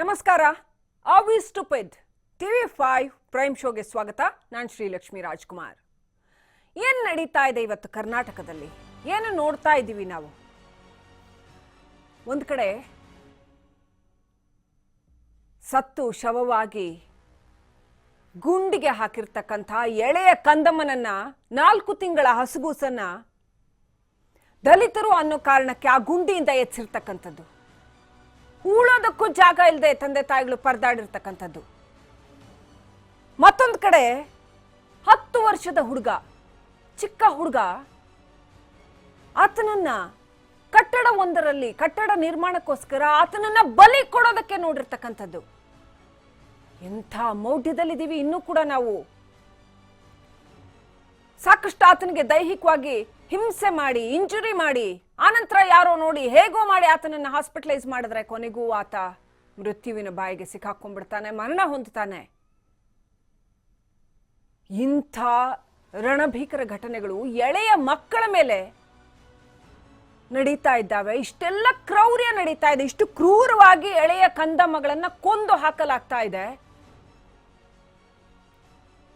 ನಮಸ್ಕಾರ. Are we stupid TV5 prime ಶೋಗೆ ಸ್ವಾಗತ. ನಾನು ಶ್ರೀಲಕ್ಷ್ಮಿ ರಾಜ್ಕುಮಾರ್. ಏನು ನಡೀತಾ ಇದೆ ಇವತ್ತು ಕರ್ನಾಟಕದಲ್ಲಿ? ಏನು ನೋಡ್ತಾ ಇದ್ದೀವಿ ನಾವು? ಒಂದು ಕಡೆ ಸತ್ತು ಶವವಾಗಿ ಗುಂಡಿಗೆ ಹಾಕಿರ್ತಕ್ಕಂಥ ಎಳೆಯ ಕಂದಮ್ಮನನ್ನ 4 ತಿಂಗಳ ಹಸುಗೂಸನ್ನ ದಲಿತರು ಅನ್ನೋ ಕಾರಣಕ್ಕೆ ಆ ಗುಂಡಿಯಿಂದ ಎತ್ತಿರ್ತಕ್ಕಂಥದ್ದು, ಉಳೋದಕ್ಕೂ ಜಾಗ ಇಲ್ಲದೆ ತಂದೆ ತಾಯಿಗಳು ಪರದಾಡಿರ್ತಕ್ಕಂಥದ್ದು. ಮತ್ತೊಂದು ಕಡೆ 10 ವರ್ಷದ ಹುಡುಗ, ಚಿಕ್ಕ ಹುಡುಗ, ಆತನನ್ನ ಕಟ್ಟಡ ನಿರ್ಮಾಣಕ್ಕೋಸ್ಕರ ಆತನನ್ನ ಬಲಿ ಕೊಡೋದಕ್ಕೆ ನೋಡಿರ್ತಕ್ಕಂಥದ್ದು. ಎಂಥ ಮೌಢ್ಯದಲ್ಲಿದ್ದೀವಿ ಇನ್ನೂ ಕೂಡ ನಾವು. ಸಾಕಷ್ಟು ಆತನಿಗೆ ದೈಹಿಕವಾಗಿ ಹಿಂಸೆ ಮಾಡಿ, ಇಂಜುರಿ ಮಾಡಿ, ಆನಂತರ ಯಾರೋ ನೋಡಿ ಹೇಗೋ ಮಾಡಿ ಆತನನ್ನ ಹಾಸ್ಪಿಟಲೈಸ್ ಮಾಡಿದ್ರೆ ಕೊನೆಗೂ ಆತ ಮೃತ್ಯುವಿನ ಬಾಯಿಗೆ ಸಿಕ್ಕಾಕೊಂಡ್ಬಿಡ್ತಾನೆ, ಮರಣ ಹೊಂದುತ್ತಾನೆ. ಇಂಥ ರಣಭೀಕರ ಘಟನೆಗಳು ಎಳೆಯ ಮಕ್ಕಳ ಮೇಲೆ ನಡೀತಾ ಇದ್ದಾವೆ. ಇಷ್ಟೆಲ್ಲ ಕ್ರೌರ್ಯ ನಡೀತಾ ಇದೆ. ಇಷ್ಟು ಕ್ರೂರವಾಗಿ ಎಳೆಯ ಕಂದಮ್ಮಗಳನ್ನ ಕೊಂದು ಹಾಕಲಾಗ್ತಾ ಇದೆ.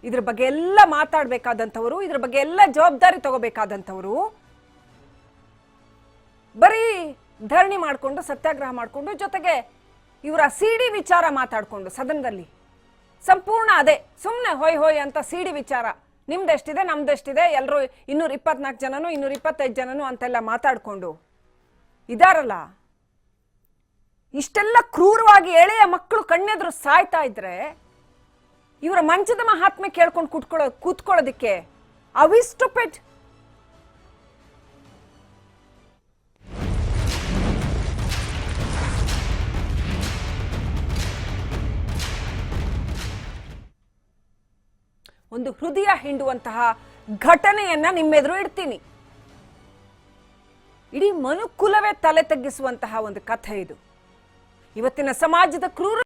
ಇದ್ರ ಬಗ್ಗೆ ಎಲ್ಲ ಮಾತಾಡಬೇಕಾದಂಥವರು, ಇದ್ರ ಬಗ್ಗೆ ಎಲ್ಲ ಜವಾಬ್ದಾರಿ ತಗೋಬೇಕಾದಂಥವರು ಬರೀ ಧರಣಿ ಮಾಡಿಕೊಂಡು, ಸತ್ಯಾಗ್ರಹ ಮಾಡಿಕೊಂಡು, ಜೊತೆಗೆ ಇವರ ಸಿಡಿ ವಿಚಾರ ಮಾತಾಡಿಕೊಂಡು ಸದನದಲ್ಲಿ ಸಂಪೂರ್ಣ ಅದೇ ಸುಮ್ಮನೆ ಹೊಯ್ ಹೊಯ್ ಅಂತ ಸಿಡಿ ವಿಚಾರ, ನಿಮ್ದೆಷ್ಟಿದೆ ನಮ್ದೆಷ್ಟಿದೆ, ಎಲ್ಲರೂ 224 ಜನನು 225 ಜನನು ಅಂತೆಲ್ಲ ಮಾತಾಡಿಕೊಂಡು ಇದಾರಲ್ಲ. ಇಷ್ಟೆಲ್ಲ ಕ್ರೂರವಾಗಿ ಎಳೆಯ ಮಕ್ಕಳು ಕಣ್ಣೆದ್ರು ಸಾಯ್ತಾ ಇದ್ರೆ ಇವರ ಮಂಚದ ಮಹಾತ್ಮೆ ಕೇಳ್ಕೊಂಡು ಕೂತ್ಕೊಳ್ಳೋದಿಕ್ಕೆ ಆರ್ ವಿ ಸ್ಟುಪಿಡ್? ಒಂದು ಹೃದಯ ಹಿಂಡುವಂತಹ ಘಟನೆಯನ್ನ ನಿಮ್ಮೆದುರು ಇಡ್ತೀನಿ. ಇಡೀ ಮನುಕುಲವೇ ತಲೆ ತಗ್ಗಿಸುವಂತಹ ಒಂದು ಕಥೆ ಇದು. ಇವತ್ತಿನ ಸಮಾಜದ ಕ್ರೂರ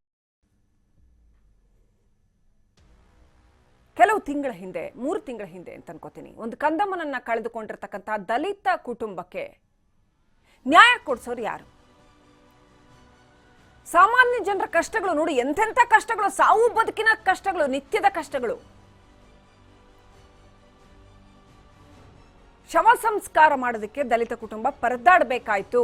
ಕೆಲವು ತಿಂಗಳ ಹಿಂದೆ, 3 ತಿಂಗಳ ಹಿಂದೆ ಅಂತ ಅನ್ಕೋತೀನಿ, ಒಂದು ಕಂದಮ್ಮನನ್ನ ಕಳೆದುಕೊಂಡಿರ್ತಕ್ಕಂತಹ ದಲಿತ ಕುಟುಂಬಕ್ಕೆ ನ್ಯಾಯ ಕೊಡಿಸೋರು ಯಾರು? ಸಾಮಾನ್ಯ ಜನರ ಕಷ್ಟಗಳು ನೋಡಿ, ಎಂತೆಂಥ ಕಷ್ಟಗಳು, ಸಾವು ಬದುಕಿನ ಕಷ್ಟಗಳು, ನಿತ್ಯದ ಕಷ್ಟಗಳು. ಶವ ಸಂಸ್ಕಾರ ಮಾಡೋದಕ್ಕೆ ದಲಿತ ಕುಟುಂಬ ಪರದಾಡಬೇಕಾಯ್ತು.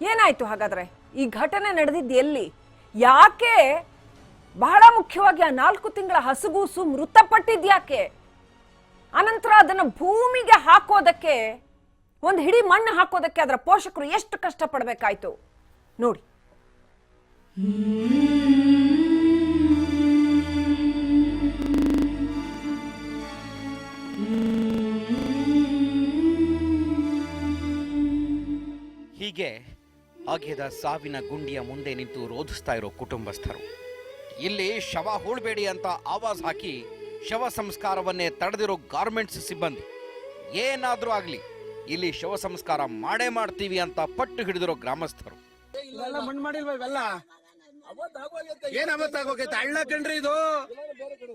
ಏನಾಯ್ತು ಹಾಗಾದ್ರೆ? ಈ ಘಟನೆ ನಡೆದಿದ್ದು ಎಲ್ಲಿ, ಯಾಕೆ? ಬಹಳ ಮುಖ್ಯವಾಗಿ ಆ 4 ತಿಂಗಳ ಹಸುಗೂಸು ಮೃತಪಟ್ಟಿದ್ಯಾಕೆ? ಅನಂತರ ಅದನ್ನು ಭೂಮಿಗೆ ಹಾಕೋದಕ್ಕೆ, ಒಂದು ಹಿಡಿ ಮಣ್ಣು ಹಾಕೋದಕ್ಕೆ ಅದರ ಪೋಷಕರು ಎಷ್ಟು ಕಷ್ಟಪಡಬೇಕಾಯ್ತು ನೋಡಿ. ಹೀಗೆ ಆಗ್ಯದ ಸಾವಿನ ಗುಂಡಿಯ ಮುಂದೆ ನಿಂತು ರೋಧಿಸ್ತಾ ಇರೋ ಕುಟುಂಬಸ್ಥರು. ಇಲ್ಲಿ ಶವ ಹೂಳ್ಬೇಡಿ ಅಂತ ಆವಾಜ್ ಹಾಕಿ ಶವ ಸಂಸ್ಕಾರವನ್ನೇ ತಡೆದಿರೋ ಗಾರ್ಮೆಂಟ್ಸ್ ಸಿಬ್ಬಂದಿ, ಏನಾದ್ರೂ ಆಗ್ಲಿ ಇಲ್ಲಿ ಶವ ಸಂಸ್ಕಾರ ಮಾಡೇ ಮಾಡ್ತೀವಿ ಅಂತ ಪಟ್ಟು ಹಿಡಿದಿರೋ ಗ್ರಾಮಸ್ಥರು. ಏನ್ ಅವತ್ತಾಗೋಗೈತೆ? ಹಳ್ಳ ಕಣ್ರಿ ಇದು,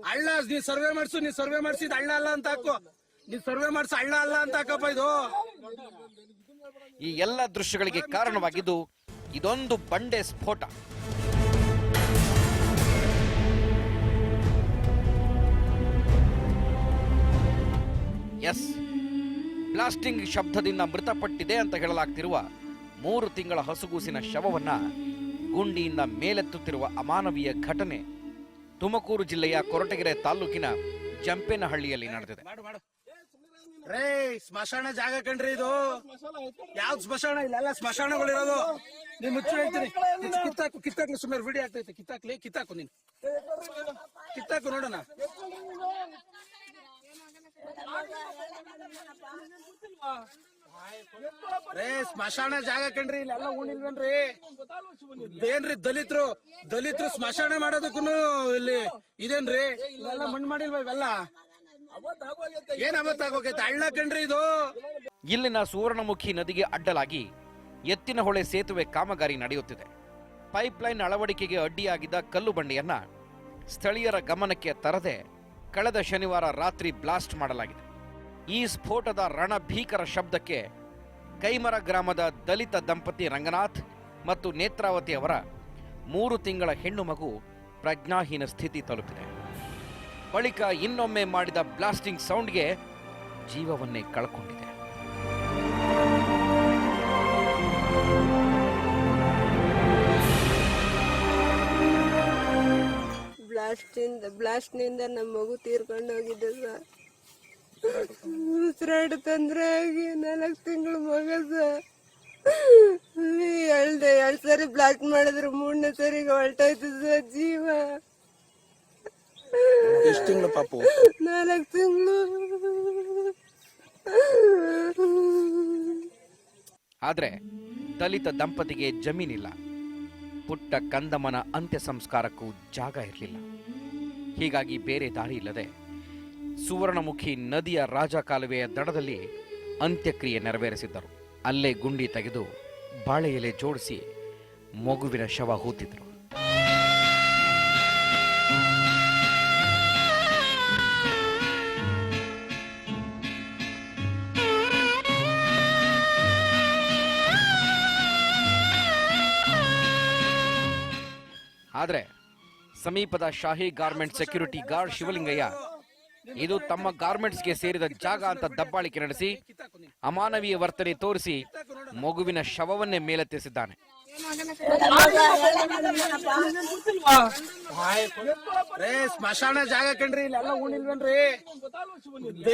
ಹಳ್ಳ. ನೀ ಸರ್ವೆ ಮಾಡಿಸಿದ ಹಳ್ಳ ಅಲ್ಲ ಅಂತ ಹಾಕೋ, ನೀ ಸರ್ವೆ ಮಾಡಿಸಿ ಹಳ್ಳ ಅಲ್ಲ ಅಂತ ಹಾಕಪ್ಪ. ಇದು ಈ ಎಲ್ಲ ದೃಶ್ಯಗಳಿಗೆ ಕಾರಣವಾಗಿದ್ದು ಇದೊಂದು ಬಂಡೆ ಸ್ಫೋಟ. ಎಸ್, ಬ್ಲಾಸ್ಟಿಂಗ್ ಶಬ್ದದಿಂದ ಮೃತಪಟ್ಟಿದೆ ಅಂತ ಹೇಳಲಾಗ್ತಿರುವ 3 ತಿಂಗಳ ಹಸುಗೂಸಿನ ಶವವನ್ನ ಗುಂಡಿಯಿಂದ ಮೇಲೆತ್ತುತ್ತಿರುವ ಅಮಾನವೀಯ ಘಟನೆ ತುಮಕೂರು ಜಿಲ್ಲೆಯ ಕೊರಟಗೆರೆ ತಾಲೂಕಿನ ಜಂಪೇನಹಳ್ಳಿಯಲ್ಲಿ ನಡೆದಿದೆ. ರೇ, ಸ್ಮಶಾನ ಜಾಗ ಕಣ್ರಿ ಇದು. ಯಾವ್ದು ಸ್ಮಶಾನ? ಇಲ್ಲೆಲ್ಲ ಸ್ಮಶಾನಗಳಿರೋದು. ನೀನ್ ಮುಚ್ಚು ಹೇಳ್ತೀನಿ. ಕಿತ್ತಾಕ್ಲಿ, ಸುಮ್ಮನೆ ವಿಡಿಯೋ ಆಗ್ತೈತೆ. ಕಿತ್ತಾಕು ನೀನು, ಕಿತ್ತಾಕು ನೋಡೋಣ. ರೇ, ಸ್ಮಶಾನ ಜಾಗ ಕಣ್ರಿ, ಇಲ್ಲೆಲ್ಲ ಊಣಿಲ್ವೇನ್ರಿ? ಏನ್ರಿ ದಲಿತರು ಸ್ಮಶಾನ ಮಾಡೋದಕ್ಕೂ ಇಲ್ಲಿ ಇದೇನ್ರಿ? ಇವೆಲ್ಲ ಮಣ್ಣು ಮಾಡಿಲ್ವ ಇವೆಲ್ಲ? ಏನ್ ಅವತ್ತಾಗೋಗೈತೆ? ಹಳ್ಳ ಕಣ್ರಿ ಇದು. ಇಲ್ಲಿನ ಸುವರ್ಣಮುಖಿ ನದಿಗೆ ಅಡ್ಡಲಾಗಿ ಎತ್ತಿನಹೊಳೆ ಸೇತುವೆ ಕಾಮಗಾರಿ ನಡೆಯುತ್ತಿದೆ. ಪೈಪ್ಲೈನ್ ಅಳವಡಿಕೆಗೆ ಅಡ್ಡಿಯಾಗಿದ್ದ ಕಲ್ಲು ಬಂಡೆಯನ್ನ ಸ್ಥಳೀಯರ ಗಮನಕ್ಕೆ ತರದೆ ಕಳೆದ ಶನಿವಾರ ರಾತ್ರಿ ಬ್ಲಾಸ್ಟ್ ಮಾಡಲಾಗಿದೆ. ಈ ಸ್ಫೋಟದ ರಣಭೀಕರ ಶಬ್ದಕ್ಕೆ ಕೈಮರ ಗ್ರಾಮದ ದಲಿತ ದಂಪತಿ ರಂಗನಾಥ್ ಮತ್ತು ನೇತ್ರಾವತಿ ಅವರ 3 ತಿಂಗಳ ಹೆಣ್ಣು ಮಗು ಪ್ರಜ್ಞಾಹೀನ ಸ್ಥಿತಿ ತಲುಪಿದೆ. ಬಳಿಕ ಇನ್ನೊಮ್ಮೆ ಮಾಡಿದ ಬ್ಲಾಸ್ಟಿಂಗ್ ಸೌಂಡ್ಗೆ ಜೀವವನ್ನೇ ಕಳ್ಕೊಂಡಿದೆ. ಬ್ಲಾಸ್ಟ್ನಿಂದ ನಮ್ಮ ಮಗು ತೀರ್ಕೊಂಡು ಹೋಗಿದ್ದೆ ಸರ್. ಉಸಿರಾಟ ತೊಂದರೆ ಆಗಿ 4 ತಿಂಗಳು ಮಗ ಸರ್. 2 ಸರಿ ಬ್ಲಾಸ್ಟ್ ಮಾಡಿದ್ರು, 3ನೇ ಸರಿಗೆ ಹೊರಟೋಯ್ತು ಸರ್ ಜೀವ. ಎಷ್ಟು ತಿಂಗಳು ಪಾಪು? 4 ತಿಂಗಳು. ಆದ್ರೆ ದಲಿತ ದಂಪತಿಗೆ ಜಮೀನಿಲ್ಲ. ಪುಟ್ಟ ಕಂದಮ್ಮನ ಅಂತ್ಯ ಸಂಸ್ಕಾರಕ್ಕೂ ಜಾಗ ಇರಲಿಲ್ಲ. ಹೀಗಾಗಿ ಬೇರೆ ದಾರಿ ಇಲ್ಲದೆ ಸುವರ್ಣಮುಖಿ ನದಿಯ ರಾಜಕಾಲುವೆಯ ದಡದಲ್ಲಿ ಅಂತ್ಯಕ್ರಿಯೆ ನೆರವೇರಿಸಿದ್ದರು. ಅಲ್ಲೇ ಗುಂಡಿ ತೆಗೆದು ಬಾಳೆ ಎಲೆ ಜೋಡಿಸಿ ಮಗುವಿನ ಶವ ಹೂತಿದ್ರು. ಆದರೆ ಸಮೀಪದ ಶಾಹಿ ಗಾರ್ಮೆಂಟ್ ಸೆಕ್ಯೂರಿಟಿ ಗಾರ್ಡ್ ಶಿವಲಿಂಗಯ್ಯ ಇದು ತಮ್ಮ ಗಾರ್ಮೆಂಟ್ಸ್ಗೆ ಸೇರಿದ ಜಾಗ ಅಂತ ದಬ್ಬಾಳಿಕೆ ನಡೆಸಿ ಅಮಾನವೀಯ ವರ್ತನೆ ತೋರಿಸಿ ಮಗುವಿನ ಶವವನ್ನೇ ಮೇಲೆತ್ತಿಸಿದ್ದಾನೆ. ಸ್ಮಶಾನ ಜಾಗ ಕಣ್ರಿ, ಇಲ್ಲೆಲ್ಲ ಉಣಿಲ್ವೇನ್ರಿ?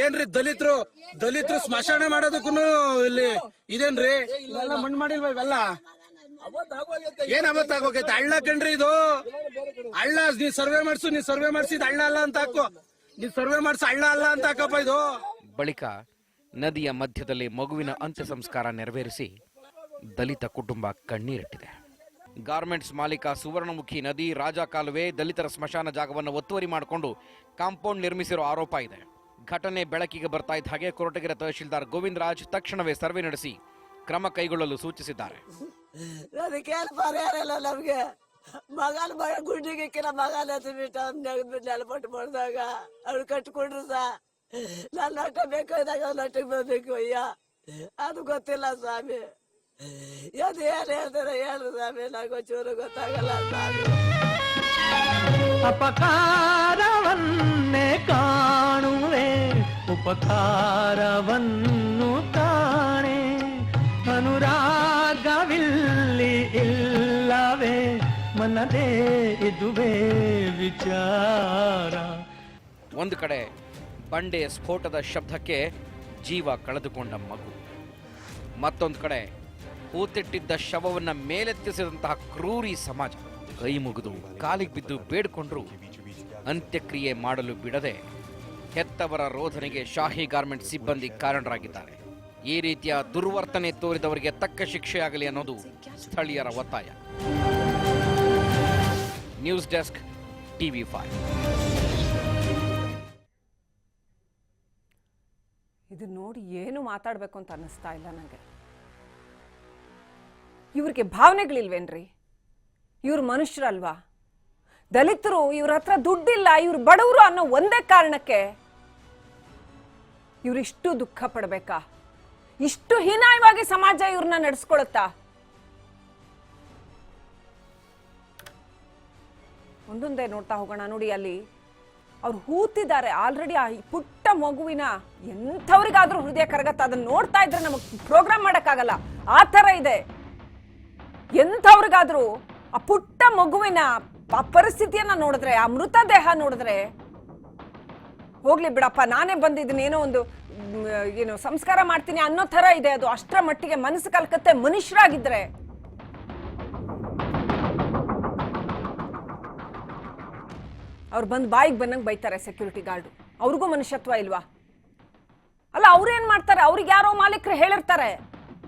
ಏನ್ರಿ ದಲಿತರು ಸ್ಮಶಾನ ಮಾಡೋದಕ್ಕೂ ಇಲ್ಲಿ ಇದೇನ್ರಿ? ಇವೆಲ್ಲ ಮಣ್ಣು ಮಾಡಿಲ್ವ ಇವೆಲ್ಲ? ಏನ್ ಅವತ್ತಾಗೋಗೈತೆ? ಹಳ್ಳ ಕಣ್ರಿ ಇದು, ಹಳ್ಳ. ನೀ ಸರ್ವೆ ಮಾಡಿಸಿದ ಹಳ್ಳ ಅಲ್ಲ ಅಂತ ಹಾಕೋ, ನೀ ಸರ್ವೆ ಮಾಡಿಸಿ ಹಳ್ಳ ಅಲ್ಲ ಅಂತ ಹಾಕಪ್ಪ ಇದು. ಬಳಿಕ ನದಿಯ ಮಧ್ಯದಲ್ಲಿ ಮಗುವಿನ ಅಂತ್ಯ ಸಂಸ್ಕಾರ ನೆರವೇರಿಸಿ ದಲಿತ ಕುಟುಂಬ ಕಣ್ಣೀರಿಟ್ಟಿದೆ. ಗಾರ್ಮೆಂಟ್ಸ್ ಮಾಲೀಕ ಸುವರ್ಣಮುಖಿ ನದಿ ರಾಜಕಾಲುವೆ ದಲಿತರ ಸ್ಮಶಾನ ಜಾಗವನ್ನು ಒತ್ತುವರಿ ಮಾಡಿಕೊಂಡು ಕಾಂಪೌಂಡ್ ನಿರ್ಮಿಸಿರೋ ಆರೋಪ ಇದೆ. ಘಟನೆ ಬೆಳಕಿಗೆ ಬರ್ತಾ ಇದ್ದ ಹಾಗೆ ಕೊರಟಗೆರೆ ತಹಶೀಲ್ದಾರ್ ಗೋವಿಂದ ರಾಜ್ ತಕ್ಷಣವೇ ಸರ್ವೆ ನಡೆಸಿ ಕ್ರಮ ಕೈಗೊಳ್ಳಲು ಸೂಚಿಸಿದ್ದಾರೆ. ಅದಕ್ಕೇನು ಪರಿಹಾರ ಇಲ್ಲ ನಮ್ಗೆ. ಮಗನ ಗುಂಡಿಗೆ ಮಗನ ನೆಲಪಟ್ಟು ಮಾಡಿದಾಗ ಅವ್ರು ಕಟ್ಕೊಂಡ್ರು ಸಾ. ನಾನು ನಟ ಬೇಕು ಇದ್ದಾಗ ನಟಕ್ಕೆ ಬರ್ಬೇಕು ಅಯ್ಯ, ಅದು ಗೊತ್ತಿಲ್ಲ ಸ್ವಾಮಿ. ಅದು ಏನು ಹೇಳ್ತಾರೆ ಹೇಳ್ರಿ ಸ್ವಾಮಿ, ನನಗೆ ಚೂರು ಗೊತ್ತಾಗಲ್ಲ ಸ್ವಾಮಿ. ಅಪಕಾರವನ್ನೇ ಕಾಣುವೆ ಉಪಕಾರವನ್ನು ಕಾಣೆ, ಅನುರಾಗವಿಲ್ಲಿ ಇಲ್ಲವೇ ಮನದೇ ಇದುವೇ ವಿಚಾರ. ಒಂದು ಕಡೆ ಬಂಡೆ ಸ್ಫೋಟದ ಶಬ್ದಕ್ಕೆ ಜೀವ ಕಳೆದುಕೊಂಡ ಮಗು, ಮತ್ತೊಂದು ಕಡೆ ಹೂತಿಟ್ಟಿದ್ದ ಶವವನ್ನ ಮೇಲೆತ್ತಿಸಿದಂತಹ ಕ್ರೂರಿ ಸಮಾಜ. ಕೈ ಮುಗಿದು ಕಾಲಿಗೆ ಬಿದ್ದು ಬೇಡ್ಕೊಂಡ್ರು ಅಂತ್ಯಕ್ರಿಯೆ ಮಾಡಲು ಬಿಡದೆ ಹೆತ್ತವರ ರೋಧನೆಗೆ ಶಾಹಿ ಗಾರ್ಮೆಂಟ್ ಸಿಬ್ಬಂದಿ ಕಾರಣರಾಗಿದ್ದಾರೆ. ಈ ರೀತಿಯ ದುರ್ವರ್ತನೆ ತೋರಿದವರಿಗೆ ತಕ್ಕ ಶಿಕ್ಷೆಯಾಗಲಿ ಅನ್ನೋದು ಸ್ಥಳೀಯರ ಒತ್ತಾಯ. News desk, TV5. ಇದು ನೋಡಿ ಏನು ಮಾತಾಡಬೇಕು ಅಂತ ಅನ್ನಿಸ್ತಾ ಇಲ್ಲ ನನಗೆ. ಇವ್ರಿಗೆ ಭಾವನೆಗಳಿಲ್ವೇನ್ರಿ? ಇವ್ರು ಮನುಷ್ಯರಲ್ವಾ? ದಲಿತರು, ಇವ್ರ ಹತ್ರ ದುಡ್ಡಿಲ್ಲ, ಇವ್ರು ಬಡವರು ಅನ್ನೋ ಒಂದೇ ಕಾರಣಕ್ಕೆ ಇವ್ರಿಷ್ಟು ದುಃಖ ಪಡ್ಬೇಕಾ? ಇಷ್ಟು ಹೀನಾಯವಾಗಿ ಸಮಾಜ ಇವ್ರನ್ನ ನಡೆಸ್ಕೊಳುತ್ತಾ? ಒಂದೊಂದೇ ನೋಡ್ತಾ ಹೋಗೋಣ. ನೋಡಿ, ಅಲ್ಲಿ ಅವ್ರು ಹೂತಿದ್ದಾರೆ ಆಲ್ರೆಡಿ. ಆ ಪುಟ್ಟ ಮಗುವಿನ ಎಂಥವ್ರಿಗಾದ್ರೂ ಹೃದಯ ಕರಗತ್ತ? ಅದನ್ನ ನೋಡ್ತಾ ಇದ್ರೆ ನಮಗೆ ಪ್ರೋಗ್ರಾಮ್ ಮಾಡಕ್ಕಾಗಲ್ಲ, ಆ ಥರ ಇದೆ. ಎಂಥವ್ರಿಗಾದ್ರೂ ಆ ಪುಟ್ಟ ಮಗುವಿನ ಆ ಪರಿಸ್ಥಿತಿಯನ್ನ ನೋಡಿದ್ರೆ, ಆ ಮೃತದೇಹ ನೋಡಿದ್ರೆ, ಹೋಗ್ಲಿ ಬಿಡಪ್ಪ ನಾನೇ ಬಂದಿದ್ದೀನಿ ಏನೋ ಒಂದು ಏನು ಸಂಸ್ಕಾರ ಮಾಡ್ತೀನಿ ಅನ್ನೋ ಥರ ಇದೆ ಅದು. ಅಷ್ಟರ ಮಟ್ಟಿಗೆ ಮನಸ್ಸು ಕಲ್ಕತ್ತೆ ಮನುಷ್ಯರಾಗಿದ್ರೆ. ಅವ್ರು ಬಂದು ಬಾಯಿಗೆ ಬಂದಂಗೆ ಬೈತಾರೆ ಸೆಕ್ಯೂರಿಟಿ ಗಾರ್ಡು. ಅವ್ರಿಗೂ ಮನುಷ್ಯತ್ವ ಇಲ್ವಾ? ಅಲ್ಲ, ಅವ್ರೇನ್ ಮಾಡ್ತಾರೆ? ಅವ್ರಿಗೆ ಯಾರೋ ಮಾಲೀಕರು ಹೇಳಿರ್ತಾರೆ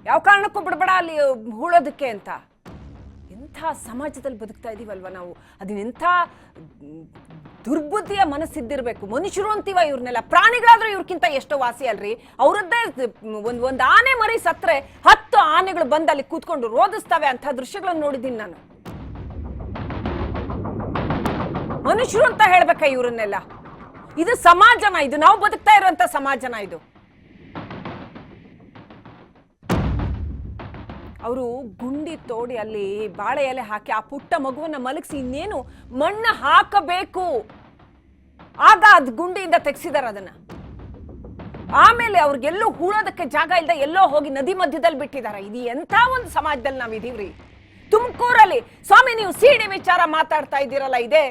ಯಾವ ಕಾರಣಕ್ಕೂ ಬಿಡಬೇಡ ಅಲ್ಲಿ ಹೂಳೋದಕ್ಕೆ ಅಂತ. ಎಂಥ ಸಮಾಜದಲ್ಲಿ ಬದುಕ್ತಾ ಇದೀವಲ್ವ ನಾವು. ಅದನ್ನೆಂಥ ದುರ್ಬುದ್ಧಿಯ ಮನಸ್ಸಿದ್ದಿರ್ಬೇಕು. ಮನುಷ್ಯರು ಅಂತೀವ ಇವ್ರನ್ನೆಲ್ಲ, ಪ್ರಾಣಿಗಳಾದ್ರೂ ಇವ್ರಕ್ಕಿಂತ ಎಷ್ಟೋ ವಾಸಿ ಅಲ್ರಿ. ಅವರದ್ದೇ ಒಂದು ಆನೆ ಮರಿ ಸತ್ರೆ 10 ಆನೆಗಳು ಬಂದು ಅಲ್ಲಿ ಕೂತ್ಕೊಂಡು ರೋಧಿಸ್ತವೆ. ಅಂಥ ದೃಶ್ಯಗಳನ್ನು ನೋಡಿದ್ದೀನಿ ನಾನು. ಮನುಷ್ಯರು ಅಂತ ಹೇಳ್ಬೇಕ ಇವ್ರನ್ನೆಲ್ಲ? ಇದು ಸಮಾಜನ? ಇದು ನಾವು ಬದುಕ್ತಾ ಇರುವಂತ ಸಮಾಜನ? ಇದು ಅವರು ಗುಂಡಿ ತೋಡಿ ಅಲ್ಲಿ ಬಾಳೆ ಎಲೆ ಹಾಕಿ ಆ ಪುಟ್ಟ ಮಗುವನ್ನ ಮಲಗಿಸಿ ಇನ್ನೇನು ಮಣ್ಣು ಹಾಕಬೇಕು, ಆಗ ಅದ್ ಗುಂಡಿಯಿಂದ ತೆಗ್ಸಿದಾರ ಅದನ್ನ. ಆಮೇಲೆ ಅವ್ರಿಗೆಲ್ಲೂ ಹೂಳೋದಕ್ಕೆ ಜಾಗ ಇಲ್ಲದೆ ಎಲ್ಲೋ ಹೋಗಿ ನದಿ ಮಧ್ಯದಲ್ಲಿ ಬಿಟ್ಟಿದ್ದಾರೆ. ಇದು ಎಂಥ ಒಂದು ಸಮಾಜದಲ್ಲಿ ನಾವ್ ಇದೀವ್ರಿ. ತುಮಕೂರಲ್ಲಿ ಸ್ವಾಮಿ ನೀವು ಸಿಡಿ ವಿಚಾರ ಮಾತಾಡ್ತಾ ಇದ್ದೀರಲ್ಲ, ಇದೇ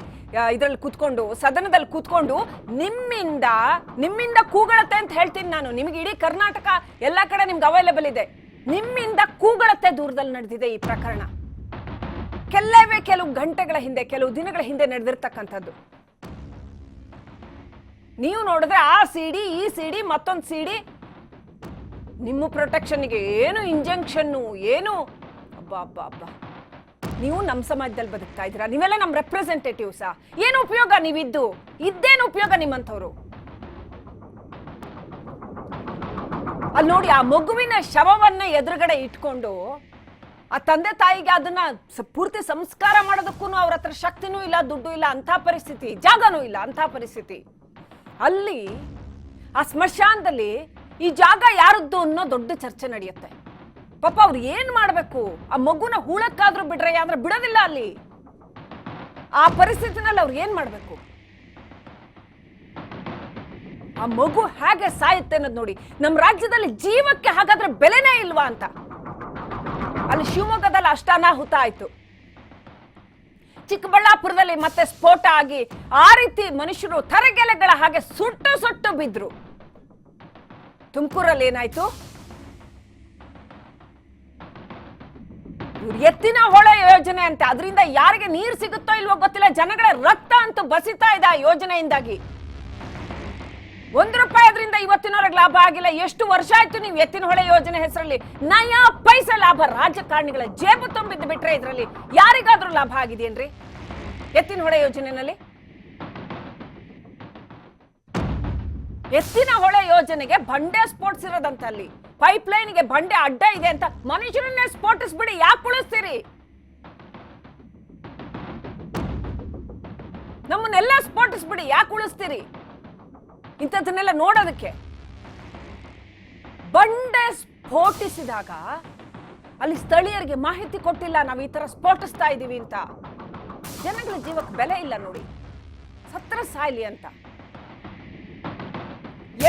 ಇದ್ರಲ್ಲಿ ಕೂತ್ಕೊಂಡು ಸದನದಲ್ಲಿ ಕೂತ್ಕೊಂಡು ನಿಮ್ಮಿಂದ ಕೂಗಳತ್ತೆ ಅಂತ ಹೇಳ್ತೀನಿ ನಾನು. ನಿಮ್ಗೆ ಇಡೀ ಕರ್ನಾಟಕ ಎಲ್ಲಾ ಕಡೆ ನಿಮ್ಗೆ ಅವೈಲೇಬಲ್ ಇದೆ. ನಿಮ್ಮಿಂದ ಕೂಗಳತ್ತೆ ದೂರದಲ್ಲಿ ನಡೆದಿದೆ ಈ ಪ್ರಕರಣ. ಕೆಲವು ಗಂಟೆಗಳ ಹಿಂದೆ, ಕೆಲವು ದಿನಗಳ ಹಿಂದೆ ನಡೆದಿರ್ತಕ್ಕಂಥದ್ದು. ನೀವು ನೋಡಿದ್ರೆ ಆ ಸಿಡಿ, ಈ ಸಿಡಿ, ಮತ್ತೊಂದು ಸಿಡಿ, ನಿಮ್ಮ ಪ್ರೊಟೆಕ್ಷನ್ಗೆ ಏನು ಇಂಜೆಕ್ಷನ್ನು, ಏನು ಅಬ್ಬಾ. ನೀವು ನಮ್ಮ ಸಮಾಜದಲ್ಲಿ ಬದುಕ್ತಾ ಇದ್ದೀರಾ, ನೀವೆಲ್ಲ ನಮ್ಮ ರೆಪ್ರೆಸೆಂಟೇಟಿವ್ಸಾ? ಏನು ಉಪಯೋಗ ನೀವಿದ್ದು? ಇದ್ದೇನು ಉಪಯೋಗ ನಿಮ್ಮಂಥವ್ರು? ಅಲ್ಲಿ ನೋಡಿ, ಆ ಮಗುವಿನ ಶವವನ್ನ ಎದುರುಗಡೆ ಇಟ್ಕೊಂಡು ಆ ತಂದೆ ತಾಯಿಗೆ ಅದನ್ನ ಪೂರ್ತಿ ಸಂಸ್ಕಾರ ಮಾಡೋದಕ್ಕೂ ಅವ್ರ ಹತ್ರ ಶಕ್ತಿನೂ ಇಲ್ಲ, ದುಡ್ಡು ಇಲ್ಲ, ಅಂತ ಪರಿಸ್ಥಿತಿ, ಜಾಗನೂ ಇಲ್ಲ, ಅಂತ ಪರಿಸ್ಥಿತಿ. ಅಲ್ಲಿ ಆ ಸ್ಮಶಾನದಲ್ಲಿ ಈ ಜಾಗ ಯಾರದ್ದು ಅನ್ನೋ ದೊಡ್ಡ ಚರ್ಚೆ ನಡೆಯುತ್ತೆ. ಪಾಪ ಅವ್ರು ಏನ್ ಮಾಡ್ಬೇಕು? ಆ ಮಗುನ ಹೂಳಕ್ಕಾದ್ರೂ ಬಿಡ್ರೆ ಅಂದ್ರೆ ಬಿಡೋದಿಲ್ಲ. ಅಲ್ಲಿ ಆ ಪರಿಸ್ಥಿತಿನಲ್ಲಿ ಅವ್ರು ಏನ್ ಮಾಡ್ಬೇಕು? ಆ ಮಗು ಹೇಗೆ ಸಾಯುತ್ತೆ ಅನ್ನೋದು ನೋಡಿ. ನಮ್ಮ ರಾಜ್ಯದಲ್ಲಿ ಜೀವಕ್ಕೆ ಹಾಗಾದ್ರೆ ಬೆಲೆನೇ ಇಲ್ವಾ ಅಂತ. ಅಲ್ಲಿ ಶಿವಮೊಗ್ಗದಲ್ಲಿ ಅಷ್ಟ ಅನಾಹುತ ಆಯ್ತು, ಚಿಕ್ಕಬಳ್ಳಾಪುರದಲ್ಲಿ ಮತ್ತೆ ಸ್ಫೋಟ ಆಗಿ ಆ ರೀತಿ ಮನುಷ್ಯರು ತರಗೆಲೆಗಳ ಹಾಗೆ ಸುಟ್ಟು ಬಿದ್ರು. ತುಮಕೂರಲ್ಲಿ ಏನಾಯ್ತು? ಎತ್ತಿನ ಹೊಳೆ ಯೋಜನೆ ಅಂತ, ಅದರಿಂದ ಯಾರಿಗೆ ನೀರು ಸಿಗುತ್ತೋ ಇಲ್ವೋ ಗೊತ್ತಿಲ್ಲ, ಜನಗಳ ರಕ್ತ ಅಂತೂ ಬಸಿತಾ ಇದೆ ಆ ಯೋಜನೆಯಿಂದಾಗಿ. ₹1 ಅದರಿಂದ ಇವತ್ತಿನವರೆಗೆ ಲಾಭ ಆಗಿಲ್ಲ. ಎಷ್ಟು ವರ್ಷ ಆಯ್ತು ನೀವು ಎತ್ತಿನ ಹೊಳೆ ಯೋಜನೆ ಹೆಸರಲ್ಲಿ ನಯಾ ಪೈಸೆ ಲಾಭ? ರಾಜಕಾರಣಿಗಳ ಜೇಬು ತುಂಬಿದ್ದು ಬಿಟ್ರೆ ಇದರಲ್ಲಿ ಯಾರಿಗಾದ್ರೂ ಲಾಭ ಆಗಿದೆಯೇನ್ರಿ ಎತ್ತಿನ ಹೊಳೆ ಯೋಜನೆಯಲ್ಲಿ? ಎತ್ತಿನ ಹೊಳೆ ಯೋಜನೆಗೆ ಬಂಡೆ ಸ್ಫೋಟಿಸಿರೋದಂತ, ಅಲ್ಲಿ ಪೈಪ್ ಲೈನ್ಗೆ ಬಂಡೆ ಅಡ್ಡ ಇದೆ ಅಂತ ಮನುಷ್ಯರನ್ನೇ ಸ್ಫೋಟಿಸ್ಬಿಡಿ, ಯಾಕೆ ಉಳಿಸ್ತೀರಿ? ನಮ್ಮನ್ನೆಲ್ಲ ಸ್ಫೋಟಿಸ್ಬಿಡಿ, ಯಾಕೆ ಉಳಿಸ್ತೀರಿ? ಇಂಥದ್ದನ್ನೆಲ್ಲ ನೋಡೋದಕ್ಕೆ. ಬಂಡೆ ಸ್ಫೋಟಿಸಿದಾಗ ಅಲ್ಲಿ ಸ್ಥಳೀಯರಿಗೆ ಮಾಹಿತಿ ಕೊಟ್ಟಿಲ್ಲ, ನಾವು ಈ ತರ ಸ್ಫೋಟಿಸ್ತಾ ಇದೀವಿ ಅಂತ. ಜನಗಳ ಜೀವಕ್ಕೆ ಬೆಲೆ ಇಲ್ಲ ನೋಡಿ, ಸತ್ರ ಸಾಯ್ಲಿ ಅಂತ.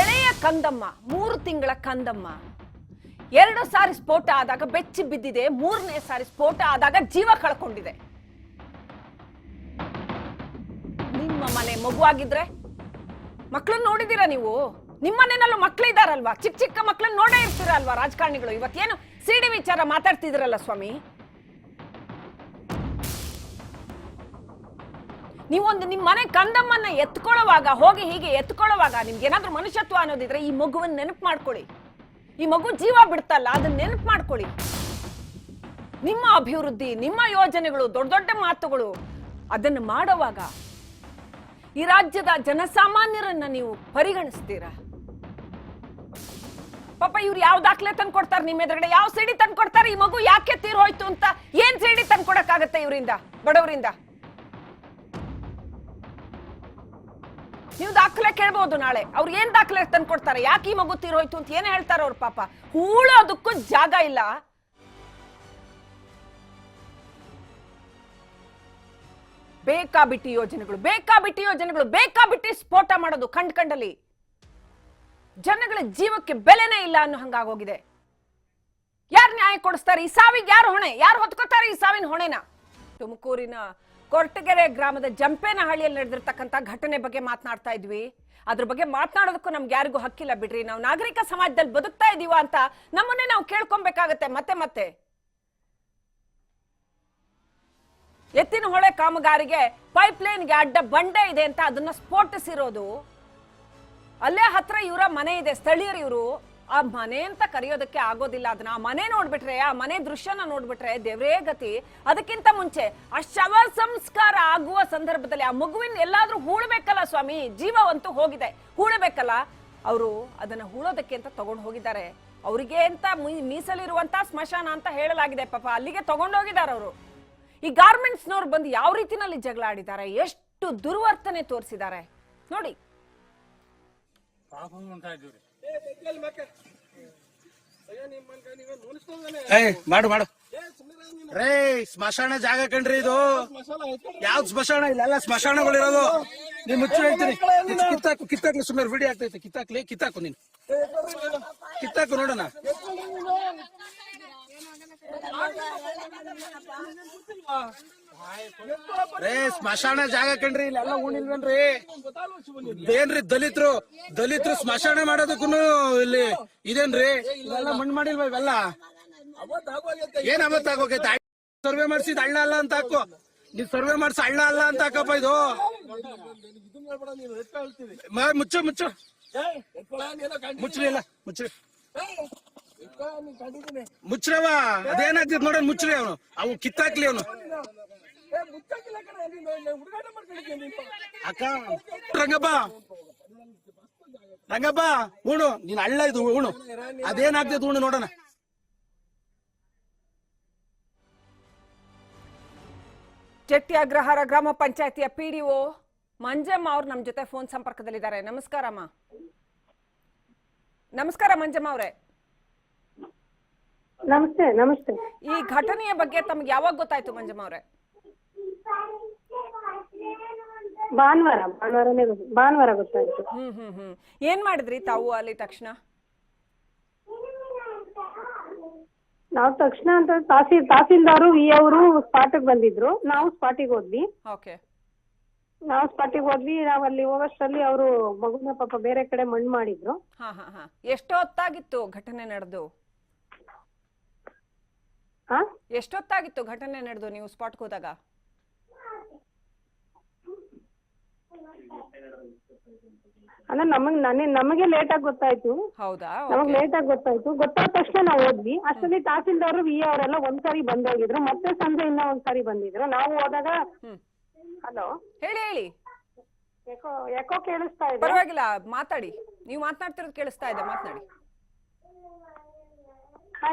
ಎಳೆಯ ಕಂದಮ್ಮ, 3 ತಿಂಗಳ ಕಂದಮ್ಮ 2 ಸಾರಿ ಸ್ಫೋಟ ಆದಾಗ ಬೆಚ್ಚಿ ಬಿದ್ದಿದೆ, 3ನೇ ಸಾರಿ ಸ್ಫೋಟ ಆದಾಗ ಜೀವ ಕಳ್ಕೊಂಡಿದೆ. ನಿಮ್ಮ ಮನೆ ಮಗುವಾಗಿದ್ರೆ ಮಕ್ಕಳನ್ನ ನೋಡಿದೀರಾ ನೀವು? ನಿಮ್ಮ ಮನೆಯಲ್ಲೂ ಮಕ್ಕಳಿದಾರಲ್ವಾ? ಚಿಕ್ಕ ಮಕ್ಕಳನ್ನ ನೋಡೇ ಇರ್ತೀರ ಅಲ್ವಾ ರಾಜಕಾರಣಿಗಳು? ಇವತ್ತೇನು ಸಿಡಿ ವಿಚಾರ ಮಾತಾಡ್ತಿದ್ರಲ್ಲ ಸ್ವಾಮಿ, ನೀವೊಂದು ನಿಮ್ಮ ಮನೆ ಕಂದಮ್ಮನ್ನ ಎತ್ಕೊಳ್ಳುವಾಗ, ಹೋಗಿ ಹೀಗೆ ಎತ್ಕೊಳ್ಳುವಾಗ ನಿಮ್ಗೆ ಏನಾದ್ರೂ ಮನುಷ್ಯತ್ವ ಅನ್ನೋದಿದ್ರೆ ಈ ಮಗುವನ್ನ ನೆನಪು ಮಾಡ್ಕೊಳ್ಳಿ. ಈ ಮಗು ಜೀವ ಬಿಡ್ತಲ್ಲ, ಅದನ್ನ ನೆನಪು ಮಾಡ್ಕೊಳ್ಳಿ. ನಿಮ್ಮ ಅಭಿವೃದ್ಧಿ, ನಿಮ್ಮ ಯೋಜನೆಗಳು, ದೊಡ್ಡ ಮಾತುಗಳು ಅದನ್ನು ಮಾಡುವಾಗ ಈ ರಾಜ್ಯದ ಜನಸಾಮಾನ್ಯರನ್ನ ನೀವು ಪರಿಗಣಿಸ್ತೀರಾ? ಪಾಪ ಇವ್ರು ಯಾವ ದಾಖಲೆ ತಂದು ಕೊಡ್ತಾರೆ ನಿಮ್ಮ ಎದುರುಗಡೆ? ಯಾವ ಸಿಡಿ ತಂದು ಕೊಡ್ತಾರೆ? ಈ ಮಗು ಯಾಕೆ ತೀರ್ ಹೋಯ್ತು ಅಂತ ಏನ್ ಸಿಡಿ ತಂದು ಕೊಡಕ್ಕಾಗತ್ತೆ ಇವರಿಂದ, ಬಡವರಿಂದ? ನೀವು ದಾಖಲೆ ಕೇಳ್ಬಹುದು ನಾಳೆ. ಅವ್ರು ಏನ್ ದಾಖಲೆ ತಂದು ಕೊಡ್ತಾರೆ? ಯಾಕೆ ಈ ಮಗು ತೀರ್ ಹೋಯ್ತು ಅಂತ ಏನ್ ಹೇಳ್ತಾರೆ ಅವ್ರು? ಪಾಪ ಹೂಳೋದಕ್ಕೂ ಜಾಗ ಇಲ್ಲ. ಬೇಕಾಬಿಟ್ಟಿ ಯೋಜನೆಗಳು, ಬೇಕಾಬಿಟ್ಟಿ ಸ್ಫೋಟ ಮಾಡೋದು ಕಂಡಲ್ಲಿ. ಜನಗಳ ಜೀವಕ್ಕೆ ಬೆಲೆನೇ ಇಲ್ಲ ಅನ್ನೋ ಹಂಗಾಗೋಗಿದೆ. ಯಾರು ನ್ಯಾಯ ಕೊಡಿಸ್ತಾರೆ? ಈ ಸಾವಿಗೆ ಯಾರು ಹೊಣೆ? ಯಾರು ಹೊತ್ಕೋತಾರೆ ಈ ಸಾವಿನ ಹೊಣೆನ? ತುಮಕೂರಿನ ಕೊರಟಗೆರೆ ಗ್ರಾಮದ ಜಂಪೇನಹಳ್ಳಿಯಲ್ಲಿ ನಡೆದಿರ್ತಕ್ಕಂಥ ಘಟನೆ ಬಗ್ಗೆ ಮಾತನಾಡ್ತಾ ಇದ್ವಿ. ಅದ್ರ ಬಗ್ಗೆ ಮಾತನಾಡೋದಕ್ಕೂ ನಮ್ಗೆ ಯಾರಿಗೂ ಹಕ್ಕಿಲ್ಲ ಬಿಡ್ರಿ. ನಾವು ನಾಗರಿಕ ಸಮಾಜದಲ್ಲಿ ಬದುಕ್ತಾ ಇದೀವ ಅಂತ ನಮ್ಮನ್ನೇ ನಾವು ಕೇಳ್ಕೊಬೇಕಾಗತ್ತೆ ಮತ್ತೆ. ಎತ್ತಿನ ಹೊಳೆ ಕಾಮಗಾರಿಗೆ ಪೈಪ್ ಲೈನ್ಗೆ ಅಡ್ಡ ಬಂಡೆ ಇದೆ ಅಂತ ಅದನ್ನ ಸ್ಫೋಟಿಸಿರೋದು. ಅಲ್ಲೇ ಹತ್ರ ಇವರ ಮನೆ ಇದೆ, ಸ್ಥಳೀಯರು ಇವರು. ಆ ಮನೆ ಅಂತ ಕರೆಯೋದಕ್ಕೆ ಆಗೋದಿಲ್ಲ ಅದನ್ನ. ಆ ಮನೆ ನೋಡ್ಬಿಟ್ರೆ, ಆ ಮನೆ ದೃಶ್ಯನ ನೋಡ್ಬಿಟ್ರೆ ದೇವರೇ ಗತಿ. ಅದಕ್ಕಿಂತ ಮುಂಚೆ ಆ ಶವ ಸಂಸ್ಕಾರ ಆಗುವ ಸಂದರ್ಭದಲ್ಲಿ ಆ ಮಗುವಿನ ಎಲ್ಲಾದ್ರೂ ಹೂಳ್ಬೇಕಲ್ಲ ಸ್ವಾಮಿ, ಜೀವವಂತೂ ಹೋಗಿದೆ, ಹೂಳಬೇಕಲ್ಲ. ಅವರು ಅದನ್ನ ಹೂಳೋದಕ್ಕೆ ಅಂತ ತಗೊಂಡು ಹೋಗಿದ್ದಾರೆ. ಅವರಿಗೆ ಅಂತ ಮೀಸಲಿರುವಂತ ಸ್ಮಶಾನ ಅಂತ ಹೇಳಲಾಗಿದೆ. ಪಾಪ ಅಲ್ಲಿಗೆ ತಗೊಂಡೋಗಿದ್ದಾರೆ ಅವರು. ಈ ಗಾರ್ಮೆಂಟ್ಸ್ನವ್ರು ಬಂದು ಯಾವ ರೀತಿನಲ್ಲಿ ಜಗಳ ಆಡಿದ್ದಾರೆ, ಎಷ್ಟು ದುರ್ವರ್ತನೆ ತೋರಿಸಿದ್ದಾರೆ ನೋಡಿ. ಮಾಡು ಮಾಡು ರೇ ಸ್ಮಶಾನ ಜಾಗ ಕಣ್ರಿ ಇದು. ಯಾವ್ದು ಸ್ಮಶಾನ? ಇಲ್ಲೆಲ್ಲ ಸ್ಮಶಾನಗಳಿರೋದು. ನೀನ್ ಮುಚ್ಚು ಹೇಳ್ತೀನಿ. ಕಿತ್ತಾಕ್ಲಿ ಸುಮ್ಮನೆ ವಿಡಿಯೋ ಆಗ್ತೈತೆ. ಕಿತ್ತಾಕು ನೀನು ಕಿತ್ತಾಕು ನೋಡೋಣ. ರೇ ಸ್ಮಶಾನ ಜಾಗ ಕಣ್ರಿ, ಇಲ್ಲೆಲ್ಲ ಊಣಿಲ್ವೇನ್ರಿ? ಏನ್ರಿ ದಲಿತರು ಸ್ಮಶಾನ ಮಾಡೋದಕ್ಕೂ ಇಲ್ಲಿ ಇದೇನ್ರಿ? ಇವೆಲ್ಲ ಮಣ್ಣು ಮಾಡಿಲ್ವ ಇವೆಲ್ಲ? ಏನ್ ಅವತ್ತಾಗೋಗೈತೆ? ಸರ್ವೆ ಮಾಡ್ಸಿದ್ ಹಳ್ಳ ಅಲ್ಲ ಅಂತ ಹಾಕು. ನೀವ್ ಸರ್ವೆ ಮಾಡ್ಸಿ ಹಳ್ಳ ಅಲ್ಲ ಅಂತ ಹಾಕಪ್ಪ ಇದು. ಮುಚ್ಚು ಮುಚ್ಚ್ರಿ ಇಲ್ಲ ಮುಚ್ಚ್ರವ. ಅದೇನಾಗ್ತದೆ ನೋಡೋಣ. ಮುಚ್ಚ್ರಿ ಅವನು. ಅವು ಕಿತ್ತಾಕ್ಲಿ ಅವನು. ಅಕ್ಕ ರಂಗಪ್ಪ ಉಣು. ನೀನ್ ಹಳ್ಳ ಇದು ಉಣು. ಅದೇನಾಗ್ತದೆ ಉಣು ನೋಡೋಣ. ಜಟ್ಟಿ ಅಗ್ರಹಾರ ಗ್ರಾಮ ಪಂಚಾಯತಿಯ ಪಿಡಿಒ ಮಂಜಮ್ಮ ಅವ್ರು ನಮ್ಮ ಜೊತೆ ಫೋನ್ ಸಂಪರ್ಕದಲ್ಲಿದ್ದಾರೆ. ನಮಸ್ಕಾರಮ್ಮ. ನಮಸ್ಕಾರ ಮಂಜಮ್ಮ ಅವರೇ. ನಮಸ್ತೆ. ನಮಸ್ತೆ. ಈ ಘಟನೆಯ ಬಗ್ಗೆ ತಮ್ಗೆ ಯಾವಾಗ ಗೊತ್ತಾಯ್ತು ಮಂಜಮ್ಮ ಅವರೇ? ಭಾನುವಾರ ಗೊತ್ತಾಯ್ತು. ಏನ್ ಮಾಡಿದ್ರಿ ತಾವು ಅಲ್ಲಿ ತಕ್ಷಣ? ನಾವು ತಕ್ಷಣ ಅಂತ ತಹಸೀಲ್ದಾರು ವಿ ಅವರು ಸ್ಪಾಟಿಗೆ ಬಂದಿದ್ರು. ನಾವು ಸ್ಪಾಟಿಗೆ ಹೋದ್ವಿ. ನಾವು ಅಲ್ಲಿ ಹೋಗೋಷ್ಟರಲ್ಲಿ ಅವರು ಮಗುನ ಪಾಪ ಬೇರೆ ಕಡೆ ಮಣ್ಣು ಮಾಡಿದ್ರು. ಎಷ್ಟೊತ್ತಾಗಿತ್ತು ಘಟನೆ ನಡೆದು? ಎಷ್ಟೊತ್ತಾಗಿತ್ತು ಘಟನೆ ನಡೆದು ನೀವು ಸ್ಪಾಟ್ಗೆ ಹೋದಾಗ? ಅಲ್ಲ ನಮಗೆ ಲೇಟ್ ಆಗಿ ಗೊತ್ತಾಯ್ತು. ಹೌದಾ? ನಮಗ್ ಲೇಟ್ ಆಗಿ ಗೊತ್ತಾದ ತಕ್ಷಣ ನಾವು ಹೋದ್ವಿ. ಅಷ್ಟರಲ್ಲಿ ತಹಸೀಲ್ದಾರು ವಿ ಅವರೆಲ್ಲ ಒಂದ್ಸಾರಿ ಬಂದೋಗಿದ್ರು. ಮತ್ತೆ ಸಂಜೆ ಇನ್ನ ಒಂದ್ಸಾರಿ ಬಂದಿದ್ರು. ನಾವು ಹೋದಾಗ ಹಲೋ ಹೇಳಿ. ಯಾಕೋ ಕೇಳಿಸ್ತಾ ಇದೆ. ಪರವಾಗಿಲ್ಲ, ಮಾತಾಡಿ. ನೀವು ಮಾತನಾಡ್ತಿರೋದು ಕೇಳಿಸ್ತಾ ಇದೆ, ಮಾತನಾಡಿ.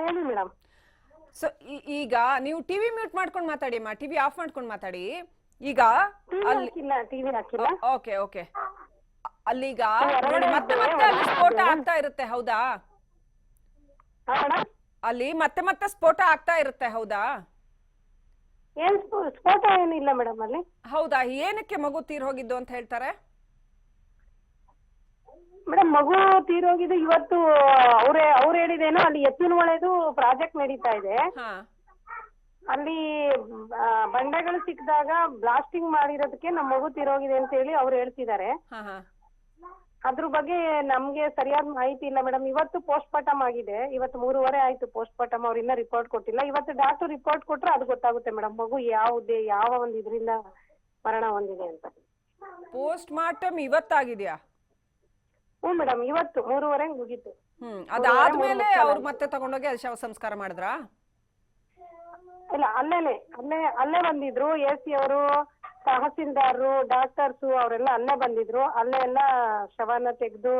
ಹೇಳಿ ಮೇಡಮ್. ಸೊ ಈಗ ನೀವು ಟಿವಿ ಮ್ಯೂಟ್ ಮಾಡ್ಕೊಂಡು ಮಾತಾಡಿ ಅಮ್ಮ. ಟಿವಿ ಆಫ್ ಮಾಡ್ಕೊಂಡು ಮಾತಾಡಿ. ಈಗ ಟಿವಿ ಹಾಕಿಲ್ಲ. ಓಕೆ. ಅಲ್ಲೀಗ ಮತ್ತೆ ಅಲ್ಲಿ ಸ್ಫೋಟ ಆಗ್ತಾ ಇರುತ್ತೆ, ಹೌದಾ? ಅಲ್ಲಿ ಮತ್ತೆ ಸ್ಫೋಟ ಆಗ್ತಾ ಇರುತ್ತೆ, ಹೌದಾ? ಏನ್ ಸ್ಫೋಟ ಏನಿಲ್ಲ ಮೇಡಮ್ ಅಲ್ಲಿ. ಹೌದಾ? ಏನಕ್ಕೆ ಮಗು ತೀರ್ ಹೋಗಿದ್ದು ಅಂತ ಹೇಳ್ತಾರೆ ಮೇಡಮ್? ಮಗು ತೀರೋಗಿದ್ದು ಇವತ್ತು ಅವ್ರು ಹೇಳಿದೇನೋ ಅಲ್ಲಿ ಎತ್ತಿನ ಹೊಳೆದು ಪ್ರಾಜೆಕ್ಟ್ ನಡೀತಾ ಇದೆ. ಅಲ್ಲಿ ಬಂಡೆಗಳು ಸಿಕ್ಕಿದಾಗ ಬ್ಲಾಸ್ಟಿಂಗ್ ಮಾಡಿರೋದಕ್ಕೆ ನಮ್ಮ ಮಗು ತೀರೋಗಿದೆ ಅಂತ ಹೇಳಿ ಅವ್ರು ಹೇಳ್ತಿದ್ದಾರೆ. ಅದ್ರ ಬಗ್ಗೆ ನಮ್ಗೆ ಸರಿಯಾದ ಮಾಹಿತಿ ಇಲ್ಲ ಮೇಡಮ್. ಇವತ್ತು ಪೋಸ್ಟ್ ಮಾರ್ಟಮ್ ಆಗಿದೆ. ಇವತ್ತು 3:30 ಆಯ್ತು ಪೋಸ್ಟ್ ಮಾರ್ಟಮ್. ಅವ್ರು ಇನ್ನ ರಿಪೋರ್ಟ್ ಕೊಟ್ಟಿಲ್ಲ. ಇವತ್ತು ಡಾಕ್ಟರ್ ರಿಪೋರ್ಟ್ ಕೊಟ್ರೆ ಅದು ಗೊತ್ತಾಗುತ್ತೆ ಮೇಡಮ್, ಮಗು ಯಾವ ಒಂದು ಇದರಿಂದ ಮರಣ ಹೊಂದಿದೆ ಅಂತ. ಪೋಸ್ಟ್ ಮಾರ್ಟಮ್ ಇವತ್ತಾಗಿದ್ಯಾ? ಹ್ಞೂ ಮೇಡಮ್, ಇವತ್ತು 3:30 ಮುಗೀತು. ಅದಾದ್ಮೇಲೆ ಅವ್ರು ಮತ್ತೆ ತಗೊಂಡೋಗಿ ಶವ ಸಂಸ್ಕಾರ ಮಾಡಿದ್ರಾ? ಇಲ್ಲ, ಅಲ್ಲೇ ಬಂದಿದ್ರು. AC ಅವರು, ತಹಸೀಲ್ದಾರರು, ಡಾಕ್ಟರ್ಸು ಅವರೆಲ್ಲ ಅಲ್ಲೇ ಬಂದಿದ್ರು. ಅಲ್ಲೇ ಎಲ್ಲ ಶವನ ತೆಗೆದು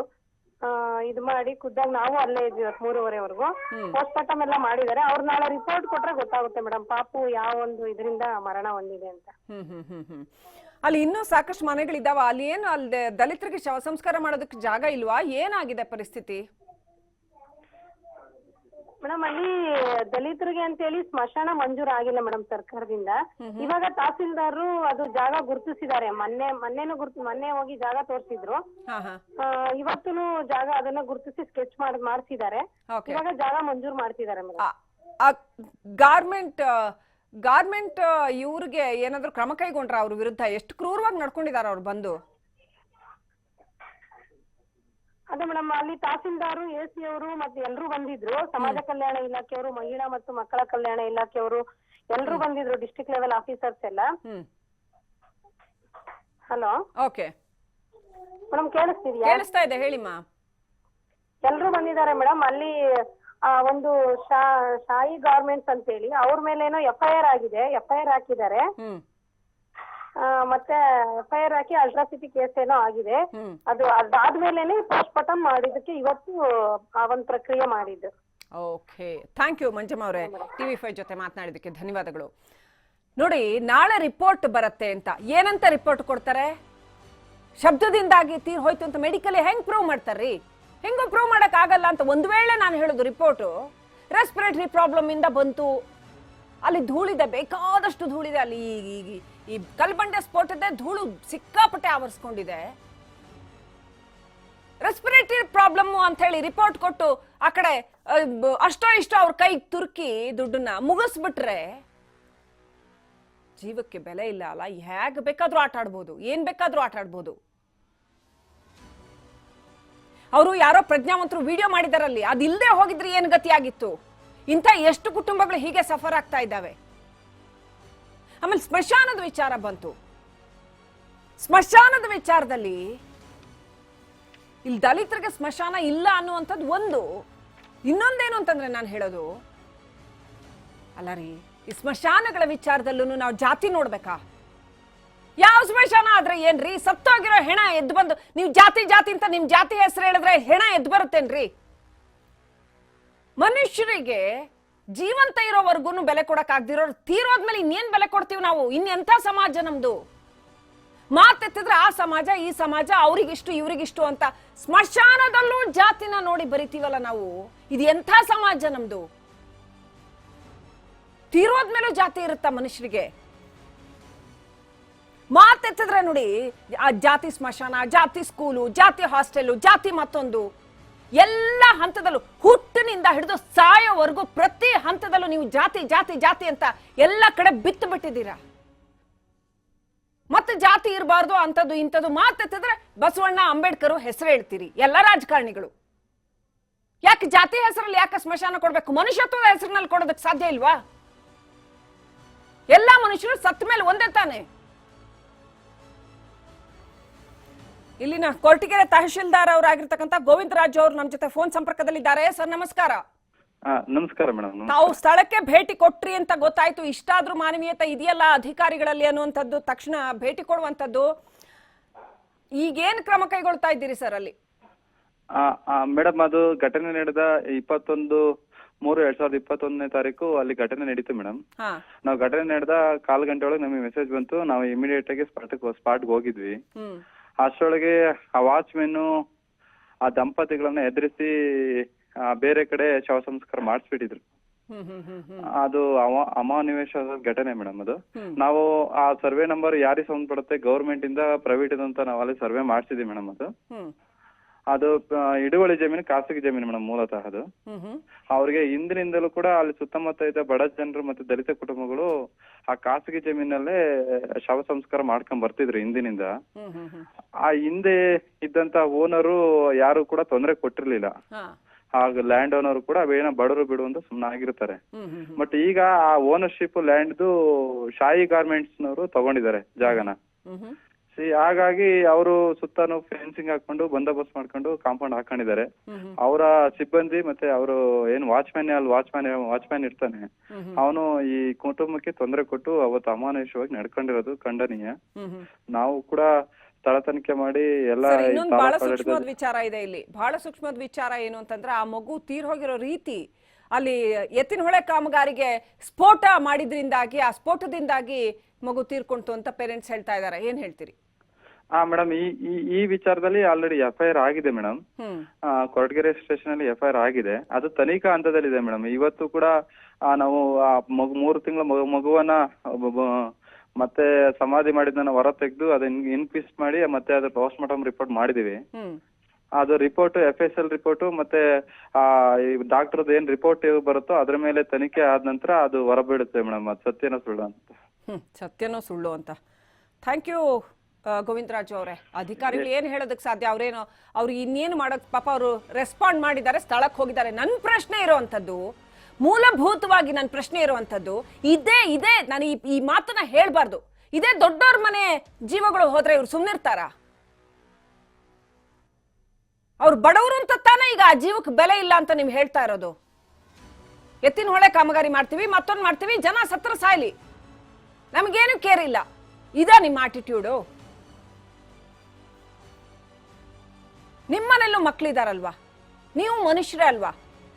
ಇದು ಮಾಡಿ ಖುದ್ದಾಗಿ ನಾವು ಅಲ್ಲೇ ಇದ್ವಿ 3:30ವರೆಗೂ. ಪೋಸ್ಟ್ ಮಾರ್ಟಮ್ ಎಲ್ಲ ಮಾಡಿದ್ದಾರೆ. ಅವ್ರು ನಾಳೆ ರಿಪೋರ್ಟ್ ಕೊಟ್ರೆ ಗೊತ್ತಾಗುತ್ತೆ ಮೇಡಮ್ ಪಾಪು ಯಾವ ಒಂದು ಇದರಿಂದ ಮರಣ ಹೊಂದಿದೆ ಅಂತ. ಅಲ್ಲಿ ಇನ್ನೂ ಸಾಕಷ್ಟು ಮನೆಗಳಿದಾವ. ಅಲ್ಲಿ ಏನು ಅಲ್ಲಿ ದಲಿತರಿಗೆ ಶವ ಸಂಸ್ಕಾರ ಮಾಡೋದಕ್ಕೆ ಜಾಗ ಇಲ್ವಾ? ಏನಾಗಿದೆ ಪರಿಸ್ಥಿತಿ ಮೇಡಮ್? ಅಲ್ಲಿ ದಲಿತರಿಗೆ ಅಂತ ಹೇಳಿ ಸ್ಮಶಾನ ಮಂಜೂರು ಆಗಿಲ್ಲ ಮೇಡಮ್ ಸರ್ಕಾರದಿಂದ. ಇವಾಗ ತಹಸೀಲ್ದಾರರು ಅದು ಜಾಗ ಗುರುತಿಸಿದ್ದಾರೆ. ಮೊನ್ನೆ ಹೋಗಿ ಜಾಗ ತೋರಿಸಿದ್ರು. ಇವತ್ತೂ ಜಾಗ ಅದನ್ನ ಗುರುತಿಸಿ ಸ್ಕೆಚ್ ಮಾಡಿಸಿದ್ದಾರೆ. ಇವಾಗ ಜಾಗ ಮಂಜೂರು ಮಾಡ್ತಿದ್ದಾರೆ ಮೇಡಮ್. ಗಾರ್ಮೆಂಟ್ ಇವ್ರಿಗೆ ಏನಾದ್ರು ಕ್ರಮ ಕೈಗೊಂಡ್ರ ಅವ್ರ ವಿರುದ್ಧ? ಎಷ್ಟು ಕ್ರೂರವಾಗಿ ನಡ್ಕೊಂಡಿದ್ದಾರೆ ಅವ್ರು ಬಂದು? ಅದೇ ಮೇಡಮ್, ಅಲ್ಲಿ ತಹಸೀಲ್ದಾರು, AC ಅವರು ಮತ್ತೆ ಎಲ್ರು ಬಂದಿದ್ರು. ಸಮಾಜ ಕಲ್ಯಾಣ ಇಲಾಖೆಯವರು, ಮಹಿಳಾ ಮತ್ತು ಮಕ್ಕಳ ಕಲ್ಯಾಣ ಇಲಾಖೆಯವರು ಎಲ್ರು ಬಂದಿದ್ರು. ಡಿಸ್ಟ್ರಿಕ್ಟ್ ಲೆವೆಲ್ ಆಫೀಸರ್ಸ್ ಎಲ್ಲ. ಹಲೋ. ಓಕೆ ಮೇಡಮ್, ಕೇಳಿಸ್ತಿದ್ಯಾ? ಕೇಳಿಸ್ತಾ ಇದೆ, ಹೇಳಿಮ್ಮ. ಎಲ್ರು ಬಂದಿದ್ದಾರೆ ಮೇಡಮ್. ಅಲ್ಲಿ ಒಂದು ಶಾಯಿ ಗಾರ್ಮೆಂಟ್ಸ್ ಅಂತ ಹೇಳಿ ಅವ್ರ ಮೇಲೆ ಏನೋ FIR ಆಗಿದೆ. FIR ಹಾಕಿದ್ದಾರೆ. ಮತ್ತೆ FIR ಹಾಕಿ ಅಲ್ಟ್ರಾಸಿಟಿ ಕೇಸ್ ಏನೋ ಆಗಿದೆ. ಅದಾದ್ಮೇಲೆ ಪೋಸ್ಟ್ ಮಾರ್ಟಮ್ ಮಾಡಿದಕ್ಕೆ ಇವತ್ತು ಆ ಒಂದು ಪ್ರಕ್ರಿಯೆ ಮಾಡಿದ್ದು. ಓಕೆ, ಥ್ಯಾಂಕ್ ಯು ಮಂಜಮ್ಮ ಅವರೇ. TV5 ಜೊತೆ ಮಾತನಾಡಿದಕ್ಕೆ ಧನ್ಯವಾದಗಳು. ನೋಡಿ, ನಾಳೆ ರಿಪೋರ್ಟ್ ಬರುತ್ತೆ ಅಂತ. ಏನಂತ ರಿಪೋರ್ಟ್ ಕೊಡ್ತಾರೆ? ಶಬ್ದದಿಂದಾಗಿ ತೀರ್ ಹೋಯ್ತು ಅಂತ ಮೆಡಿಕಲ್ ಹೆಂಗ್ ಪ್ರೂವ್ ಮಾಡ್ತಾರ್ರಿ? ಹೆಂಗೋ ಪ್ರೂವ್ ಮಾಡಕ್ ಆಗಲ್ಲ ಅಂತ ಒಂದು ವೇಳೆ ನಾನು ಹೇಳೋದು ರಿಪೋರ್ಟು ರೆಸ್ಪಿರೇಟರಿ ಪ್ರಾಬ್ಲಮ್ ಇಂದ ಬಂತು, ಅಲ್ಲಿ ಧೂಳಿದೆ, ಬೇಕಾದಷ್ಟು ಧೂಳಿದೆ, ಅಲ್ಲಿ ಈ ಕಲ್ಬಂಡೆ ಸ್ಫೋಟದ ಧೂಳು ಸಿಕ್ಕಾಪಟ್ಟೆ ಆವರಿಸ್ಕೊಂಡಿದೆ, ರೆಸ್ಪಿರೇಟರಿ ಪ್ರಾಬ್ಲಮ್ ಅಂತ ಹೇಳಿ ರಿಪೋರ್ಟ್ ಕೊಟ್ಟು ಆ ಕಡೆ ಅಷ್ಟೋ ಇಷ್ಟೋ ಅವ್ರ ಕೈಗೆ ತುರ್ಕಿ ದುಡ್ಡನ್ನ ಮುಗಿಸ್ಬಿಟ್ರೆ ಜೀವಕ್ಕೆ ಬೆಲೆ ಇಲ್ಲ ಅಲ್ಲ. ಹೇಗೆ ಬೇಕಾದ್ರೂ ಆಟ ಆಡ್ಬೋದು, ಏನ್ ಬೇಕಾದ್ರೂ ಆಟ ಆಡ್ಬೋದು. ಅವರು ಯಾರೋ ಪ್ರಜ್ಞಾವಂತರು ವಿಡಿಯೋ ಮಾಡಿದಾರಲ್ಲಿ, ಅದಿಲ್ಲದೆ ಹೋಗಿದ್ರೆ ಏನ್ ಗತಿ ಆಗಿತ್ತು? ಇಂಥ ಎಷ್ಟು ಕುಟುಂಬಗಳು ಹೀಗೆ ಸಫರ್ ಆಗ್ತಾ ಇದ್ದಾವೆ. ಆಮೇಲೆ ಸ್ಮಶಾನದ ವಿಚಾರ ಬಂತು. ಸ್ಮಶಾನದ ವಿಚಾರದಲ್ಲಿ ಇಲ್ಲಿ ದಲಿತರಿಗೆ ಸ್ಮಶಾನ ಇಲ್ಲ ಅನ್ನುವಂಥದ್ದು ಒಂದು. ಇನ್ನೊಂದೇನು ಅಂತಂದ್ರೆ ನಾನು ಹೇಳೋದು, ಅಲ್ಲ ರೀ, ಈ ಸ್ಮಶಾನಗಳ ವಿಚಾರದಲ್ಲೂ ನಾವು ಜಾತಿ ನೋಡ್ಬೇಕಾ? ಯಾವ ಸ್ಮಶಾನ ಆದ್ರೆ ಏನ್ರಿ, ಸತ್ತೋಗಿರೋ ಹೆಣ ಎದ್ದು ಬಂದು ನೀವು ಜಾತಿ ಜಾತಿ ಅಂತ ನಿಮ್ ಜಾತಿ ಹೆಸರು ಹೇಳಿದ್ರೆ ಹೆಣ ಎದ್ದು ಬರುತ್ತೇನ್ರಿ? ಮನುಷ್ಯರಿಗೆ ಜೀವಂತ ಇರೋವರೆಗೂ ಬೆಲೆ ಕೊಡಕ್ ಆಗದಿರೋರು ತೀರೋದ್ಮೇಲೆ ಇನ್ನೇನ್ ಬೆಲೆ ಕೊಡ್ತೀವಿ ನಾವು? ಇನ್ನೆಂಥ ಸಮಾಜ ನಮ್ದು? ಮಾತೆತ್ತಿದ್ರೆ ಆ ಸಮಾಜ ಈ ಸಮಾಜ, ಅವ್ರಿಗಿಷ್ಟು ಇವ್ರಿಗಿಷ್ಟು ಅಂತ ಸ್ಮಶಾನದಲ್ಲೂ ಜಾತಿನ ನೋಡಿ ಬರಿತೀವಲ್ಲ ನಾವು. ಇದು ಎಂಥ ಸಮಾಜ ನಮ್ದು? ತೀರೋದ್ಮೇಲೂ ಜಾತಿ ಇರುತ್ತಾ ಮನುಷ್ಯರಿಗೆ? ಮಾತೆತ್ತಿದ್ರೆ ನೋಡಿ, ಆ ಜಾತಿ ಸ್ಮಶಾನ, ಜಾತಿ ಸ್ಕೂಲು, ಜಾತಿ ಹಾಸ್ಟೆಲು, ಜಾತಿ ಮತ್ತೊಂದು, ಎಲ್ಲ ಹಂತದಲ್ಲೂ ಹುಟ್ಟಿನಿಂದ ಹಿಡಿದು ಸಾಯೋವರೆಗೂ ಪ್ರತಿ ಹಂತದಲ್ಲೂ ನೀವು ಜಾತಿ ಜಾತಿ ಜಾತಿ ಅಂತ ಎಲ್ಲ ಕಡೆ ಬಿತ್ತು ಬಿಟ್ಟಿದ್ದೀರಾ. ಮತ್ತೆ ಜಾತಿ ಇರಬಾರ್ದು ಅಂತದ್ದು ಇಂಥದ್ದು ಮಾತೆತ್ತಿದ್ರೆ ಬಸವಣ್ಣ ಅಂಬೇಡ್ಕರ್ ಹೆಸರು ಹೇಳ್ತೀರಿ ಎಲ್ಲ ರಾಜಕಾರಣಿಗಳು. ಯಾಕೆ ಜಾತಿ ಹೆಸರಲ್ಲಿ ಯಾಕೆ ಸ್ಮಶಾನ ಕೊಡ್ಬೇಕು? ಮನುಷ್ಯತ್ವದ ಹೆಸರಿನಲ್ಲಿ ಕೊಡೋದಕ್ಕೆ ಸಾಧ್ಯ ಇಲ್ವಾ? ಎಲ್ಲಾ ಮನುಷ್ಯರು ಸತ್ತ ಮೇಲೆ ಒಂದೇ ತಾನೆ. ಇಲ್ಲಿನ ಕೊರಟಗೆರೆ ತಹಶೀಲ್ದಾರ್ ಅವರಾಗಿರ್ತಕ್ಕಂಥ ಗೋವಿಂದರಾಜು ಅವರು ನಮ್ಮ ಜೊತೆ ಫೋನ್ ಸಂಪರ್ಕದಲ್ಲಿದ್ದಾರೆ. ಸರ್ ನಮಸ್ಕಾರ. ನಮಸ್ಕಾರ ಮೇಡಮ್. ತಾವು ಸ್ಥಳಕ್ಕೆ ಭೇಟಿ ಕೊಟ್ರಿ ಅಂತ ಗೊತ್ತಾಯ್ತು. ಇಷ್ಟಾದ್ರೂ ಮಾನವೀಯತೆ ಇದೆಯಲ್ಲ ಅಧಿಕಾರಿಗಳಲ್ಲಿ ಅನ್ನುವಂಥದ್ದು, ತಕ್ಷಣ ಭೇಟಿ ಕೊಡುವಂಥದ್ದು. ಈಗೇನ್ ಕ್ರಮ ಕೈಗೊಳ್ತಾ ಇದ್ದೀರಿ ಸರ್ ಅಲ್ಲಿ? ಮೇಡಮ್, ಅದು ಘಟನೆ ನಡೆದ 21/3/2021 ತಾರೀಕು ಅಲ್ಲಿ ಘಟನೆ ನಡೀತು ಮೇಡಮ್. ನಾವು ಘಟನೆ ನಡೆದ 1/4 ಗಂಟೆ ಒಳಗೆ ನಮಗೆ ಮೆಸೇಜ್ ಬಂತು. ನಾವು ಇಮಿಡಿಯೇಟ್ ಆಗಿ ಸ್ಪಾಟ್ಗೆ ಹೋಗಿದ್ವಿ. ಅಷ್ಟರೊಳಗೆ ಆ ವಾಚ್ಮೆನ್ ಆ ದಂಪತಿಗಳನ್ನ ಎದುರಿಸಿ ಬೇರೆ ಕಡೆ ಶವ ಸಂಸ್ಕಾರ ಮಾಡಿಸ್ಬಿಟ್ಟಿದ್ರು. ಅದು ಅಮಾನ್ಯವೇಶದ ಘಟನೆ ಮೇಡಮ್. ಅದು ನಾವು ಆ ಸರ್ವೆ ನಂಬರ್ ಯಾರಿಗೆ ಸಂಬಂಧಪಡುತ್ತೆ, ಗೌರ್ಮೆಂಟ್ ಇಂದ ಪ್ರೈವೇಟ್ ಅಂತ ನಾವು ಅಲ್ಲಿ ಸರ್ವೆ ಮಾಡಿಸಿದ್ವಿ ಮೇಡಮ್. ಅದು ಹಿಡುವಳಿ ಜಮೀನು, ಖಾಸಗಿ ಜಮೀನು ಮೇಡಮ್ ಮೂಲತಃ. ಅದು ಅವ್ರಿಗೆ ಹಿಂದಿನಿಂದಲೂ ಕೂಡ ಅಲ್ಲಿ ಸುತ್ತಮುತ್ತ ಇದ್ದ ಬಡ ಜನರು ಮತ್ತೆ ದಲಿತ ಕುಟುಂಬಗಳು ಆ ಖಾಸಗಿ ಜಮೀನಲ್ಲೇ ಶವ ಸಂಸ್ಕಾರ ಮಾಡ್ಕೊಂಡ್ ಬರ್ತಿದ್ರು ಹಿಂದಿನಿಂದ. ಆ ಹಿಂದೆ ಇದ್ದಂತ ಓನರು ಯಾರು ಕೂಡ ತೊಂದರೆ ಕೊಟ್ಟಿರ್ಲಿಲ್ಲ. ಆಗ ಲ್ಯಾಂಡ್ ಓನರ್ ಕೂಡ ಅವೇನೋ ಬಡವರು ಬಿಡು ಅಂತ ಸುಮ್ನೆ ಆಗಿರ್ತಾರೆ. ಬಟ್ ಈಗ ಆ ಓನರ್ಶಿಪ್ ಲ್ಯಾಂಡ್ದು ಶಾಯಿ ಗಾರ್ಮೆಂಟ್ಸ್ ನವರು ತಗೊಂಡಿದ್ದಾರೆ ಜಾಗನ. ಹಾಗಾಗಿ ಅವರು ಸುತ್ತಾನು ಫೆನ್ಸಿಂಗ್ ಹಾಕೊಂಡು ಬಂದೋಬಸ್ತ್ ಮಾಡ್ಕೊಂಡು ಕಾಂಪೌಂಡ್ ಹಾಕೊಂಡಿದ್ದಾರೆ. ಅವರ ಸಿಬ್ಬಂದಿ ಮತ್ತೆ ಅವರು ಏನ್ ವಾಚ್ಮ್ಯಾನ್ ಇರ್ತಾನೆ, ಅವನು ಈ ಕುಟುಂಬಕ್ಕೆ ತೊಂದರೆ ಕೊಟ್ಟು ಅವತ್ತು ಅಮಾನುಷವಾಗಿ ನಡ್ಕೊಂಡಿರೋದು ಖಂಡನೀಯ. ನಾವು ಕೂಡ ಸ್ಥಳ ತನಿಖೆ ಮಾಡಿ ಎಲ್ಲ. ಇನ್ನೊಂದು ಬಹಳ ಸೂಕ್ಷ್ಮದ ವಿಚಾರ ಇದೆ ಇಲ್ಲಿ. ಬಹಳ ಸೂಕ್ಷ್ಮದ ವಿಚಾರ ಏನು ಅಂತಂದ್ರೆ, ಆ ಮಗು ತೀರ್ ಹೋಗಿರೋ ರೀತಿ, ಅಲ್ಲಿ ಎತ್ತಿನಹೊಳೆ ಕಾಮಗಾರಿಗೆ ಸ್ಫೋಟ ಮಾಡಿದ್ರಿಂದಾಗಿ, ಆ ಸ್ಫೋಟದಿಂದಾಗಿ ಮಗು ತೀರ್ಕೊಂತು ಅಂತ ಪೇರೆಂಟ್ಸ್ ಹೇಳ್ತಾ ಇದಾರೆ. ಏನ್ ಹೇಳ್ತೀರಿ? ಮೇಡಮ್, ಈ ವಿಚಾರದಲ್ಲಿ ಆಲ್ರೆಡಿ FIR ಆಗಿದೆ ಮೇಡಮ್. ಕೊರಟಗೆರೆ ಸ್ಟೇಷನ್ ಅಲ್ಲಿ FIR ಆಗಿದೆ. ಅದು ತನಿಖಾ ಹಂತದಲ್ಲಿದೆ ಮೇಡಮ್. ಇವತ್ತು ಕೂಡ ನಾವು 3 ತಿಂಗಳ ಮಗುವನ್ನ ಮತ್ತೆ ಸಮಾಧಿ ಮಾಡಿದ್ನ ಹೊರ ತೆಗೆದು ಅದನ್ನ ಇನ್ಕ್ವಿಸ್ಟ್ ಮಾಡಿ ಮತ್ತೆ ಅದ್ರ ಪೋಸ್ಟ್ ಮಾರ್ಟಮ್ ರಿಪೋರ್ಟ್ ಮಾಡಿದೀವಿ. ಅದು ರಿಪೋರ್ಟ್ FSL ರಿಪೋರ್ಟ್ ಮತ್ತೆ ಡಾಕ್ಟರ್ದು ಏನ್ ರಿಪೋರ್ಟ್ ಬರುತ್ತೋ ಅದ್ರ ಮೇಲೆ ತನಿಖೆ ಆದ ನಂತರ ಅದು ಹೊರಬೀಳುತ್ತೆ ಮೇಡಮ್. ಅದು ಸತ್ಯನೋ ಸುಳ್ಳು ಅಂತ. ಸತ್ಯನೋ ಸುಳ್ಳು ಅಂತ. ಥ್ಯಾಂಕ್ ಯು ಗೋವಿಂದರಾಜು ಅವರೇ. ಅಧಿಕಾರಿಗಳು ಏನ್ ಹೇಳೋದಕ್ಕೆ ಸಾಧ್ಯ? ಅವ್ರಿಗೆ ಇನ್ನೇನು ಮಾಡೋದು? ಪಾಪ ಅವರು ರೆಸ್ಪಾಂಡ್ ಮಾಡಿದ್ದಾರೆ, ಸ್ಥಳಕ್ಕೆ ಹೋಗಿದ್ದಾರೆ. ನನ್ನ ಪ್ರಶ್ನೆ ಇರುವಂತದ್ದು, ಮೂಲಭೂತವಾಗಿ ನನ್ನ ಪ್ರಶ್ನೆ ಇರುವಂತದ್ದು ಇದೇ ನಾನು ಈ ಮಾತನ್ನ ಹೇಳ್ಬಾರ್ದು. ಇದೇ ದೊಡ್ಡವ್ರ ಮನೆ ಜೀವಗಳು ಹೋದ್ರೆ ಇವ್ರು ಸುಮ್ನಿರ್ತಾರ? ಅವ್ರು ಬಡವರು ಅಂತ ತಾನೇ ಈಗ ಆ ಜೀವಕ್ಕೆ ಬೆಲೆ ಇಲ್ಲ ಅಂತ ನೀವು ಹೇಳ್ತಾ ಇರೋದು. ಎತ್ತಿನಹೊಳೆ ಕಾಮಗಾರಿ ಮಾಡ್ತೀವಿ, ಮತ್ತೊಂದು ಮಾಡ್ತೀವಿ, ಜನ ಸತ್ರ ಸಾಯ್ಲಿ, ನಮಗೇನು ಕೇರ್ ಇಲ್ಲ. ಇದ ನಿಮ್ಮ ಆಟಿಟ್ಯೂಡು? ನಿಮ್ಮನೆಲ್ಲೂ ಮಕ್ಳಿದಾರಲ್ವಾ? ನೀವು ಮನುಷ್ಯರೇ ಅಲ್ವಾ?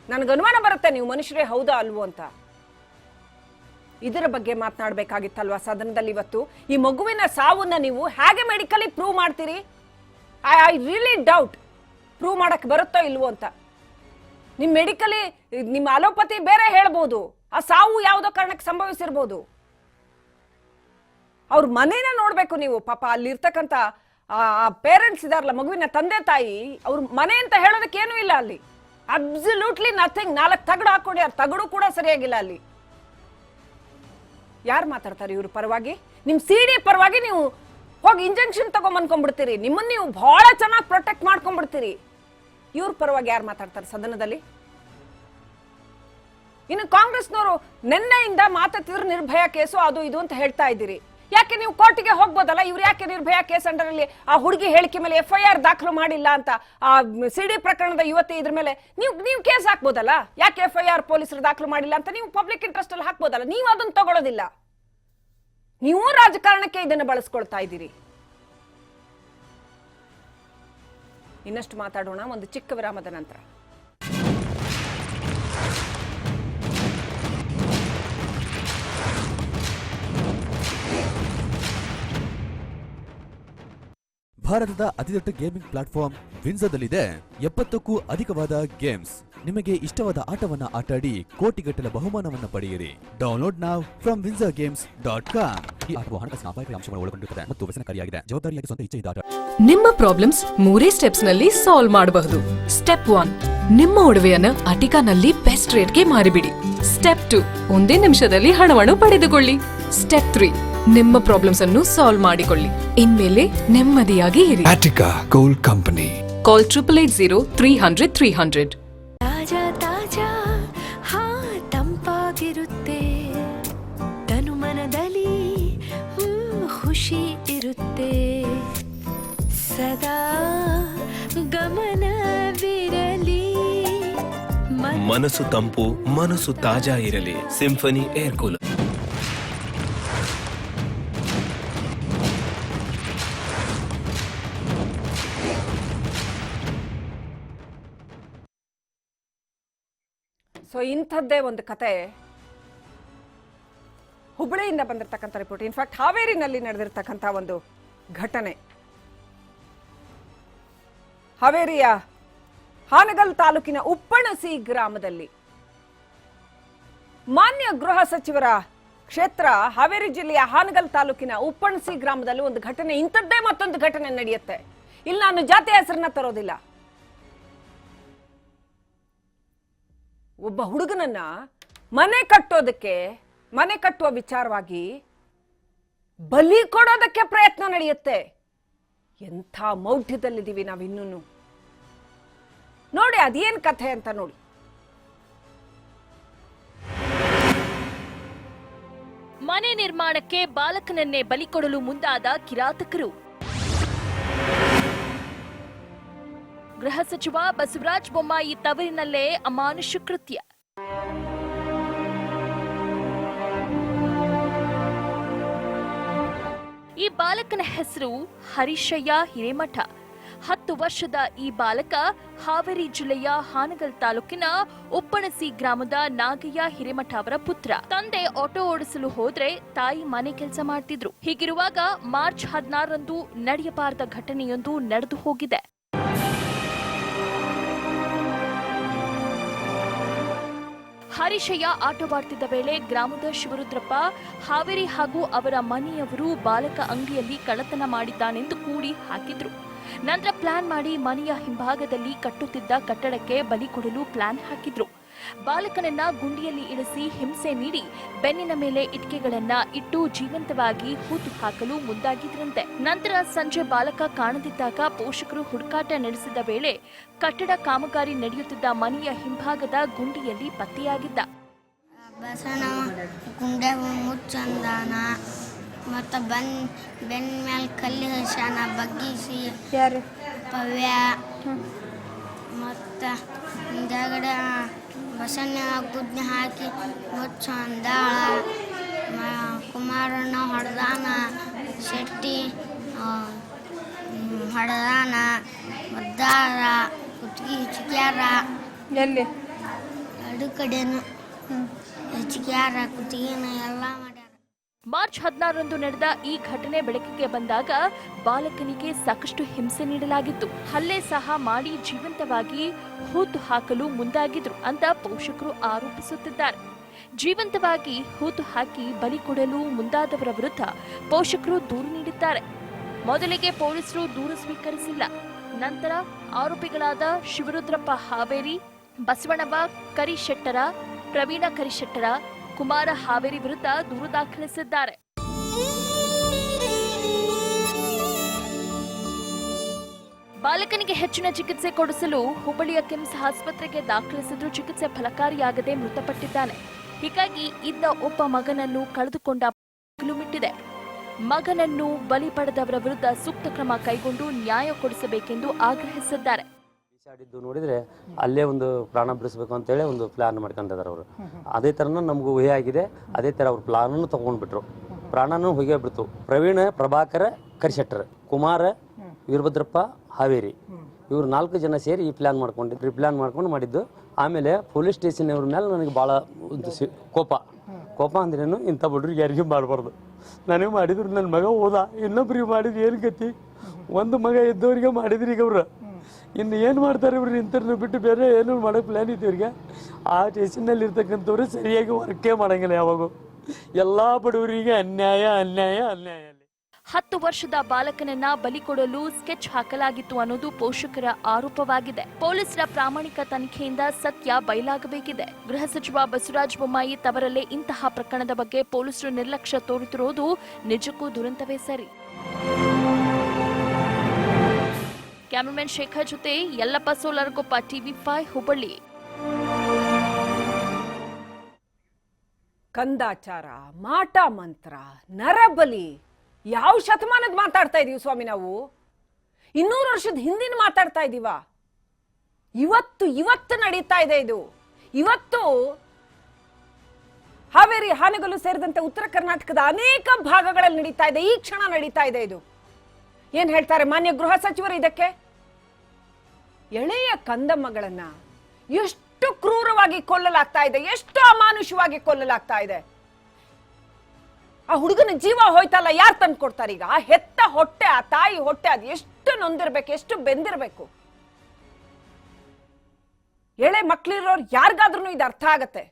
ನನಗೆ ಅನುಮಾನ ಬರುತ್ತೆ ನೀವು ಮನುಷ್ಯರೇ ಹೌದಾ ಅಲ್ವೋ ಅಂತ. ಇದರ ಬಗ್ಗೆ ಮಾತನಾಡಬೇಕಾಗಿತ್ತಲ್ವಾ ಸದನದಲ್ಲಿ ಇವತ್ತು? ಈ ಮಗುವಿನ ಸಾವನ್ನ ನೀವು ಹೇಗೆ ಮೆಡಿಕಲಿ ಪ್ರೂವ್ ಮಾಡ್ತೀರಿ? I really doubt. ಪ್ರೂವ್ ಮಾಡಕ್ ಬರುತ್ತೋ ಇಲ್ವೋ ಅಂತ. ನಿಮ್ ಮೆಡಿಕಲಿ ನಿಮ್ಮ ಅಲೋಪತಿ ಬೇರೆ ಹೇಳ್ಬೋದು, ಆ ಸಾವು ಯಾವುದೋ ಕಾರಣಕ್ಕೆ ಸಂಭವಿಸಿರ್ಬೋದು. ಅವ್ರ ಮನೇನ ನೋಡ್ಬೇಕು ನೀವು. ಪಾಪ ಅಲ್ಲಿರ್ತಕ್ಕಂಥ ಆ ಪೇರೆಂಟ್ಸ್ ಇದಾರಲ್ಲ, ಮಗುವಿನ ತಂದೆ ತಾಯಿ, ಅವ್ರ ಮನೆ ಅಂತ ಹೇಳೋದಕ್ಕೆ ಏನೂ ಇಲ್ಲ ಅಲ್ಲಿ. Absolutely nothing. 4 ತಗಡು ಹಾಕೊಡಿ, ಆ ತಗಡು ಕೂಡ ಸರಿಯಾಗಿಲ್ಲ ಅಲ್ಲಿ. ಯಾರು ಮಾತಾಡ್ತಾರೆ ಇವ್ರ ಪರವಾಗಿ? ನಿಮ್ ಸಿಡಿ ಪರವಾಗಿ ನೀವು ಹೋಗಿ ಇಂಜೆಕ್ಷನ್ ತಗೊಂಬಂದ್ಕೊಂಡ್ಬಿಡ್ತೀರಿ, ನಿಮ್ಮನ್ನ ನೀವು ಬಹಳ ಚೆನ್ನಾಗಿ ಪ್ರೊಟೆಕ್ಟ್ ಮಾಡ್ಕೊಂಡ್ಬಿಡ್ತೀರಿ. ಇವ್ರ ಪರವಾಗಿ ಯಾರು ಮಾತಾಡ್ತಾರೆ ಸದನದಲ್ಲಿ? ಇನ್ನು ಕಾಂಗ್ರೆಸ್ನವರು ನಿನ್ನೆಯಿಂದ ಮಾತಾಡ್ತಿದ್ರು ನಿರ್ಭಯ ಕೇಸು ಅದು ಇದು ಅಂತ ಹೇಳ್ತಾ ಇದ್ದೀರಿ. ಯಾಕೆ ನೀವು ಕೋರ್ಟಿಗೆ ಹೋಗ್ಬೋದಲ್ಲ? ಇವ್ರು ಯಾಕೆ ನಿರ್ಭಯ ಕೇಸ್ ಅಂಡರಲ್ಲಿ ಆ ಹುಡುಗಿ ಹೇಳಿಕೆ ಮೇಲೆ FIR ದಾಖಲು ಮಾಡಿಲ್ಲ ಅಂತ, ಆ ಸಿಡಿ ಪ್ರಕರಣದ ಯುವತಿ ಇದ್ರ ಮೇಲೆ ನೀವು ಕೇಸ್ ಹಾಕ್ಬೋದಲ್ಲ? ಯಾಕೆ FIR ಪೊಲೀಸರು ದಾಖಲು ಮಾಡಿಲ್ಲ ಅಂತ ನೀವು ಪಬ್ಲಿಕ್ ಇಂಟ್ರೆಸ್ಟ್ ಅಲ್ಲಿ ಹಾಕ್ಬೋದಲ್ಲ? ನೀವು ಅದನ್ನ ತಗೊಳ್ಳೋದಿಲ್ಲ. ನೀವು ರಾಜಕಾರಣಕ್ಕೆ ಇದನ್ನು ಬಳಸ್ಕೊಳ್ತಾ ಇದ್ದೀರಿ. ಇನ್ನಷ್ಟು ಮಾತಾಡೋಣ ಒಂದು ಚಿಕ್ಕ ವಿರಾಮದ ನಂತರ. ಭಾರತದ ಅತಿದೊಡ್ಡ ಗೇಮಿಂಗ್ ಪ್ಲಾಟ್ಫಾರ್ಮ್ ವಿನ್ಸರ್ದಲ್ಲಿದೆ 70ಕ್ಕೂ ಅಧಿಕವಾದ ಗೇಮ್ಸ್. ನಿಮಗೆ ಇಷ್ಟವಾದ ಆಟವನ್ನ ಆಟಾಡಿ ಕೋಟಿಗಟ್ಟಲೆ ಬಹುಮಾನವನ್ನ ಪಡೆಯಿರಿ. ಡೌನ್ಲೋಡ್ ನಾವ್ ಫ್ರಮ್ winzergames.com. ಈ ಆಟವು ಹಣಕಾಸಿನ ಅಪಾಯಕಾರಿ ಅಂಶಗಳನ್ನು ಒಳಗೊಂಡಿರುತ್ತದೆ ಮತ್ತು ವ್ಯಸನಕಾರಿಯಾಗಿದೆ. ಜವಾಬ್ದಾರಿಯಾಗಿ ಸ್ವಂತ ಇಚ್ಛೆಯಿಂದ ಆಟ. ನಿಮ್ಮ ಪ್ರಾಬ್ಲಮ್ಸ್ 3 ಸ್ಟೆಪ್ಸ್ ನಲ್ಲಿ ಸಾಲ್ವ್ ಮಾಡಬಹುದು. ಸ್ಟೆಪ್ 1, ನಿಮ್ಮ ಒಡವೆಯನ್ನು ಅಟಿಕಾನಲ್ಲಿ ಬೆಸ್ಟ್ ರೇಟ್ಗೆ ಮಾರಿಬಿಡಿ. ಸ್ಟೆಪ್ 2, 1 ನಿಮಿಷದಲ್ಲಿ ಹಣವನ್ನು ಪಡೆದುಕೊಳ್ಳಿ. ಸ್ಟೆಪ್ 3, ನಿಮ್ಮ ಪ್ರಾಬ್ಲಮ್ಸ್ ಅನ್ನು ಸಾಲ್ವ್ ಮಾಡಿಕೊಳ್ಳಿ. ಇನ್ಮೇಲೆ ನೆಮ್ಮದಿಯಾಗಿ ಇರಿ. Attica Gold Company. ಕಾಲ್ 880300 ತಾಜಾ ತಾಜಾ ಹಾ ತಂಪಾಗಿರುತ್ತೆ, ತನು ಮನದಲ್ಲಿ ಖುಷಿ ಇರುತ್ತೆ, ಸದಾ ಗಮನವಿರಲಿ, ಮನಸ್ಸು ತಂಪು ಮನಸ್ಸು ತಾಜಾ ಇರಲಿ. Symphony air cooler. ಸೊ ಇಂಥದ್ದೇ ಒಂದು ಕತೆ ಹುಬ್ಬಳ್ಳಿಯಿಂದ ಬಂದಿರತಕ್ಕಂಥ ರಿಪೋರ್ಟ್. ಇನ್ಫ್ಯಾಕ್ಟ್ ಹಾವೇರಿನಲ್ಲಿ ನಡೆದಿರ್ತಕ್ಕಂಥ ಒಂದು ಘಟನೆ. ಹಾವೇರಿಯ ಹಾನಗಲ್ ತಾಲೂಕಿನ ಉಪ್ಪಣಸಿ ಗ್ರಾಮದಲ್ಲಿ ಮಾನ್ಯ ಗೃಹ ಸಚಿವರ ಕ್ಷೇತ್ರ ಹಾವೇರಿ ಜಿಲ್ಲೆಯ ಹಾನಗಲ್ ತಾಲೂಕಿನ ಉಪ್ಪಣಸಿ ಗ್ರಾಮದಲ್ಲಿ ಒಂದು ಘಟನೆ, ಇಂಥದ್ದೇ ಮತ್ತೊಂದು ಘಟನೆ ನಡೆಯುತ್ತೆ. ಇಲ್ಲಿ ನಾನು ಜಾತಿ ಹೆಸರನ್ನ ತರೋದಿಲ್ಲ. ಒಬ್ಬ ಹುಡುಗನನ್ನ ಮನೆ ಕಟ್ಟುವ ವಿಚಾರವಾಗಿ ಬಲಿ ಕೊಡೋದಕ್ಕೆ ಪ್ರಯತ್ನ ನಡೆಯುತ್ತೆ. ಎಂಥ ಮೌಢ್ಯದಲ್ಲಿದ್ದೀವಿ ನಾವಿನ್ನೂ. ನೋಡಿ ಅದೇನ್ ಕಥೆ ಅಂತ ನೋಡಿ. ಮನೆ ನಿರ್ಮಾಣಕ್ಕೆ ಬಾಲಕನನ್ನೇ ಬಲಿ ಕೊಡಲು ಮುಂದಾದ ಕಿರಾತಕರು. ಗೃಹ ಸಚಿವ ಬಸವರಾಜ ಬೊಮ್ಮಾಯಿ ತವರಿನಲ್ಲೇ ಅಮಾನುಷ ಕೃತ್ಯ. ಈ ಬಾಲಕನ ಹೆಸರು ಹರೀಶಯ್ಯ ಹಿರೇಮಠ. 10 ವರ್ಷದ ಈ ಬಾಲಕ ಹಾವೇರಿ ಜಿಲ್ಲೆಯ ಹಾನಗಲ್ ತಾಲೂಕಿನ ಉಪ್ಪಣಸಿ ಗ್ರಾಮದ ನಾಗಯ್ಯ ಹಿರೇಮಠ ಅವರ ಪುತ್ರ. ತಂದೆ ಆಟೋ ಓಡಿಸಲು ಹೋದ್ರೆ ತಾಯಿ ಮನೆ ಕೆಲಸ ಮಾಡ್ತಿದ್ರು. ಹೀಗಿರುವಾಗ ಮಾರ್ಚ್ 16ರಂದು ನಡೆಯಬಾರದ ಘಟನೆಯೊಂದು ನಡೆದು ಹೋಗಿದೆ. ಹರೀಶಯ್ಯ ಆಟವಾಡ್ತಿದ್ದ ವೇಳೆ ಗ್ರಾಮದ ಶಿವರುದ್ರಪ್ಪ ಹಾವೇರಿ ಹಾಗೂ ಅವರ ಮನೆಯವರು ಬಾಲಕ ಅಂಗಡಿಯಲ್ಲಿ ಕಳ್ಳತನ ಮಾಡಿದ್ದಾನೆಂದು ಕೂಡಿ ಹಾಕಿದ್ರು. ನಂತರ ಪ್ಲಾನ್ ಮಾಡಿ ಮನೆಯ ಹಿಂಭಾಗದಲ್ಲಿ ಕಟ್ಟುತ್ತಿದ್ದ ಕಟ್ಟಡಕ್ಕೆ ಬಲಿ ಕೊಡಲು ಪ್ಲಾನ್ ಹಾಕಿದ್ರು. ಬಾಲಕನನ್ನ ಗುಂಡಿಯಲ್ಲಿ ಇಳಿಸಿ ಹಿಂಸೆ ನೀಡಿ ಬೆನ್ನಿನ ಮೇಲೆ ಇಟ್ಟಿಗೆಗಳನ್ನ ಇಟ್ಟು ಜೀವಂತವಾಗಿ ಹೂತು ಹಾಕಲು ಮುಂದಾಗಿದ್ರಂತೆ. ನಂತರ ಸಂಜೆ ಬಾಲಕ ಕಾಣದಿದ್ದಾಗ ಪೋಷಕರು ಹುಡುಕಾಟ ನಡೆಸಿದ ವೇಳೆ ಕಟ್ಟಡ ಕಾಮಗಾರಿ ನಡೆಯುತ್ತಿದ್ದ ಮನೆಯ ಹಿಂಭಾಗದ ಗುಂಡಿಯಲ್ಲಿ ಪತ್ತೆಯಾಗಿದ್ದ. ಗುಂಡೆ ಮುಚ್ಚಂದಾನ ಮತ್ತು ಬೆನ್ನ ಮೇಲೆ ಕಲ್ಲಿ ಹರ್ಸ್ಯಾನ ಬಗ್ಗಿಸಿ ಪವ್ಯ ಮತ್ತು ಹಿಂದಗಡೆ ಬಸಣ್ಣ ಗುದ್ನ ಹಾಕಿ ಮುಚ್ಚಂದಾಳ. ಕುಮಾರಣ್ಣ ಹೊಡೆದಾನ, ಶೆಟ್ಟಿ ಹೊಡೆದಾನ, ಒದ್ದಾರ, ಕುತ್ತಿಗೆ ಹಿಚ್ಕ್ಯಾರ. ಎಲ್ಲಿ? 2 ಕಡೆನೂ ಹಿಚ್ಕ್ಯಾರ, ಕುತ್ತಿಗೆನ ಎಲ್ಲ ಮಾಡ್ಯಾರ. ಮಾರ್ಚ್ 16ರಂದು ನಡೆದ ಈ ಘಟನೆ ಬೆಳಕಿಗೆ ಬಂದಾಗ ಬಾಲಕನಿಗೆ ಸಾಕಷ್ಟು ಹಿಂಸೆ ನೀಡಲಾಗಿತ್ತು. ಹಲ್ಲೆ ಸಹ ಮಾಡಿ ಜೀವಂತವಾಗಿ ಹೂತು ಹಾಕಲು ಮುಂದಾಗಿದ್ರು ಅಂತ ಪೋಷಕರು ಆರೋಪಿಸುತ್ತಿದ್ದಾರೆ. ಜೀವಂತವಾಗಿ ಹೂತು ಹಾಕಿ ಬಲಿ ಕೊಡಲು ಮುಂದಾದವರ ವಿರುದ್ಧ ಪೋಷಕರು ದೂರು ನೀಡಿದ್ದಾರೆ. ಮೊದಲಿಗೆ ಪೊಲೀಸರು ದೂರು ಸ್ವೀಕರಿಸಿಲ್ಲ. ನಂತರ ಆರೋಪಿಗಳಾದ ಶಿವರುದ್ರಪ್ಪ ಹಾವೇರಿ, ಬಸವಣ್ಣವ ಕರಿಶೆಟ್ಟರ, ಪ್ರವೀಣ ಕರಿಶೆಟ್ಟರ, ಕುಮಾರ ಹಾವೇರಿ ವಿರುದ್ಧ ದೂರು ದಾಖಲಿಸಿದ್ದಾರೆ. ಬಾಲಕನಿಗೆ ಹೆಚ್ಚಿನ ಚಿಕಿತ್ಸೆ ಕೊಡಿಸಲು ಹುಬ್ಬಳ್ಳಿಯ ಕಿಮ್ಸ್ ಆಸ್ಪತ್ರೆಗೆ ದಾಖಲಿಸಿದ್ರು ಚಿಕಿತ್ಸೆ ಫಲಕಾರಿಯಾಗದೆ ಮೃತಪಟ್ಟಿದ್ದಾನೆ. ಹೀಗಾಗಿ ಇದ್ದ ಒಬ್ಬ ಮಗನನ್ನು ಕಳೆದುಕೊಂಡ ಮಿಟ್ಟಿದೆ. ಮಗನನ್ನು ಬಲಿ ಪಡೆದವರ ವಿರುದ್ಧ ಸೂಕ್ತ ಕ್ರಮ ಕೈಗೊಂಡು ನ್ಯಾಯ ಕೊಡಿಸಬೇಕೆಂದು ಆಗ್ರಹಿಸಿದ್ದಾರೆ. ನೋಡಿದ್ರೆ ಅಲ್ಲೇ ಒಂದು ಪ್ರಾಣ ಬಿಡಿಸಬೇಕು ಅಂತೇಳಿ ಒಂದು ಪ್ಲಾನ್ ಮಾಡ್ಕೊಂಡಿದ್ದಾರೆ ಅವರು. ಅದೇ ತರನ ನಮಗೂ ಊಹೆ ಆಗಿದೆ. ಅದೇ ತರ ಅವ್ರ ಪ್ಲಾನ್ ತಗೊಂಡ್ಬಿಟ್ರು, ಪ್ರಾಣನೂ ಹೋಗೇ ಬಿಡ್ತು. ಪ್ರವೀಣ ಪ್ರಭಾಕರ ಕರಿಶೆಟ್ಟರ್, ಕುಮಾರ ವೀರಭದ್ರಪ್ಪ ಹಾವೇರಿ, ಇವ್ರು 4 ಜನ ಸೇರಿ ಈ ಪ್ಲಾನ್ ಮಾಡ್ಕೊಂಡು ಮಾಡಿದ್ದು. ಆಮೇಲೆ ಪೊಲೀಸ್ ಸ್ಟೇಷನ್ ಅವ್ರ ಮೇಲೆ ನನಗೆ ಭಾಳ ಒಂದು ಕೋಪ ಅಂದ್ರೇನು, ಇಂಥ ಬಡ್ರಿಗೆ ಯಾರಿಗೂ ಮಾಡಬಾರ್ದು. ನನಗೆ ಮಾಡಿದ್ರು ನನ್ನ ಮಗ ಹೋದ, ಇನ್ನೊಬ್ರಿಗೆ ಮಾಡಿದ್ರು ಏನು ಗತಿ? ಒಂದು ಮಗ ಇದ್ದವ್ರಿಗೆ ಮಾಡಿದ್ರಿ ಈಗ ಅವ್ರು. ಇನ್ನು ಏನು ಮಾಡ್ತಾರೆ ಇವ್ರು? ಇಂಥವ್ರನ್ನ ಬಿಟ್ಟು ಬೇರೆ ಏನು ಮಾಡೋಕೆ ಪ್ಲ್ಯಾನ್ ಇತ್ತು ಇವ್ರಿಗೆ. ಆ ಸ್ಟೇಷನ್ನಲ್ಲಿ ಇರ್ತಕ್ಕಂಥವ್ರು ಸರಿಯಾಗಿ ವರ್ಕೇ ಮಾಡೋಂಗಿಲ್ಲ. ಯಾವಾಗೂ ಎಲ್ಲ ಬಡವರಿಗೆ ಅನ್ಯಾಯ. 10 ವರ್ಷದ ಬಾಲಕನನ್ನ ಬಲಿ ಕೊಡಲು ಸ್ಕೆಚ್ ಹಾಕಲಾಗಿತ್ತು ಅನ್ನೋದು ಪೋಷಕರ ಆರೋಪವಾಗಿದೆ. ಪೊಲೀಸರ ಪ್ರಾಮಾಣಿಕ ತನಿಖೆಯಿಂದ ಸತ್ಯ ಬಯಲಾಗಬೇಕಿದೆ. ಗೃಹ ಸಚಿವ ಬಸವರಾಜ ಬೊಮ್ಮಾಯಿ ತವರಲ್ಲೇ ಇಂತಹ ಪ್ರಕರಣದ ಬಗ್ಗೆ ಪೊಲೀಸರು ನಿರ್ಲಕ್ಷ್ಯ ತೋರುತ್ತಿರುವುದು ನಿಜಕ್ಕೂ ದುರಂತವೇ ಸರಿ. ಕ್ಯಾಮರಾಮನ್ ಶೇಖರ್ ಜೊತೆ ಯಲ್ಲಪ್ಪ ಸೋಲಾರಗೊಪ್ಪ, TV5 ಹುಬ್ಬಳ್ಳಿ. ಕಂದಾಚಾರ, ಮಾಟ ಮಂತ್ರ, ನರಬಲಿ ಯಾವ ಶತಮಾನದ ಮಾತಾಡ್ತಾ ಇದೀವಿ ಸ್ವಾಮಿ ನಾವು? 200 ವರ್ಷದ ಹಿಂದಿನ ಮಾತಾಡ್ತಾ ಇದೀವ? ಇವತ್ತು ನಡೀತಾ ಇದೆ ಇದು. ಇವತ್ತು ಹಾವೇರಿ, ಹಾನಗಲ್ಲು ಸೇರಿದಂತೆ ಉತ್ತರ ಕರ್ನಾಟಕದ ಅನೇಕ ಭಾಗಗಳಲ್ಲಿ ನಡೀತಾ ಇದೆ. ಈ ಕ್ಷಣ ನಡೀತಾ ಇದೆ ಇದು. ಏನ್ ಹೇಳ್ತಾರೆ ಮಾನ್ಯ ಗೃಹ ಸಚಿವರು ಇದಕ್ಕೆ? ಎಳೆಯ ಕಂದಮ್ಮಗಳನ್ನ ಎಷ್ಟು ಕ್ರೂರವಾಗಿ ಕೊಲ್ಲಲಾಗ್ತಾ ಇದೆ, ಎಷ್ಟು ಅಮಾನುಷವಾಗಿ ಕೊಲ್ಲಲಾಗ್ತಾ ಇದೆ. ಆ ಹುಡುಗನ ಜೀವ ಹೋಯ್ತಲ್ಲ, ಯಾರು ತಂದು ಕೊಡ್ತಾರೆ ಈಗ? ಆ ಹೆತ್ತ ಹೊಟ್ಟೆ, ಆ ತಾಯಿ ಹೊಟ್ಟೆ, ಅದು ಎಷ್ಟು ನೊಂದಿರ್ಬೇಕು, ಎಷ್ಟು ಬೆಂದಿರ್ಬೇಕು. ಎಳೆ ಮಕ್ಳಿರೋರು ಯಾರಿಗಾದ್ರೂ ಇದು ಅರ್ಥ ಆಗತ್ತೆ.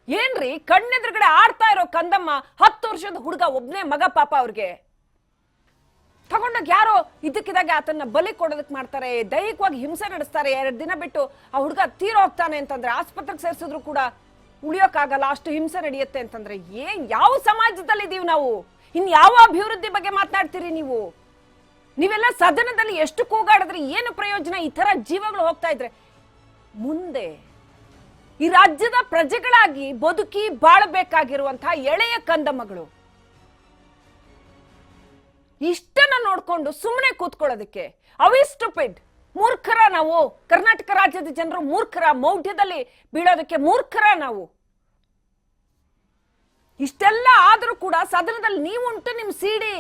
ಏನ್ರಿ ಕಣ್ಣೆದುರುಗಡೆ ಆಡ್ತಾ ಇರೋ ಕಂದಮ್ಮ, 10 ವರ್ಷದ ಹುಡುಗ, ಒಬ್ನೇ ಮಗ ಪಾಪ. ಅವ್ರಿಗೆ ತಗೊಂಡಾಗ ಯಾರೋ ಇದಕ್ಕಿದಾಗ ಆತನ್ನ ಬಲಿ ಕೊಡೋದಕ್ಕೆ ಮಾಡ್ತಾರೆ, ದೈಹಿಕವಾಗಿ ಹಿಂಸೆ ನಡೆಸ್ತಾರೆ. 2 ದಿನ ಬಿಟ್ಟು ಆ ಹುಡುಗ ತೀರೋ ಹೋಗ್ತಾನೆ ಅಂತಂದ್ರೆ ಆಸ್ಪತ್ರೆಗೆ ಸೇರಿಸಿದ್ರು ಕೂಡ ಉಳಿಯೋಕ್ಕಾಗಲ್ಲ, ಅಷ್ಟು ಹಿಂಸೆ ನಡೆಯುತ್ತೆ ಅಂತಂದ್ರೆ ಯಾವ ಸಮಾಜದಲ್ಲಿ ಇದೀವಿ ನಾವು? ಇನ್ ಯಾವ ಅಭಿವೃದ್ಧಿ ಬಗ್ಗೆ ಮಾತನಾಡ್ತೀರಿ ನೀವು? ನೀವೆಲ್ಲ ಸದನದಲ್ಲಿ ಎಷ್ಟು ಕೂಗಾಡಿದ್ರೆ ಏನು ಪ್ರಯೋಜನ? ಈ ತರ ಜೀವಗಳು ಹೋಗ್ತಾ ಇದ್ರೆ ಮುಂದೆ ಈ ರಾಜ್ಯದ ಪ್ರಜೆಗಳಾಗಿ ಬದುಕಿ ಬಾಳಬೇಕಾಗಿರುವಂತಹ ಎಳೆಯ ಕಂದಮ್ಮಗಳು ಇಷ್ಟನ್ನ ನೋಡ್ಕೊಂಡು ಸುಮ್ಮನೆ ಕೂತ್ಕೊಳ್ಳೋದಕ್ಕೆ ಅವಿ ಸ್ಟುಪಿಡ್, ಮೂರ್ಖರ ನಾವು. ಕರ್ನಾಟಕ ರಾಜ್ಯದ ಜನರು ಮೂರ್ಖರ, ಮೌಢ್ಯದಲ್ಲಿ ಬೀಳೋದಕ್ಕೆ ಮೂರ್ಖರ ನಾವು. ಇಷ್ಟೆಲ್ಲ ಆದ್ರೂ ಕೂಡ ಸದನದಲ್ಲಿ ನೀವುಂಟು, ನಿಮ್ ಸಿಡಿ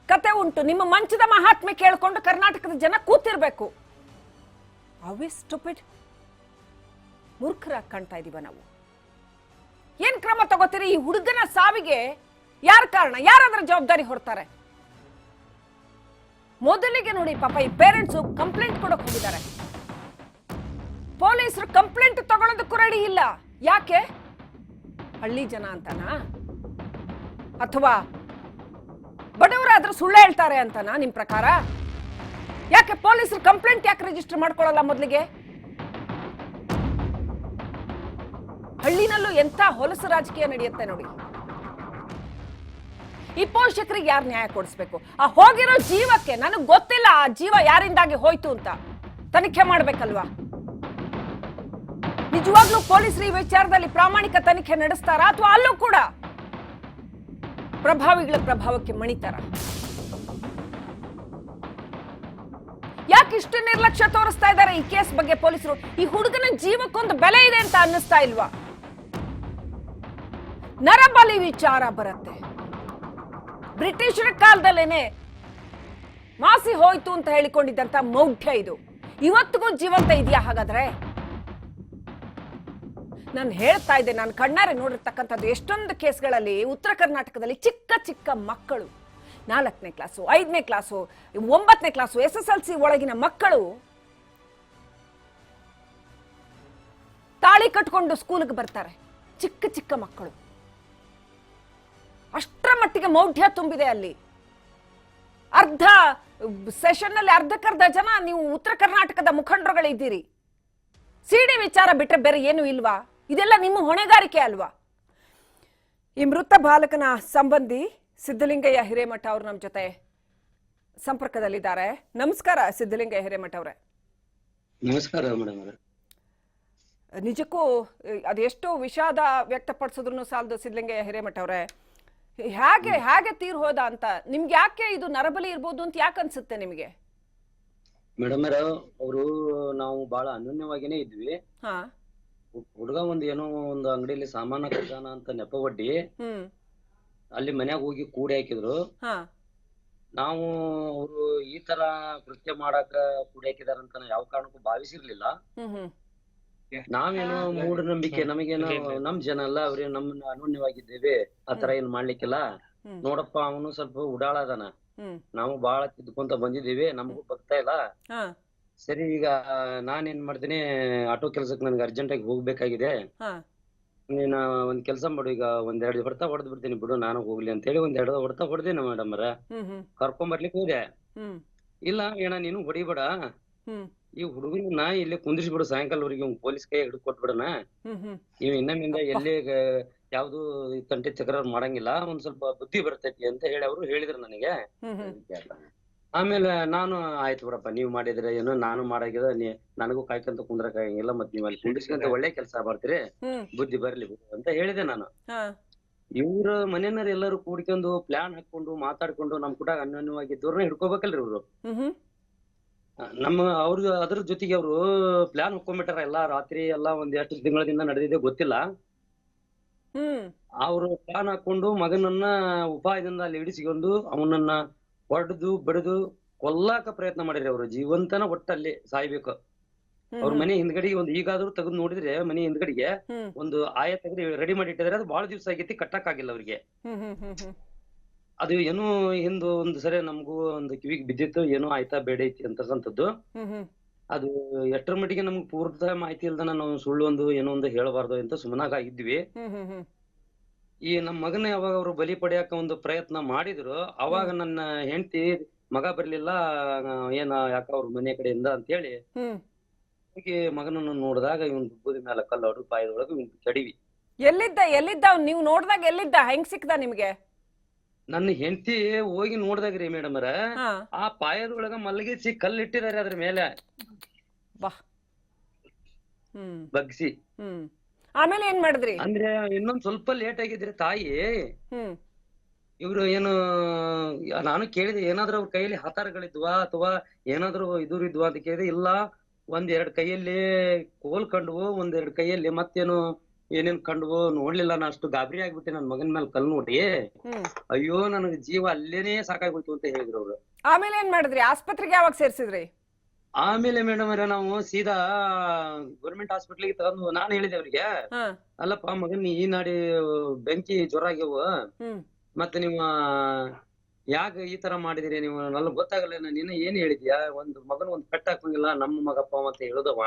ಕತೆ ಉಂಟು, ನಿಮ್ಮ ಮಂಚದ ಮಹಾತ್ಮೆ ಕೇಳ್ಕೊಂಡು ಕರ್ನಾಟಕದ ಜನ ಕೂತಿರ್ಬೇಕು. ಅವಿ ಸ್ಟುಪಿಡ್, ಮೂರ್ಖರಾಗಿ ಕಾಣ್ತಾ ಇದೀವ ನಾವು. ಏನ್ ಕ್ರಮ ತಗೋತೀರಿ? ಈ ಹುಡುಗನ ಸಾವಿಗೆ ಯಾರ ಕಾರಣ? ಯಾರಾದ್ರೂ ಜವಾಬ್ದಾರಿ ಹೊರ್ತಾರೆ? ಮೊದಲಿಗೆ ನೋಡಿ ಪಾಪ ಈ ಪೇರೆಂಟ್ಸ್ ಕಂಪ್ಲೇಂಟ್ ಕೊಡಕ್ ಹೋಗಿದ್ದಾರೆ. ಪೊಲೀಸರು ಕಂಪ್ಲೇಂಟ್ ತಗೊಳ್ಳೋದಕ್ಕೂ ರೆಡಿ ಇಲ್ಲ. ಯಾಕೆ? ಹಳ್ಳಿ ಜನ ಅಂತನಾ? ಅಥವಾ ಬಡವರಾದ್ರೂ ಸುಳ್ಳು ಹೇಳ್ತಾರೆ ಅಂತನಾ ನಿಮ್ ಪ್ರಕಾರ? ಯಾಕೆ ಪೊಲೀಸರು ಕಂಪ್ಲೇಂಟ್ ಯಾಕೆ ರಿಜಿಸ್ಟರ್ ಮಾಡ್ಕೊಳ್ಳಲ್ಲ ಮೊದಲಿಗೆ? ಹಳ್ಳಿನಲ್ಲೂ ಎಂತ ಹೊಲಸು ರಾಜಕೀಯ ನಡೆಯುತ್ತೆ ನೋಡಿ. ಈ ಪೋಷಕರಿಗೆ ಯಾರು ನ್ಯಾಯ ಕೊಡಿಸ್ಬೇಕು? ಆ ಹೋಗಿರೋ ಜೀವಕ್ಕೆ ನನಗ್ ಗೊತ್ತಿಲ್ಲ ಆ ಜೀವ ಯಾರಿಂದಾಗಿ ಹೋಯ್ತು ಅಂತ ತನಿಖೆ ಮಾಡ್ಬೇಕಲ್ವಾ? ನಿಜವಾಗ್ಲೂ ಪೊಲೀಸರು ಈ ವಿಚಾರದಲ್ಲಿ ಪ್ರಾಮಾಣಿಕ ತನಿಖೆ ನಡೆಸ್ತಾರ ಅಥವಾ ಅಲ್ಲೂ ಕೂಡ ಪ್ರಭಾವಿಗಳ ಪ್ರಭಾವಕ್ಕೆ ಮಣಿತಾರ? ಯಾಕೆ ಇಷ್ಟು ನಿರ್ಲಕ್ಷ್ಯ ತೋರಿಸ್ತಾ ಇದ್ದಾರೆ ಈ ಕೇಸ್ ಬಗ್ಗೆ ಪೊಲೀಸರು? ಈ ಹುಡುಗನ ಜೀವಕ್ಕೊಂದು ಬೆಲೆ ಇದೆ ಅಂತ ಅನ್ನಿಸ್ತಾ ಇಲ್ವಾ? ನರಬಲಿ ವಿಚಾರ ಬರುತ್ತೆ. ಬ್ರಿಟಿಷರ ಕಾಲದಲ್ಲೇನೆ ಮಾಸಿ ಹೋಯ್ತು ಅಂತ ಹೇಳಿಕೊಂಡಿದ್ದಂತ ಮೌಢ್ಯ ಇದು ಇವತ್ತಿಗೂ ಜೀವಂತ ಇದೆಯಾ? ಹಾಗಾದ್ರೆ ನಾನು ಹೇಳ್ತಾ ಇದ್ದೆ, ನಾನು ಕಣ್ಣಾರೆ ನೋಡಿರ್ತಕ್ಕಂಥದ್ದು ಎಷ್ಟೊಂದು ಕೇಸ್ಗಳಲ್ಲಿ ಉತ್ತರ ಕರ್ನಾಟಕದಲ್ಲಿ ಚಿಕ್ಕ ಚಿಕ್ಕ ಮಕ್ಕಳು 4ನೇ ಕ್ಲಾಸು 5ನೇ ಕ್ಲಾಸು 9ನೇ ಕ್ಲಾಸು SSLC ಒಳಗಿನ ಮಕ್ಕಳು ತಾಳಿ ಕಟ್ಕೊಂಡು ಸ್ಕೂಲ್ಗೆ ಬರ್ತಾರೆ. ಚಿಕ್ಕ ಚಿಕ್ಕ ಮಕ್ಕಳು, ಅಷ್ಟರ ಮಟ್ಟಿಗೆ ಮೌಢ್ಯ ತುಂಬಿದೆ ಅಲ್ಲಿ. ಅರ್ಧ ಸೆಷನ್ ಅಲ್ಲಿ ಅರ್ಧಕ್ಕರ್ಧ ಜನ ನೀವು ಉತ್ತರ ಕರ್ನಾಟಕದ ಮುಖಂಡರುಗಳಿದ್ದೀರಿ. ಸಿಡಿ ವಿಚಾರ ಬಿಟ್ರೆ ಬೇರೆ ಏನು ಇಲ್ವಾ? ಇದೆಲ್ಲ ನಿಮ್ಮ ಹೊಣೆಗಾರಿಕೆ ಅಲ್ವಾ? ಈ ಮೃತ ಬಾಲಕನ ಸಂಬಂಧಿ ಸಿದ್ದಲಿಂಗಯ್ಯ ಹಿರೇಮಠ ಅವರು ನಮ್ಮ ಜೊತೆ ಸಂಪರ್ಕದಲ್ಲಿದ್ದಾರೆ. ನಮಸ್ಕಾರ ಸಿದ್ದಲಿಂಗಯ್ಯ ಹಿರೇಮಠ ಅವರೇ. ನಮಸ್ಕಾರ ಮೇಡಮ್ ಅವರೇ. ನಿಜಕ್ಕೂ ಅದೆಷ್ಟು ವಿಷಾದ ವ್ಯಕ್ತಪಡಿಸಿದ್ರು ಸಾಲದು ಸಿದ್ದಲಿಂಗಯ್ಯ ಹಿರೇಮಠ ಅವರೇ. ಹೇಗೆ ತೀರ್ ಹೋದ ಅಂತ ನಿಮ್ಗೆ ಯಾಕೆ ಇದು ನರಬಲಿ ಇರ್ಬೋದು ಅಂತ ಯಾಕೆ ಅನ್ಸುತ್ತೆ ನಿಮಗೆ? ಮೇಡಮ್ ಅವರು ನಾವು ಬಹಳ ಅನ್ಯೋನ್ಯವಾಗಿನೇ ಇದ್ವಿ. ಹುಡುಗ ಏನೋ ಒಂದು ಅಂಗಡಿಯಲ್ಲಿ ಸಾಮಾನ ಕಟ್ಟಾನ ಅಂತ ನೆಪ ಒಡ್ಡಿ ಅಲ್ಲಿ ಮನ್ಯಾಗ ಹೋಗಿ ಕೂಡಿ ಹಾಕಿದ್ರು. ನಾವು ಅವರು ಈ ತರ ಕೃತ್ಯ ಮಾಡಾಕ ಕೂಡಿ ಹಾಕಿದಾರಂತ ಯಾವ ಕಾರಣಕ್ಕೂ ಭಾವಿಸಿರ್ಲಿಲ್ಲ. ನಾವೇನೋ ಮೂಢನಂಬಿಕೆ, ನಮಗೇನೋ ನಮ್ ಜನ ಅಲ್ಲ ಅವ್ರೇ ನಮ್ಮನ್ನ ಅನನ್ಯವಾಗಿದ್ದೇವೆ, ಆತರ ಏನ್ ಮಾಡ್ಲಿಕ್ಕಿಲ್ಲ, ನೋಡಪ್ಪ ಅವನು ಸ್ವಲ್ಪ ಉಡಾಳ ಅದಾನ, ನಾವು ಬಾಳ ತಿದ್ಕೊಂತ ಬಂದಿದ್ದೀವಿ, ನಮಗೂ ಬರ್ತಾ ಇಲ್ಲ, ಸರಿ ಈಗ ನಾನೇನ್ ಮಾಡ್ತೀನಿ, ಆಟೋ ಕೆಲ್ಸಕ್ಕೆ ನನ್ಗೆ ಅರ್ಜೆಂಟ್ ಆಗಿ ಹೋಗ್ಬೇಕಾಗಿದೆ, ನೀನ್ ಒಂದ್ ಕೆಲ್ಸ ಮಾಡು, ಈಗ 1-2 ಹೊಡ್ತಾ ಹೊಡೆದ್ ಬಿಡ್ತೀನಿ ಬಿಡು, ನಾನು ಹೋಗ್ಲಿ ಅಂತ ಹೇಳಿ 1-2 ಹೊಡ್ತಾ ಹೊಡೆದೇನ ಮೇಡಮ್ ಅವರ. ಕರ್ಕೊಂಡ್ ಬರ್ಲಿಕ್ಕೆ ಹೋದೆ. ಇಲ್ಲ ಏನ ನೀನು ಹೊಡಿಬೇಡ, ಈ ಹುಡುಗನ ಇಲ್ಲಿ ಕುಂದಿಸ್ಬಿಡು, ಸಾಯಂಕಾಲವರೆಗೆ ಪೊಲೀಸ್ ಕೈ ಹಿಡಿದು ಕೊಟ್ಬಿಡಣ, ನೀವ್ ಇನ್ನೊಮ್ಮಿಂದ ಎಲ್ಲಿ ಯಾವ್ದು ತಂಟೆ ತಕರಾರು ಮಾಡಂಗಿಲ್ಲ, ಒಂದ್ ಸ್ವಲ್ಪ ಬುದ್ಧಿ ಬರ್ತೈತಿ ಅಂತ ಹೇಳಿ ಅವರು ಹೇಳಿದ್ರು ನನಗೆ. ಆಮೇಲೆ ನಾನು ಆಯ್ತು ಬಿಡಪ್ಪ, ನೀವ್ ಮಾಡಿದ್ರೆ ಏನೋ, ನಾನು ಮಾಡಾಗಿದ, ನನಗೂ ಕಾಯ್ಕೊಂತ ಕುಂದ್ರಕ್ ಆಗಂಗಿಲ್ಲ, ಮತ್ ನೀವ್ ಅಲ್ಲಿ ಕುಂದಿಸ್ಕೊಂತ ಒಳ್ಳೆ ಕೆಲಸ ಮಾಡ್ತೀರಿ, ಬುದ್ಧಿ ಬರ್ಲಿ ಅಂತ ಹೇಳಿದೆ ನಾನು. ಇವ್ರ ಮನೆಯವ್ರ ಎಲ್ಲರೂ ಕೂಡ್ಕೊಂಡು ಪ್ಲಾನ್ ಹಾಕೊಂಡು ಮಾತಾಡ್ಕೊಂಡು ನಮ್ ಕೂಡ ಅನ್ಯೋನ್ಯವಾಗಿದ್ದವ್ರನ್ನ ಹಿಡ್ಕೋಬೇಕಲ್ರಿ ಇವ್ರು. ಅವ್ರು ಅದ್ರ ಜೊತೆಗೆ ಅವರು ಪ್ಲಾನ್ ಹಾಕೊಂಡ್ಬಿಟ್ಟಾರ ಎಲ್ಲಾ ರಾತ್ರಿ ಎಲ್ಲಾ ಎಷ್ಟು ತಿಂಗಳದಿಂದ ನಡೆದಿದೆ ಗೊತ್ತಿಲ್ಲ. ಅವ್ರು ಪ್ಲಾನ್ ಹಾಕೊಂಡು ಮಗನನ್ನ ಉಪಾಯದಿಂದ ಅಲ್ಲಿ ಇಡಿಸಿಕೊಂಡು ಅವನನ್ನ ಹೊಡೆದು ಬಡಿದು ಕೊಲ್ಲಾಕ ಪ್ರಯತ್ನ ಮಾಡಿರಿ. ಅವ್ರು ಜೀವಂತನ ಒಟ್ಟಲ್ಲಿ ಸಾಯ್ಬೇಕು. ಅವ್ರ ಮನೆ ಹಿಂದ್ಗಡೆಗೆ ಈಗಾದ್ರೂ ತೆಗೆದು ನೋಡಿದ್ರೆ ಮನೆ ಹಿಂದ್ಗಡೆಗೆ ಒಂದು ಆಯ ತೆಗೆದು ರೆಡಿ ಮಾಡಿ ಇಟ್ಟಿದ್ರೆ, ಅದು ಬಹಳ ದಿವಸ ಆಗೈತಿ, ಕಟ್ಟಕ್ ಆಗಿಲ್ಲ ಅವ್ರಿಗೆ. ಅದು ಏನೋ ಹಿಂದು ಒಂದು ಸರಿ ನಮಗೂ ಒಂದು ಕಿವಿಗೆ ಬಿದ್ದಿತ್ತು, ಏನೋ ಆಯ್ತಾ ಬೇಡ ಐತಿ ಅಂತಕ್ಕಂಥದ್ದು. ಅದು ಎಷ್ಟರ ಮಟ್ಟಿಗೆ ನಮ್ಗೆ ಪೂರ್ತ ಮಾಹಿತಿ ಇಲ್ದನ ನಾವು ಸುಳ್ಳು ಏನೋ ಒಂದು ಹೇಳಬಾರ್ದು ಅಂತ ಸುಮ್ಮನಾಗ ಇದ್ವಿ. ಈ ನಮ್ಮ ಮಗನ ಯಾವಾಗ ಅವ್ರು ಬಲಿ ಪಡೆಯಕ ಒಂದು ಪ್ರಯತ್ನ ಮಾಡಿದ್ರು, ಅವಾಗ ನನ್ನ ಹೆಂಡತಿ ಮಗ ಬರ್ಲಿಲ್ಲ ಏನ ಯಾಕ ಅವ್ರ ಮನೆ ಕಡೆಯಿಂದ ಅಂತ ಹೇಳಿ ಹೋಗಿ ಮಗನನ್ನು ನೋಡಿದಾಗ ಇವನ್ ಬೂದಿ ಮೇಲೆ ಕಲ್ಲು ಹೊಡೆದು ಪಾಯದೊಳಗೆ ಇವನ್ ಕಡಿವಿ. ಎಲ್ಲಿದ್ದ ನೀವು ನೋಡಿದಾಗ ಎಲ್ಲಿದ್ದ? ಹೆಂಗ್ ಸಿಕ್ದ ನಿಮ್ಗೆ? ನನ್ನ ಹೆಂಡತಿ ಹೋಗಿ ನೋಡ್ದಾಗ್ರಿ ಮೇಡಮ್ ಅವರ, ಆ ಪಾಯದೊಳಗ ಮಲಗಿಸಿ ಕಲ್ಲಿಟ್ಟಿದಾರೆ ಅದ್ರ ಮೇಲೆ ಬಗ್ಸಿ. ಆಮೇಲೆ ಏನ್ ಮಾಡಿದ್ರಿ? ಅಂದ್ರೆ ಇನ್ನೊಂದ್ ಸ್ವಲ್ಪ ಲೇಟ್ ಆಗಿದ್ರೆ ತಾಯಿ ಇವ್ರು ಏನು, ನಾನು ಕೇಳಿದೆ ಏನಾದ್ರು ಅವ್ರ ಕೈಯಲ್ಲಿ ಹತಾರಗಳಿದ್ವಾ ಅಥವಾ ಏನಾದ್ರು ಇದ್ವಾ ಅಂತ ಕೇಳಿದೆ. ಇಲ್ಲ, 1-2 ಕೈಯಲ್ಲಿ ಕೋಲ್ ಕಂಡ್ವು, 1-2 ಕೈಯಲ್ಲಿ ಮತ್ತೇನು ಏನೇನ್ ಕಂಡ್ವು ನೋಡ್ಲಿಲ್ಲ. ನಾ ಅಷ್ಟು ಗಾಬರಿ ಆಗ್ಬಿಟ್ಟೆ ನನ್ ಮಗನ್ ಮೇಲೆ ಕಲ್ ನೋಡಿ, ಅಯ್ಯೋ ನನಗೆ ಜೀವ ಅಲ್ಲೇನೆ ಸಾಕಾಗೋಯ್ತು ಅಂತ ಹೇಳಿದ್ರು ಅವ್ರು. ಆಮೇಲೆ ಏನ್ ಮಾಡಿದ್ರಿ? ಆಸ್ಪತ್ರೆಗೆ ಯಾವಾಗ ಸೇರ್ಸಿದ್ರಿ? ಆಮೇಲೆ ಮೇಡಮ್ ಅವರೇ ನಾವು ಸೀದಾ ಗೌರ್ಮೆಂಟ್ ಹಾಸ್ಪಿಟ್ಲಿಗೆ ತಗೊಂಡು ನಾನು ಹೇಳಿದೆ ಅವ್ರಿಗೆ, ಅಲ್ಲಪ್ಪ ಮಗನ್ ಈ ನಾಡಿ ಬೆಂಕಿ ಜ್ವರ ಆಗ್ಯವು, ಮತ್ತೆ ನೀವು ಯಾಕ ಈ ತರ ಮಾಡಿದಿರಿ, ನೀವು ನನಗ್ ಗೊತ್ತಾಗಲ್ಲ, ನೀನು ಏನ್ ಹೇಳಿದ್ಯಾ, ಒಂದು ಮಗನ ಒಂದ್ ಪೆಟ್ಟ ಹಾಕಂಗಿಲ್ಲ ನಮ್ಮ ಮಗಪ್ಪ ಮತ್ತೆ ಹೇಳುದವ,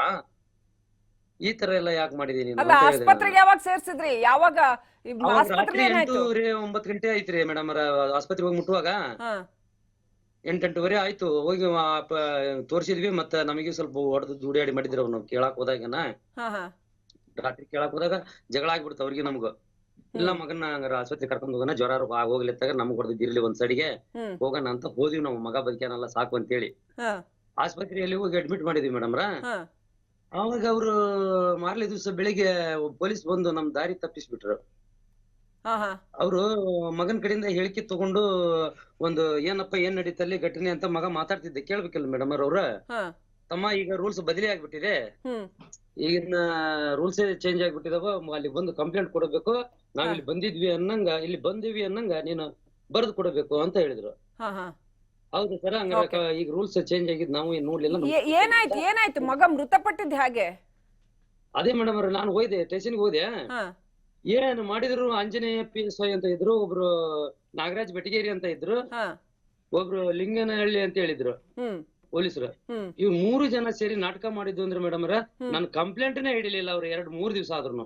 ಈ ತರ ಎಲ್ಲ ಯಾಕೆ ಮಾಡಿದೀನಿ. ಆಸ್ಪತ್ರೆಗೆ ಯಾವಾಗ ಸೇರ್ಸಿದ್ರಿ? ಯಾವಾಗ? ರಾತ್ರಿ 8-9 ಗಂಟೆ ಆಯ್ತ್ರಿ ಮೇಡಮ್ ಅವರ. ಆಸ್ಪತ್ರೆಗೆ ಹೋಗಿ ಮುಟ್ಟುವಾಗ 8-8:30 ಆಯ್ತು. ಹೋಗಿ ತೋರ್ಸಿದ್ವಿ, ಮತ್ತ ನಮಗೆ ಸ್ವಲ್ಪ ಹೊಡೆದು ದುಡಿಯಾಡಿ ಮಾಡಿದ್ರು ಅವ್ರು. ನಾವು ಕೇಳಾಕ್ ಹೋದಾಗನ ರಾತ್ರಿ ಕೇಳಾಕ್ ಹೋದಾಗ ಜಗಳ ಆಗ್ಬಿಡ್ತು ಅವ್ರಿಗೆ ನಮ್ಗ. ಇಲ್ಲ ಮಗನ ಆಸ್ಪತ್ರೆ ಕರ್ಕೊಂಡ್ ಹೋಗೋಣ, ಜ್ವರ ಹೋಗ್ಲಿತ್ತಾಗ ನಮ್ಗ್ ಹೊಡೆದಿರ್ಲಿ ಒಂದ್ ಸೈಡ್ಗೆ ಹೋಗೋಣ ಅಂತ ಹೋದ್ವಿ. ನಾವು ಮಗ ಬದುಕ್ಯಾನಲ್ಲ ಸಾಕು ಅಂತೇಳಿ ಆಸ್ಪತ್ರೆಯಲ್ಲಿ ಹೋಗಿ ಅಡ್ಮಿಟ್ ಮಾಡಿದ್ವಿ ಮೇಡಮ್ರ. ಅವಾಗ ಅವ್ರು ಮಾರ್ಲಿ ದಿವ್ಸ ಬೆಳಿಗ್ಗೆ ಪೊಲೀಸ್ ಬಂದು ನಮ್ ದಾರಿ ತಪ್ಪಿಸ್ಬಿಟ್ರು. ಅವ್ರು ಮಗನ್ ಕಡೆಯಿಂದ ಹೇಳಿಕೆ ತಗೊಂಡು ಒಂದು ಏನಪ್ಪ ಏನ್ ನಡೀತಲ್ಲಿ ಘಟನೆ ಅಂತ ಮಗ ಮಾತಾಡ್ತಿದ್ದೆ, ಕೇಳ್ಬೇಕಲ್ಲ ಮೇಡಮ್ ಅವ್ರ. ತಮ್ಮ ಈಗ ರೂಲ್ಸ್ ಬದಲಿ ಆಗ್ಬಿಟ್ಟಿದೆ, ಈಗಿನ ರೂಲ್ಸ್ ಚೇಂಜ್ ಆಗ್ಬಿಟ್ಟಿದಾವ, ಅಲ್ಲಿ ಬಂದು ಕಂಪ್ಲೇಂಟ್ ಕೊಡಬೇಕು, ನಾವ್ ಇಲ್ಲಿ ಬಂದಿವಿ ಅನ್ನಂಗ ನೀನು ಬರೆದು ಕೊಡಬೇಕು ಅಂತ ಹೇಳಿದ್ರು. ಹೌದು ಸರ್, ಹಂಗ ಈಗ ರೂಲ್ಸ್ ಚೇಂಜ್ ಆಗಿದ್ ನಾವು ನೋಡ್ಲಿಲ್ಲ. ಏನಾಯ್ತು ಮಗ ಮೃತಪಟ್ಟಿದ್ ಹಾಗೆ? ಅದೇ ಮೇಡಮ್ ಅವ್ರೆ, ನಾನು ಹೋಯ್ದೆ ಸ್ಟೇಷನ್ಗೆ ಹೋದೆ. ಏನು ಮಾಡಿದ್ರು ಆಂಜನೇಯ PSI ಅಂತ ಇದ್ರು, ಒಬ್ರು ನಾಗರಾಜ್ ಬೆಟಗೇರಿ ಅಂತ ಇದ್ರು, ಒಬ್ರು ಲಿಂಗನಹಳ್ಳಿ ಅಂತ ಹೇಳಿದ್ರು ಪೊಲೀಸರು. ಇವ್ 3 ಜನ ಸೇರಿ ನಾಟಕ ಮಾಡಿದ್ದು ಅಂದ್ರೆ ಮೇಡಮ್ ಅವ್ರೆ, ನನ್ ಕಂಪ್ಲೇಂಟ್ನೇ ಹಿಡಿಲಿಲ್ಲ ಅವ್ರು 2-3 ದಿವಸ ಆದ್ರೂ.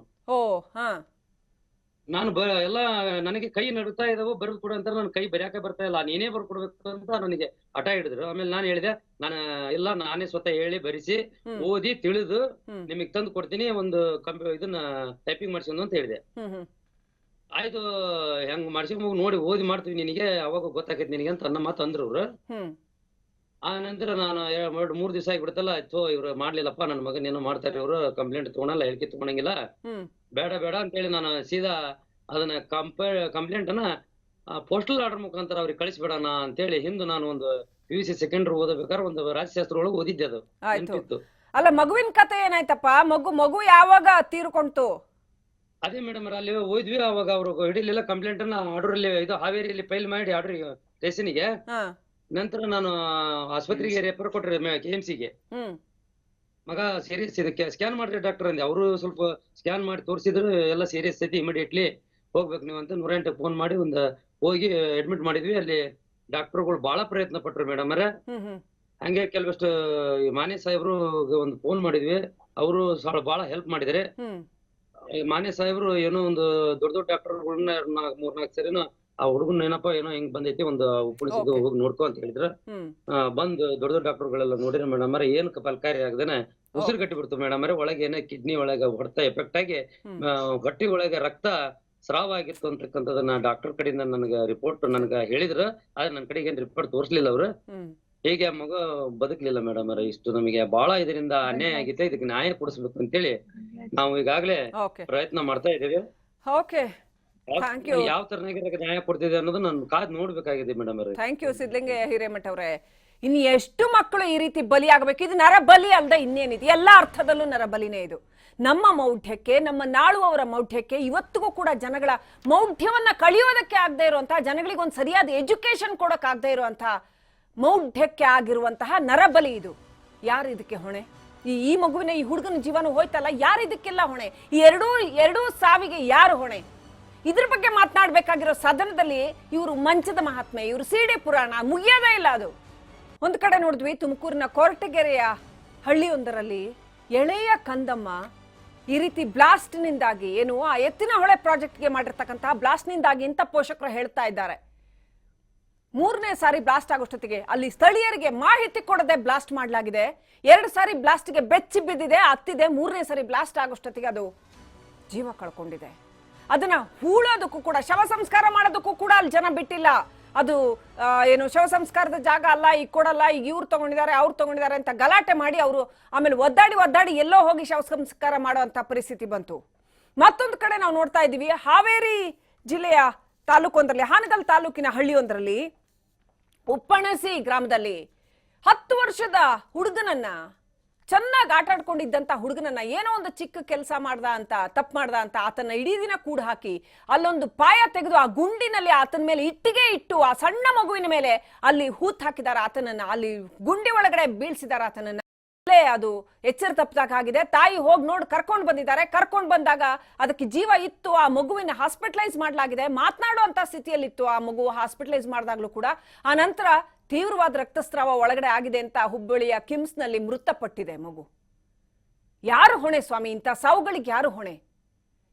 ನಾನು ಎಲ್ಲ ನನಗೆ ಕೈ ನಡುತ್ತಾ ಇದಾವ, ಬರೆದು ಕೊಡು ಅಂತಾರೆ. ನನ್ ಕೈ ಬರೆಯಕ್ಕೆ ಬರ್ತಾ ಇಲ್ಲ, ನೀನೇ ಬರ್ಕೊಡ್ಬೇಕು ಅಂತ ನನಗೆ ಹಠ ಹಿಡಿದ್ರು. ಆಮೇಲೆ ನಾನು ಹೇಳಿದೆ, ನಾನು ಇಲ್ಲ, ನಾನೇ ಸ್ವತಃ ಹೇಳಿ ಬರಿಸಿ ಓದಿ ತಿಳಿದು ನಿಮಗ್ ತಂದು ಕೊಡ್ತೀನಿ, ಒಂದು ಇದನ್ನ ಟೈಪಿಂಗ್ ಮಾಡ್ಸ್ಕೊಂಡು ಅಂತ ಹೇಳಿದೆ. ಆಯ್ತು, ಹೆಂಗ್ ಮಾಡ್ಸ್ಕೊಂಡ್ ನೋಡಿ ಓದಿ ಮಾಡ್ತೀವಿ ನಿನಗೆ, ಅವಾಗ ಗೊತ್ತಾಕೈತಿ ನಿನಗೆ ಅಂತ ನನ್ನ ಮಾತು ಅಂದ್ರು ಅವ್ರು. ಆ ನಂತರ ನಾನು 2-3 ದಿವಸ ಆಗಿಬಿಡುತ್ತಲ್ಲ, ಆಯ್ತು ಇವ್ರು ಮಾಡ್ಲಿಲ್ಲಪ್ಪ, ನನ್ನ ಮಗನ್ ಏನೋ ಮಾಡ್ತಾರೆ ಇವ್ರು, ಕಂಪ್ಲೇಂಟ್ ತಗೊಳಲ್ಲ, ಹೇಳಿಕೆ ತಗೊಳಂಗಿಲ್ಲ, ಬೇಡ ಬೇಡ ಅಂತ ಹೇಳಿ ನಾನು ಸೀದಾ ಅದನ್ನ ಕಂಪ್ಲೇಂಟ್ ಅನ್ನ ಪೋಸ್ಟಲ್ ಆರ್ಡರ್ ಮುಖಾಂತರ ಅವ್ರಿಗೆ ಕಳಿಸ್ಬಿಡೋಣ ಅಂತೇಳಿ ಹಿಂದೆ ನಾನು ಒಂದು PUC ಸೆಕೆಂಡ್ ಓದಬೇಕಾದ್ರೆ ಒಂದು ರಾಜ್ಯಶಾಸ್ತ್ರ ಒಳಗೆ ಓದಿದ್ದೆ. ಅದು ನೆನಪಿತ್ತು. ಅಲ್ಲ, ಮಗುವಿನ ಕತೆ ಏನಾಯ್ತಪ್ಪ? ಮಗು ಯಾವಾಗ ತೀರ್ಕೊಂತು? ಅದೇ ಮೇಡಮ್ ಅಲ್ಲಿ ಹೋದ್ವಿ, ಅವಾಗ ಅವ್ರು ಹಿಡಿಲಿಲ್ಲ ಕಂಪ್ಲೇಂಟ್ ಅನ್ನ. ಆರ್ಡರ್ ಅಲ್ಲಿ ಇದು ಹಾವೇರಿಯಲ್ಲಿ ಫೈಲ್ ಮಾಡಿ ಆರ್ಡರ್ ಸ್ಟೇಷನ್ಗೆ. ನಂತರ ನಾನು ಆಸ್ಪತ್ರೆಗೆ ರೆಫರ್ ಕೊಟ್ರೆ KMCಗೆ. ಮಗ ಸೀರಿಯಸ್ ಇದಕ್ಕೆ ಸ್ಕ್ಯಾನ್ ಮಾಡಿದ್ರೆ ಡಾಕ್ಟರ್ ಅಂದೆ. ಅವರು ಸ್ವಲ್ಪ ಸ್ಕ್ಯಾನ್ ಮಾಡಿ ತೋರಿಸಿದ್ರು, ಎಲ್ಲ ಸೀರಿಯಸ್ ಐತಿ, ಇಮಿಡಿಯೇಟ್ಲಿ ಹೋಗ್ಬೇಕು ನೀವು ಅಂತ 108 ಫೋನ್ ಮಾಡಿ ಹೋಗಿ ಅಡ್ಮಿಟ್ ಮಾಡಿದ್ವಿ. ಅಲ್ಲಿ ಡಾಕ್ಟರ್ಗಳು ಬಹಳ ಪ್ರಯತ್ನ ಪಟ್ರು ಮೇಡಮ್ ಅವರೇ. ಹಂಗೆ ಕೆಲವಷ್ಟು ಮಾನ್ಯ ಸಾಹೇಬ್ರು ಒಂದು ಫೋನ್ ಮಾಡಿದ್ವಿ, ಅವರು ಬಹಳ ಹೆಲ್ಪ್ ಮಾಡಿದಾರೆ. ಮಾನ್ಯ ಸಾಹೇಬ್ರು ಏನೋ ಒಂದು ದೊಡ್ಡ ಡಾಕ್ಟರ್ಗಳನ್ನ 3-4 ಸರಿನೋ ಆ ಹುಡುಗನ ಏನಪ್ಪಾ ಏನೋ ಹಿಂಗ್ ಬಂದೈತಿ, ಒಂದು ಉಪಣಿಸಿದ್ದು ಹೋಗಿ ನೋಡ್ಕೊ ಅಂತ ಹೇಳಿದ್ರ. ಬಂದು ದೊಡ್ಡ ಡಾಕ್ಟರ್ಗಳೆಲ್ಲ ನೋಡಿದ್ರೆ ಮೇಡಮ್ ಅವರೇ, ಏನು ಫಲಕಾರಿ ಆಗದೇನೆ ಉಸಿರು ಕಟ್ಟಿ ಬಿಡ್ತು ಮೇಡಮ್ ಅವರೇ. ಒಳಗೆ ಏನೋ ಕಿಡ್ನಿ ಒಳಗೆ ಹೊಡೆತ ಎಫೆಕ್ಟ್ ಆಗಿ ಹೊಟ್ಟಿ ಒಳಗೆ ರಕ್ತ ಸ್ರಾವ ಆಗಿತ್ತು ಅಂತಕ್ಕಂಥದನ್ನ ಡಾಕ್ಟರ್ ಕಡೆಯಿಂದ ನನಗೆ ರಿಪೋರ್ಟ್ ನನಗೆ ಹೇಳಿದ್ರು. ಆದ್ರೆ ನನ್ನ ಕಡೆಗೆ ಏನ್ ರಿಪೋರ್ಟ್ ತೋರಿಸ್ಲಿಲ್ಲ ಅವ್ರು. ಹೀಗೆ ಮಗ ಬದುಕ್ಲಿಲ್ಲ ಮೇಡಮ್ ಅವರೇ. ಇಷ್ಟು ನಮಗೆ ಬಹಳ ಇದರಿಂದ ಅನ್ಯಾಯ ಆಗಿತ್ತು, ಇದಕ್ಕೆ ನ್ಯಾಯ ಕೊಡಿಸ್ಬೇಕು ಅಂತೇಳಿ ನಾವು ಈಗಾಗಲೇ ಪ್ರಯತ್ನ ಮಾಡ್ತಾ ಇದ್ದೀವಿ. ಯಾವ ತರನಾಗಿ ನ್ಯಾಯ ಕೊಡ್ತಿದೆ ಅನ್ನೋದು ನಾನು ಕಾದ್ ನೋಡ್ಬೇಕಾಗಿದೆ ಮೇಡಮ್ ಅವರೇ. ಥ್ಯಾಂಕ್ ಯು ಸಿದ್ಧಲಿಂಗಯ್ಯ ಹಿರೇಮಠ ಅವರೇ. ಇನ್ನು ಎಷ್ಟು ಮಕ್ಕಳು ಈ ರೀತಿ ಬಲಿ ಆಗ್ಬೇಕು? ಇದು ನರಬಲಿ ಅಲ್ಲದೆ ಇನ್ನೇನಿದೆ? ಎಲ್ಲಾ ಅರ್ಥದಲ್ಲೂ ನರಬಲಿನೇ ಇದು. ನಮ್ಮ ಮೌಢ್ಯಕ್ಕೆ, ನಮ್ಮ ನಾಳುವವರ ಮೌಢ್ಯಕ್ಕೆ, ಇವತ್ತಿಗೂ ಕೂಡ ಜನಗಳ ಮೌಢ್ಯವನ್ನ ಕಳಿಯೋದಕ್ಕೆ ಆಗದೆ ಇರುವಂತಹ, ಜನಗಳಿಗೆ ಒಂದು ಸರಿಯಾದ ಎಜುಕೇಶನ್ ಕೊಡಕ್ ಆಗದೆ ಇರುವಂತಹ ಮೌಢ್ಯಕ್ಕೆ ಆಗಿರುವಂತಹ ನರಬಲಿ ಇದು. ಯಾರು ಇದಕ್ಕೆ ಹೊಣೆ? ಈ ಮಗುವಿನ, ಈ ಹುಡುಗನ ಜೀವನ ಹೋಯ್ತಲ್ಲ, ಯಾರು ಇದಕ್ಕೆಲ್ಲ ಹೊಣೆ? ಈ ಎರಡೂ ಸಾವಿಗೆ ಯಾರು ಹೊಣೆ? ಇದ್ರ ಬಗ್ಗೆ ಮಾತನಾಡ್ಬೇಕಾಗಿರೋ ಸದನದಲ್ಲಿ ಇವರು ಮಂಚದ ಮಹಾತ್ಮೆ, ಇವರು ಸಿಡಿ ಪುರಾಣ ಮುಗಿಯೋದೇ ಇಲ್ಲ. ಅದು ಒಂದು ಕಡೆ ನೋಡಿದ್ವಿ, ತುಮಕೂರಿನ ಕೊರಟಗೆರೆಯ ಹಳ್ಳಿಯೊಂದರಲ್ಲಿ ಎಳೆಯ ಕಂದಮ್ಮ ಈ ರೀತಿ ಬ್ಲಾಸ್ಟ್ ನಿಂದಾಗಿ, ಏನು ಆ ಎತ್ತಿನ ಹೊಳೆ ಪ್ರಾಜೆಕ್ಟ್ಗೆ ಮಾಡಿರ್ತಕ್ಕಂತಹ ಬ್ಲಾಸ್ಟ್ ನಿಂದಾಗಿ ಅಂತ ಪೋಷಕರು ಹೇಳ್ತಾ ಇದ್ದಾರೆ. 3ನೇ ಸಾರಿ ಬ್ಲಾಸ್ಟ್ ಆಗೋಷ್ಟೊತ್ತಿಗೆ ಅಲ್ಲಿ ಸ್ಥಳೀಯರಿಗೆ ಮಾಹಿತಿ ಕೊಡದೆ ಬ್ಲಾಸ್ಟ್ ಮಾಡಲಾಗಿದೆ. 2 ಸಾರಿ ಬ್ಲಾಸ್ಟ್ಗೆ ಬೆಚ್ಚಿ ಬಿದ್ದಿದೆ, ಹತ್ತಿದೆ. 3ನೇ ಸಾರಿ ಬ್ಲಾಸ್ಟ್ ಆಗೋಷ್ಟೊತ್ತಿಗೆ ಅದು ಜೀವ ಕಳ್ಕೊಂಡಿದೆ. ಅದನ್ನ ಹೂಳೋದಕ್ಕೂ ಕೂಡ, ಶವ ಸಂಸ್ಕಾರ ಮಾಡೋದಕ್ಕೂ ಕೂಡ ಅಲ್ಲಿ ಜನ ಬಿಟ್ಟಿಲ್ಲ. ಅದು ಏನು ಶವ ಸಂಸ್ಕಾರದ ಜಾಗ ಅಲ್ಲ, ಈಗ ಕೊಡಲ್ಲ, ಈಗ ಇವ್ರು ತಗೊಂಡಿದ್ದಾರೆ ಅವ್ರು ತಗೊಂಡಿದ್ದಾರೆ ಅಂತ ಗಲಾಟೆ ಮಾಡಿ ಅವರು ಆಮೇಲೆ ಒದ್ದಾಡಿ ಎಲ್ಲೋ ಹೋಗಿ ಶವ ಸಂಸ್ಕಾರ ಮಾಡುವಂತ ಪರಿಸ್ಥಿತಿ ಬಂತು. ಮತ್ತೊಂದು ಕಡೆ ನಾವು ನೋಡ್ತಾ ಇದ್ದೀವಿ, ಹಾವೇರಿ ಜಿಲ್ಲೆಯ ತಾಲೂಕೊಂದರಲ್ಲಿ, ಹಾನಗಲ್ ತಾಲೂಕಿನ ಹಳ್ಳಿಯೊಂದರಲ್ಲಿ, ಉಪ್ಪಣಸಿ ಗ್ರಾಮದಲ್ಲಿ 10 ವರ್ಷದ ಹುಡುಗನನ್ನ, ಚೆನ್ನಾಗಿ ಆಟ ಆಡ್ಕೊಂಡಿದ್ದಂತ ಹುಡುಗನನ್ನ, ಏನೋ ಒಂದು ಚಿಕ್ಕ ಕೆಲಸ ತಪ್ಪು ಮಾಡ್ದ ಅಂತ ಆತನ ಇಡೀ ದಿನ ಕೂಡ ಹಾಕಿ ಅಲ್ಲೊಂದು ಪಾಯ ತೆಗೆದು ಆ ಗುಂಡಿನಲ್ಲಿ ಆತನ ಮೇಲೆ ಇಟ್ಟಿಗೆ ಇಟ್ಟು ಆ ಸಣ್ಣ ಮಗುವಿನ ಮೇಲೆ ಅಲ್ಲಿ ಹೂತ್ ಹಾಕಿದಾರ ಆತನನ್ನ, ಅಲ್ಲಿ ಗುಂಡಿ ಒಳಗಡೆ ಬೀಳ್ಸಿದಾರ ಆತನನ್ನ. ಅದು ಎಚ್ಚರ ತಪ್ಪದಾಗಿದೆ. ತಾಯಿ ಹೋಗಿ ನೋಡಿ ಕರ್ಕೊಂಡು ಬಂದಿದ್ದಾರೆ. ಕರ್ಕೊಂಡು ಬಂದಾಗ ಅದಕ್ಕೆ ಜೀವ ಇತ್ತು. ಆ ಮಗುವಿನ ಹಾಸ್ಪಿಟಲೈಸ್ ಮಾಡಲಾಗಿದೆ. ಮಾತನಾಡುವಂತ ಸ್ಥಿತಿಯಲ್ಲಿತ್ತು ಆ ಮಗು ಹಾಸ್ಪಿಟಲೈಸ್ ಮಾಡಿದಾಗ್ಲೂ ಕೂಡ. ಆ ನಂತರ ತೀವ್ರವಾದ ರಕ್ತಸ್ರಾವ ಒಳಗಡೆ ಆಗಿದೆ ಅಂತ ಹುಬ್ಬಳ್ಳಿಯ ಕಿಮ್ಸ್ ನಲ್ಲಿ ಮೃತಪಟ್ಟಿದೆ ಮಗು. ಯಾರು ಹೊಣೆ ಸ್ವಾಮಿ? ಇಂಥ ಸಾವುಗಳಿಗೆ ಯಾರು ಹೊಣೆ?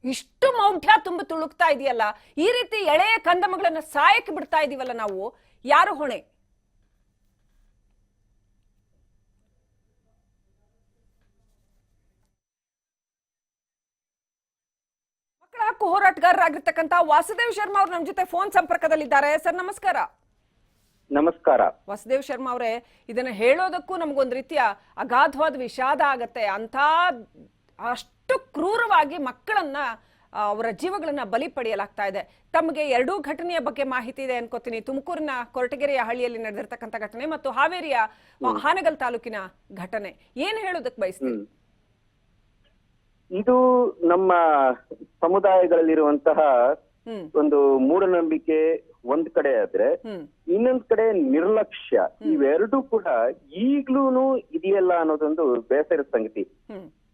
ಇಷ್ಟು ಮೌಢ್ಯ ತುಂಬ ತುಳುಕ್ತಾ ಇದೆಯಲ್ಲ, ಈ ರೀತಿ ಎಳೆಯ ಕಂದಮಗಳನ್ನ ಸಾಯಕ್ಕೆ ಬಿಡ್ತಾ ಇದೀವಲ್ಲ ನಾವು, ಯಾರು ಹೊಣೆ? ಮಕ್ಕಳ ಹಕ್ಕು ಹೋರಾಟಗಾರರಾಗಿರ್ತಕ್ಕಂಥ ವಾಸುದೇವ್ ಶರ್ಮಾ ಅವರು ನಮ್ಮ ಜೊತೆ ಫೋನ್ ಸಂಪರ್ಕದಲ್ಲಿದ್ದಾರೆ. ಸರ್ ನಮಸ್ಕಾರ. ನಮಸ್ಕಾರ ವಾಸುದೇವ್ ಶರ್ಮಾ ಅವರೇ, ಇದನ್ನ ಹೇಳೋದಕ್ಕೂ ನಮಗೊಂದು ರೀತಿಯ ಅಗಾಧವಾದ ವಿಷಾದ ಆಗತ್ತೆ. ಅಷ್ಟು ಕ್ರೂರವಾಗಿ ಮಕ್ಕಳನ್ನ, ಅವರ ಜೀವಗಳನ್ನ ಬಲಿ ಪಡೆಯಲಾಗ್ತಾ ಇದೆ. ತಮಗೆ 2 ಘಟನೆಯ ಬಗ್ಗೆ ಮಾಹಿತಿ ಇದೆ ಅನ್ಕೋತೀನಿ. ತುಮಕೂರಿನ ಕೊರಟಗೆರೆಯ ಹಳ್ಳಿಯಲ್ಲಿ ನಡೆದಿರ್ತಕ್ಕಂಥ ಘಟನೆ ಮತ್ತು ಹಾವೇರಿಯ ಹಾನಗಲ್ ತಾಲೂಕಿನ ಘಟನೆ. ಏನ್ ಹೇಳೋದಕ್ಕೆ ಬಯಸ್ತೀರಿ? ಇದು ನಮ್ಮ ಸಮುದಾಯಗಳಲ್ಲಿರುವಂತಹ ಒಂದು ಮೂಢನಂಬಿಕೆ ಒಂದ್ ಕಡೆ ಆದ್ರೆ, ಇನ್ನೊಂದ್ ಕಡೆ ನಿರ್ಲಕ್ಷ್ಯ. ಇವೆರಡೂ ಕೂಡ ಈಗ್ಲೂನು ಇದೆಯಲ್ಲ ಅನ್ನೋದೊಂದು ಬೇಸರದ ಸಂಗತಿ.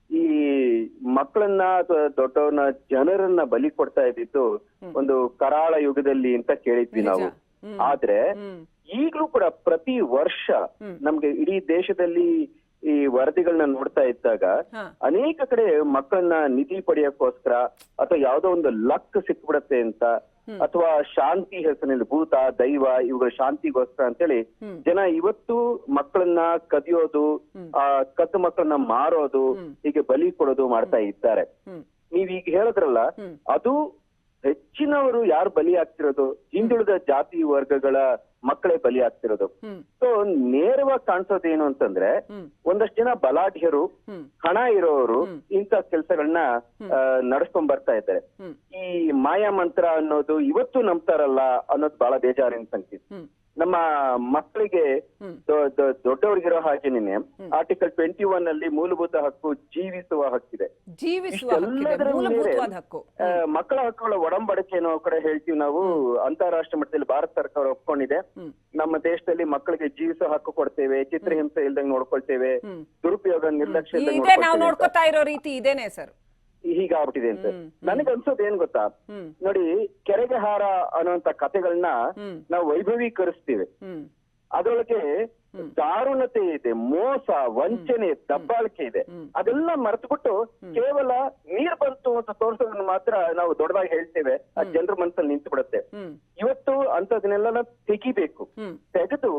ಈ ಮಕ್ಕಳನ್ನ ಅಥವಾ ದೊಡ್ಡವ್ರನ್ನ ಜನರನ್ನ ಬಲಿ ಕೊಡ್ತಾ ಇದ್ದಿದ್ದು ಒಂದು ಕರಾಳ ಯುಗದಲ್ಲಿ ಅಂತ ಕೇಳಿದ್ವಿ ನಾವು. ಆದ್ರೆ ಈಗ್ಲೂ ಕೂಡ ಪ್ರತಿ ವರ್ಷ ನಮ್ಗೆ ಇಡೀ ದೇಶದಲ್ಲಿ ಈ ವರದಿಗಳನ್ನ ನೋಡ್ತಾ ಇದ್ದಾಗ ಅನೇಕ ಕಡೆ ಮಕ್ಕಳನ್ನ ನಿಧಿ ಪಡೆಯಕ್ಕೋಸ್ಕರ ಅಥವಾ ಯಾವ್ದೋ ಒಂದು ಲಕ್ ಸಿಕ್ಬಿಡತ್ತೆ ಅಂತ ಅಥವಾ ಶಾಂತಿ ಹೆಸರಿನಲ್ಲಿ ಭೂತ ದೈವ ಇವುಗಳ ಶಾಂತಿಗೋಸ್ಕರ ಅಂತೇಳಿ ಜನ ಇವತ್ತು ಮಕ್ಕಳನ್ನ ಕದಿಯೋದು, ಕದ್ದು ಮಕ್ಕಳನ್ನ ಮಾರೋದು, ಹೀಗೆ ಬಲಿ ಕೊಡೋದು ಮಾಡ್ತಾ ಇದ್ದಾರೆ. ನೀವೀಗ ಹೇಳಿದ್ರಲ್ಲ, ಅದು ಹೆಚ್ಚಿನವರು ಯಾರು ಬಲಿ ಆಗ್ತಿರೋದು ಹಿಂದುಳಿದ ಜಾತಿ ವರ್ಗಗಳ ಮಕ್ಕಳೇ ಬಲಿ ಆಗ್ತಿರೋದು. ಸೊ ನೇರವಾಗಿ ಕಾಣಿಸೋದೇನು ಅಂತಂದ್ರೆ ಒಂದಷ್ಟು ಜನ ಬಲಾಢ್ಯರು, ಹಣ ಇರೋರು ಇಂಥ ಕೆಲಸಗಳನ್ನ ನಡೆಸ್ಕೊಂಡ್ ಬರ್ತಾ ಇದ್ದಾರೆ. ಈ ಮಾಯಾ ಮಂತ್ರ ಅನ್ನೋದು ಇವತ್ತು ನಂಬ್ತಾರಲ್ಲ ಅನ್ನೋದು ಬಹಳ ಬೇಜಾರಿನ ಸಂಗತಿ. ನಮ್ಮ ಮಕ್ಕಳಿಗೆ ದೊಡ್ಡವರಿಗಿರೋ ಹಾಗೇನೆ ಆರ್ಟಿಕಲ್ 21 ಅಲ್ಲಿ ಮೂಲಭೂತ ಹಕ್ಕು ಜೀವಿಸುವ ಹಕ್ಕಿದೆ. ಮಕ್ಕಳ ಹಕ್ಕುಗಳ ಒಡಂಬಡಿಕೆ ಅನ್ನೋ ಕಡೆ ಹೇಳ್ತೀವಿ ನಾವು. ಅಂತಾರಾಷ್ಟ್ರೀಯ ಮಟ್ಟದಲ್ಲಿ ಭಾರತ ಸರ್ಕಾರ ಒಪ್ಕೊಂಡಿದೆ. ನಮ್ಮ ದೇಶದಲ್ಲಿ ಮಕ್ಕಳಿಗೆ ಜೀವಿಸೋ ಹಕ್ಕು ಕೊಡ್ತೇವೆ, ಚಿತ್ರಹಿಂಸೆ ಇಲ್ದಂಗೆ ನೋಡ್ಕೊಳ್ತೇವೆ, ದುರುಪಯೋಗ ನಿರ್ಲಕ್ಷ್ಯ ನೋಡ್ಕೊತಾ ಇರೋ ರೀತಿ ಇದೇನೆ ಸರ್ ಹೀಗಾಗ್ಬಿಟ್ಟಿದೆ ಅಂತ. ನನಗೆ ಅನ್ಸೋದು ಏನ್ ಗೊತ್ತಾ, ನೋಡಿ ಕೆರೆಗೆ ಹಾರ ಅನ್ನುವಂತ ಕಥೆಗಳನ್ನ ನಾವು ವೈಭವೀಕರಿಸ್ತೀವಿ. ಅದರೊಳಗೆ ದಾರುಣತೆ ಇದೆ, ಮೋಸ, ವಂಚನೆ, ದಬ್ಬಾಳಿಕೆ ಇದೆ. ಅದೆಲ್ಲ ಮರೆತುಬಿಟ್ಟು ಕೇವಲ ನೀರ್ ಬಂತು ಅಂತ ತೋರ್ಸೋದನ್ನ ಮಾತ್ರ ನಾವು ದೊಡ್ಡದಾಗಿ ಹೇಳ್ತೇವೆ. ಆ ಜನರ ಮನಸ್ಸಲ್ಲಿ ನಿಂತು ಬಿಡುತ್ತೆ. ಇವತ್ತು ಅಂತದನ್ನೆಲ್ಲ ತೆಗಿಬೇಕು. ತೆಗೆದು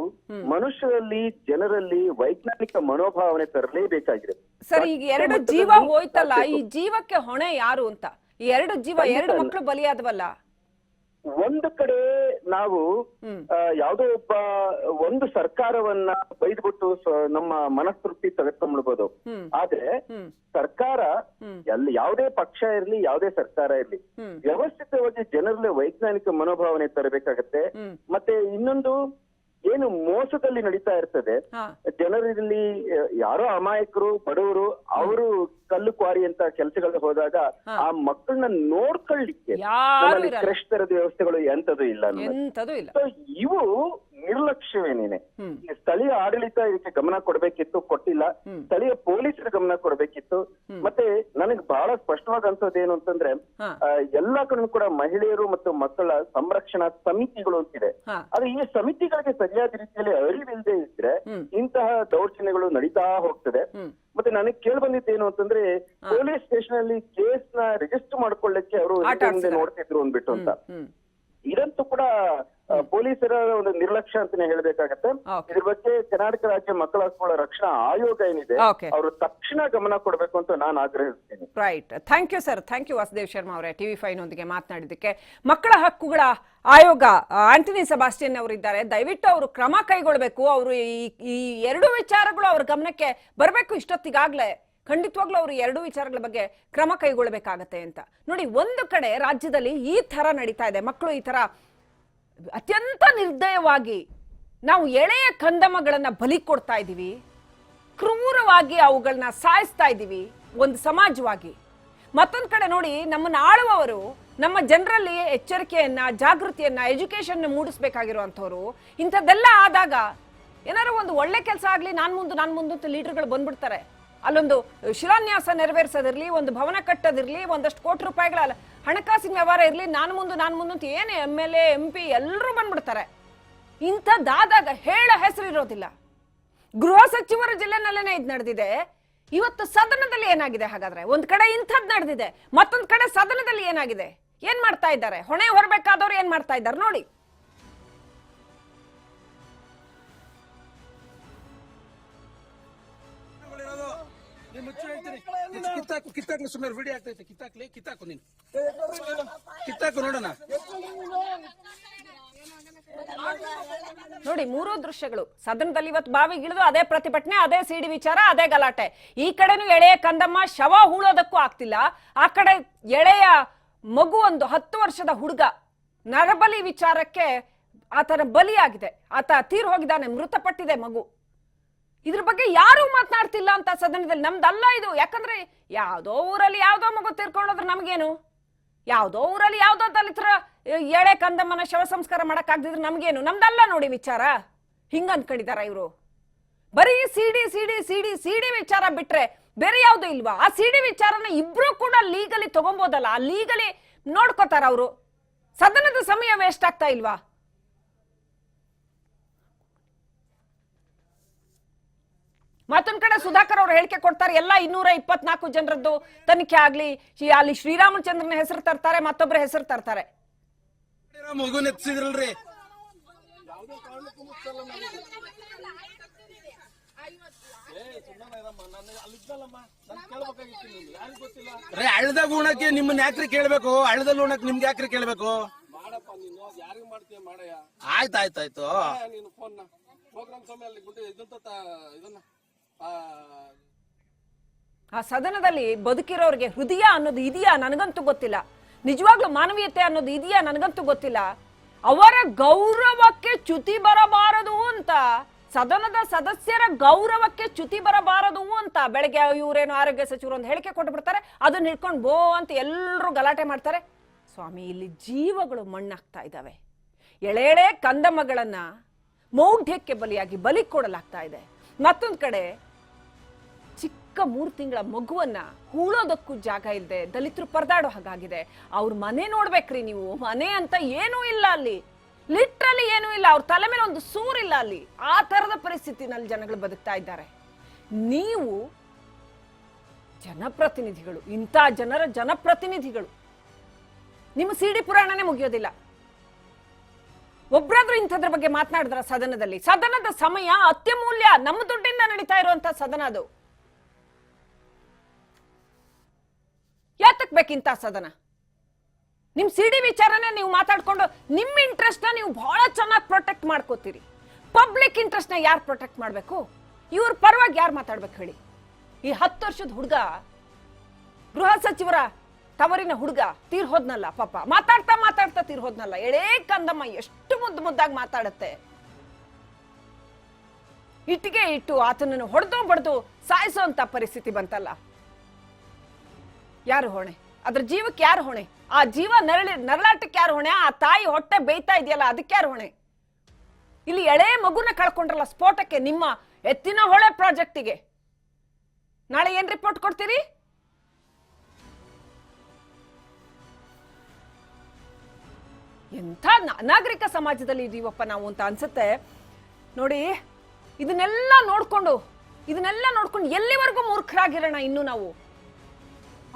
ಮನುಷ್ಯರಲ್ಲಿ, ಜನರಲ್ಲಿ ವೈಜ್ಞಾನಿಕ ಮನೋಭಾವನೆ ತರಲೇಬೇಕಾಗಿದೆ. ಸರ್, ಈಗ 2 ಜೀವ ಹೋಯ್ತಲ್ಲ, ಈ ಜೀವಕ್ಕೆ ಹೊಣೆ ಯಾರು ಅಂತ? ಈ 2 ಜೀವ, 2 ಮಕ್ಕಳು ಬಲಿಯಾದವಲ್ಲ. ಒಂದು ಕಡೆ ನಾವು ಯಾವುದೋ ಒಂದು ಸರ್ಕಾರವನ್ನ ಬೈದ್ಬಿಟ್ಟು ನಮ್ಮ ಮನಸ್ತೃಪ್ತಿ ತೆಗೆದುಕೊಂಡ್ಬಿಡ್ಬೋದು. ಆದ್ರೆ ಸರ್ಕಾರ ಯಾವುದೇ ಪಕ್ಷ ಇರ್ಲಿ, ಯಾವುದೇ ಸರ್ಕಾರ ಇರ್ಲಿ, ವ್ಯವಸ್ಥಿತವಾಗಿ ಜನರಲ್ಲಿ ವೈಜ್ಞಾನಿಕ ಮನೋಭಾವನೆ ತರಬೇಕಾಗತ್ತೆ. ಮತ್ತೆ ಇನ್ನೊಂದು ಏನು ಮೋಸದಲ್ಲಿ ನಡೀತಾ ಇರ್ತದೆ, ಜನರಲ್ಲಿ ಯಾರೋ ಅಮಾಯಕರು, ಬಡವರು, ಅವರು ಕಲ್ಲು ಕ್ವಾರಿ ಅಂತ ಕೆಲಸಗಳು ಹೋದಾಗ ಆ ಮಕ್ಕಳನ್ನ ನೋಡ್ಕೊಳ್ಳಿಕ್ಕೆ ಕ್ರಶ್ ತರದ ವ್ಯವಸ್ಥೆಗಳು ಎಂತದೂ ಇಲ್ಲ. ಇವು ನಿರ್ಲಕ್ಷ್ಯವೇನೇನೆ. ಸ್ಥಳೀಯ ಆಡಳಿತ ಇದಕ್ಕೆ ಗಮನ ಕೊಡ್ಬೇಕಿತ್ತು, ಕೊಟ್ಟಿಲ್ಲ. ಸ್ಥಳೀಯ ಪೊಲೀಸರು ಗಮನ ಕೊಡ್ಬೇಕಿತ್ತು. ಮತ್ತೆ ನನಗೆ ಬಹಳ ಸ್ಪಷ್ಟವಾಗಿ ಅನ್ಸೋದೇನು ಅಂತಂದ್ರೆ, ಎಲ್ಲಾ ಕಡೆ ಕೂಡ ಮಹಿಳೆಯರು ಮತ್ತು ಮಕ್ಕಳ ಸಂರಕ್ಷಣಾ ಸಮಿತಿಗಳು ಅಂತಿದೆ. ಆದ್ರೆ ಈ ಸಮಿತಿಗಳಿಗೆ ಸರಿಯಾದ ರೀತಿಯಲ್ಲಿ ಅರಿವಿಲ್ಲದೆ ಇದ್ರೆ ಇಂತಹ ದೌರ್ಜನ್ಯಗಳು ನಡೀತಾ ಹೋಗ್ತದೆ. ಮತ್ತೆ ನನಗೆ ಕೇಳಿ ಬಂದಿದ್ದೇನು ಅಂತಂದ್ರೆ, ಪೊಲೀಸ್ ಸ್ಟೇಷನ್ ಅಲ್ಲಿ ಕೇಸ್ ನ ರಿಜಿಸ್ಟರ್ ಮಾಡ್ಕೊಳ್ಳಿಕ್ಕೆ ಅವರು ನೋಡ್ತಿದ್ರು ಅಂದ್ಬಿಟ್ಟು ಅಂತ. ಇದಂತೂ ಕೂಡ ಪೊಲೀಸರ ಒಂದು ನಿರ್ಲಕ್ಷ್ಯ ಅಂತಾನೆ ಹೇಳ್ಬೇಕಾಗತ್ತೆ. ಇದ್ರ ಬಗ್ಗೆ ಕರ್ನಾಟಕ ರಾಜ್ಯ ಮಕ್ಕಳ ಹಕ್ಕುಗಳ ರಕ್ಷಣಾ ಆಯೋಗ ಏನಿದೆ, ಅವರು ತಕ್ಷಣ ಗಮನ ಕೊಡಬೇಕು ಅಂತ ನಾನು ಆಗ್ರಹಿಸ್ತೇನೆ. Right, thank you sir, thank you Vasudev Sharma ಅವರೇ, TV5 ನೊಂದಿಗೆ ಮಾತನಾಡಿದ್ದಕ್ಕೆ. ಮಕ್ಕಳ ಹಕ್ಕುಗಳ ಆಯೋಗ ಆಂಟನಿ ಸೆಬಾಸ್ಟಿಯನ್ ಅವರಿದ್ದಾರೆ. ದಯವಿಟ್ಟು ಅವರು ಕ್ರಮ ಕೈಗೊಳ್ಳಬೇಕು. ಅವರು ಈ 2 ವಿಚಾರಗಳು ಅವ್ರ ಗಮನಕ್ಕೆ ಬರಬೇಕು. ಇಷ್ಟೊತ್ತಿಗಾಗ್ಲೇ ಖಂಡಿತವಾಗ್ಲೂ ಅವರು 2 ವಿಚಾರಗಳ ಬಗ್ಗೆ ಕ್ರಮ ಕೈಗೊಳ್ಳಬೇಕಾಗತ್ತೆ ಅಂತ. ನೋಡಿ, ಒಂದು ಕಡೆ ರಾಜ್ಯದಲ್ಲಿ ಈ ತರ ನಡೀತಾ ಇದೆ, ಮಕ್ಕಳು ಈ ತರ ಅತ್ಯಂತ ನಿರ್ದಯವಾಗಿ ನಾವು ಎಳೆಯ ಕಂದಮ್ಮಗಳನ್ನ ಬಲಿ ಕೊಡ್ತಾ ಇದ್ದೀವಿ, ಕ್ರೂರವಾಗಿ ಅವುಗಳನ್ನ ಸಾಯಿಸ್ತಾ ಇದ್ದೀವಿ ಒಂದು ಸಮಾಜವಾಗಿ. ಮತ್ತೊಂದು ಕಡೆ ನೋಡಿ, ನಮ್ಮನ್ನ ಆಳುವವರು ನಮ್ಮ ಜನರಲ್ಲಿ ಎಚ್ಚರಿಕೆಯನ್ನ, ಜಾಗೃತಿಯನ್ನ, ಎಜುಕೇಶನ್ ಮೂಡಿಸ್ಬೇಕಾಗಿರುವಂಥವ್ರು ಇಂಥದ್ದೆಲ್ಲ ಆದಾಗ ಏನಾದ್ರು ಒಂದು ಒಳ್ಳೆ ಕೆಲಸ ಆಗ್ಲಿ, ನಾನ್ ಮುಂದೆ ಅಂತ ಲೀಡರ್ಗಳು ಬಂದ್ಬಿಡ್ತಾರೆ. ಅಲ್ಲೊಂದು ಶಿಲಾನ್ಯಾಸ ನೆರವೇರಿಸೋದಿರ್ಲಿ, ಒಂದು ಭವನ ಕಟ್ಟೋದಿರ್ಲಿ, ಒಂದಷ್ಟು ಕೋಟಿ ರೂಪಾಯಿಗಳ ಹಣಕಾಸಿನ ವ್ಯವಹಾರ ಇರ್ಲಿ, ನಾನು ಮುಂದೆ ಅಂತ ಏನು MLA MP ಎಲ್ಲರೂ ಬಂದ್ಬಿಡ್ತಾರೆ. ಇಂಥದ್ದಾದಾಗ ಹೇಳ ಹೆಸರಿರೋದಿಲ್ಲ. ಗೃಹ ಸಚಿವರ ಜಿಲ್ಲೆನಲ್ಲೇನೆ ಇದು ನಡೆದಿದೆ. ಇವತ್ತು ಸದನದಲ್ಲಿ ಏನಾಗಿದೆ ಹಾಗಾದ್ರೆ? ಒಂದ್ ಕಡೆ ಇಂಥದ್ದು ನಡೆದಿದೆ, ಮತ್ತೊಂದ್ ಕಡೆ ಸದನದಲ್ಲಿ ಏನಾಗಿದೆ? ಏನ್ ಮಾಡ್ತಾ ಇದ್ದಾರೆ? ಹೊಣೆ ಹೊರಬೇಕಾದವ್ರು ಏನ್ ಮಾಡ್ತಾ ಇದ್ದಾರೆ ನೋಡಿ. ಕಿತ್ತಾಕ್ಲಿ, ಸುಮ್ಮನೆ ವಿಡಿಯೋ ಆಗ್ತೈತೆ. ಕಿತ್ತಾಕು ನೀನು, ಕಿತ್ತಾಕು ನೋಡೋಣ. ನೋಡಿ, 3 ದೃಶ್ಯಗಳು ಸದನದಲ್ಲಿ ಇವತ್ತು ಬಾವಿಗಿಳಿದು ಅದೇ ಪ್ರತಿಭಟನೆ, ಅದೇ ಸಿಡಿ ವಿಚಾರ, ಅದೇ ಗಲಾಟೆ. ಈ ಕಡೆನೂ ಎಳೆಯ ಕಂದಮ್ಮ ಶವ ಹೂಳೋದಕ್ಕೂ ಆಗ್ತಿಲ್ಲ, ಆ ಕಡೆ ಎಳೆಯ ಮಗು, ಒಂದು 10 ವರ್ಷದ ಹುಡುಗ ನರಬಲಿ ವಿಚಾರಕ್ಕೆ ಆತನ ಬಲಿಯಾಗಿದೆ, ಆತ ತೀರ್ ಹೋಗಿದ್ದಾನೆ, ಮೃತಪಟ್ಟಿದೆ ಮಗು. ಇದ್ರ ಬಗ್ಗೆ ಯಾರು ಮಾತನಾಡ್ತಿಲ್ಲ ಅಂತ ಸದನದಲ್ಲಿ. ನಮ್ದಲ್ಲ ಇದು. ಯಾಕಂದ್ರೆ ಯಾವ್ದೋ ಊರಲ್ಲಿ ಯಾವ್ದೋ ಮಗು ತೀರ್ಕೊಂಡೋದ್ರೆ ನಮ್ಗೇನು? ಯಾವ್ದೋ ಊರಲ್ಲಿ ಯಾವ್ದೋ ದಲಿತರ ಎಳೆ ಕಂದಮ್ಮನ ಶವ ಸಂಸ್ಕಾರ ಮಾಡಕ್ ಆಗ್ದಿದ್ರೆ ನಮ್ಗೇನು? ನಮ್ದಲ್ಲ ನೋಡಿ ವಿಚಾರ. ಹಿಂಗ ಅನ್ಕೊಂಡಿದಾರ ಇವರು. ಬರೀ ಸಿಡಿ ವಿಚಾರ ಬಿಟ್ರೆ ಬೇರೆ ಯಾವ್ದು ಇಲ್ವಾ? ಆ ಸಿಡಿ ವಿಚಾರನ ಇಬ್ರು ಕೂಡ ಲೀಗಲಿ ತಗೊಂಬೋದಲ್ಲ, ಆ ಲೀಗಲಿ ನೋಡ್ಕೋತಾರ ಅವರು. ಸದನದ ಸಮಯ ವೇಸ್ಟ್ ಆಗ್ತಾ ಇಲ್ವಾ? ಮತ್ತೊಂದ್ ಕಡೆ ಸುಧಾಕರ್ ಅವರು ಹೇಳಿಕೆ ಕೊಡ್ತಾರೆ, ಎಲ್ಲ 224 ಜನರದ್ದು ತನಿಖೆ ಆಗ್ಲಿ, ಅಲ್ಲಿ ಶ್ರೀರಾಮಚಂದ್ರನ ಹೆಸರು ತರ್ತಾರೆ, ಮತ್ತೊಬ್ಬರ ಹೆಸರು ತರ್ತಾರೆ. ಮಗು ನೆಚ್ಚಿದ್ರಲ್ರಿ, ಹಳ್ಳದಾಗ ಉಣಕ್ಕೆ ನಿಮ್ಮನ್ನ ಯಾಕ್ರಿ ಕೇಳ್ಬೇಕು? ಹಳ್ಳದಲ್ಲಿ ಉಣಕ್ ನಿಮ್ಗೆ ಯಾಕ್ರಿ ಕೇಳ್ಬೇಕು? ಆಯ್ತಾಯ್ತಾಯ್ತು. ಆ ಸದನದಲ್ಲಿ ಬದುಕಿರೋರಿಗೆ ಹೃದಯ ಅನ್ನೋದು ಇದೆಯಾ ನನಗಂತೂ ಗೊತ್ತಿಲ್ಲ. ನಿಜವಾಗ್ಲೂ ಮಾನವೀಯತೆ ಅನ್ನೋದು ಇದೆಯಾ ನನಗಂತೂ ಗೊತ್ತಿಲ್ಲ. ಅವರ ಗೌರವಕ್ಕೆ ಚ್ಯುತಿ ಬರಬಾರದು ಅಂತ, ಸದನದ ಸದಸ್ಯರ ಗೌರವಕ್ಕೆ ಚ್ಯುತಿ ಬರಬಾರದು ಅಂತ ಬೆಳಗ್ಗೆ ಇವರೇನು ಆರೋಗ್ಯ ಸಚಿವರು ಒಂದು ಹೇಳಿಕೆ ಕೊಟ್ಟು ಬಿಡ್ತಾರೆ, ಅದನ್ನ ಹಿಡ್ಕೊಂಡು ಬೋ ಅಂತ ಎಲ್ಲರೂ ಗಲಾಟೆ ಮಾಡ್ತಾರೆ. ಸ್ವಾಮಿ, ಇಲ್ಲಿ ಜೀವಗಳು ಮಣ್ಣಾಗ್ತಾ ಇದ್ದಾವೆ. ಎಳೆ ಕಂದಮ್ಮಗಳನ್ನ ಮೌಢ್ಯಕ್ಕೆ ಬಲಿ ಕೊಡಲಾಗ್ತಾ ಇದೆ. ಮತ್ತೊಂದ್ ಕಡೆ ಚಿಕ್ಕ 3 ತಿಂಗಳ ಮಗುವನ್ನ ಹೂಳೋದಕ್ಕೂ ಜಾಗ ಇಲ್ಲದೆ ದಲಿತರು ಪರದಾಡೋ ಹಾಗಾಗಿದೆ. ಅವ್ರ ಮನೆ ನೋಡ್ಬೇಕ್ರಿ ನೀವು. ಮನೆ ಅಂತ ಏನೂ ಇಲ್ಲ ಅಲ್ಲಿ, ಲಿಟ್ರಲಿ ಏನೂ ಇಲ್ಲ. ಅವ್ರ ತಲೆ ಮೇಲೆ ಒಂದು ಸೂರಿಲ್ಲ ಅಲ್ಲಿ. ಆ ತರದ ಪರಿಸ್ಥಿತಿನಲ್ಲಿ ಜನಗಳು ಬದುಕ್ತಾ ಇದ್ದಾರೆ. ನೀವು ಜನಪ್ರತಿನಿಧಿಗಳು, ಇಂಥ ಜನರ ಜನಪ್ರತಿನಿಧಿಗಳು, ನಿಮ್ಮ ಸಿಡಿ ಪುರಾಣನೇ ಮುಗಿಯೋದಿಲ್ಲ. ಒಬ್ರಾದ್ರೂ ಇಂಥದ್ರ ಬಗ್ಗೆ ಮಾತನಾಡಿದ್ರ ಸದನದಲ್ಲಿ? ಸದನದ ಸಮಯ ಅತ್ಯಮೂಲ್ಯ, ನಮ್ಮ ದುಡ್ಡಿಂದ ನಡೀತಾ ಇರುವಂತ ಸದನ ಅದು. ಯಾತಕ್ ಬೇಕಿಂತ ಸದನ? ನಿಮ್ ಸಿಡಿ ವಿಚಾರನೇ ನೀವು ಮಾತಾಡ್ಕೊಂಡು ನಿಮ್ ಇಂಟ್ರೆಸ್ಟ್ ನ ನೀವು ಬಹಳ ಚೆನ್ನಾಗಿ ಪ್ರೊಟೆಕ್ಟ್ ಮಾಡ್ಕೋತೀರಿ. ಪಬ್ಲಿಕ್ ಇಂಟ್ರೆಸ್ಟ್ ನ ಯಾರು ಪ್ರೊಟೆಕ್ಟ್ ಮಾಡ್ಬೇಕು? ಇವ್ರ ಪರವಾಗಿ ಯಾರು ಮಾತಾಡ್ಬೇಕು ಹೇಳಿ? ಈ 10 ವರ್ಷದ ಹುಡುಗ, ಗೃಹ ಸಚಿವರ ತವರಿನ ಹುಡುಗ ತೀರ್ ಹೋದ್ನಲ್ಲ ಪಾಪ, ಮಾತಾಡ್ತಾ ತೀರ್ ಹೋದ್ನಲ್ಲ. ಎಳೆ ಕಂದಮ್ಮ ಎಷ್ಟು ಮುದ್ದಾಗಿ ಮಾತಾಡತ್ತೆ. ಇಟ್ಟಿಗೆ ಇಟ್ಟು ಆತನನ್ನು ಹೊಡೆದು ಬಡ್ದು ಸಾಯಿಸೋ ಅಂತ ಪರಿಸ್ಥಿತಿ ಬಂತಲ್ಲ. ಯಾರು ಹೊಣೆ? ಅದ್ರ ಜೀವಕ್ಕೆ ಯಾರು ಹೊಣೆ? ಆ ಜೀವ ನರಳಾಟಕ್ಕೆ ಯಾರು ಹೊಣೆ? ಆ ತಾಯಿ ಹೊಟ್ಟೆ ಬೇಯ್ತಾ ಇದೆಯಲ್ಲ, ಅದಕ್ಕೆ ಯಾರು ಹೊಣೆ? ಇಲ್ಲಿ ಎಳೆ ಮಗುನ ಕಳ್ಕೊಂಡ್ರಲ್ಲ ಸ್ಫೋಟಕ್ಕೆ, ನಿಮ್ಮ ಎತ್ತಿನ ಹೊಳೆ ಪ್ರಾಜೆಕ್ಟಿಗೆ ನಾಳೆ ಏನ್ ರಿಪೋರ್ಟ್ ಕೊಡ್ತೀರಿ? ಎಂಥ ನಾಗರಿಕ ಸಮಾಜದಲ್ಲಿ ಇದೀವಪ್ಪ ನಾವು ಅಂತ ಅನ್ಸುತ್ತೆ ನೋಡಿ. ಇದನ್ನೆಲ್ಲ ನೋಡ್ಕೊಂಡು ಎಲ್ಲಿವರೆಗೂ ಮೂರ್ಖರಾಗಿರೋಣ ಇನ್ನು ನಾವು?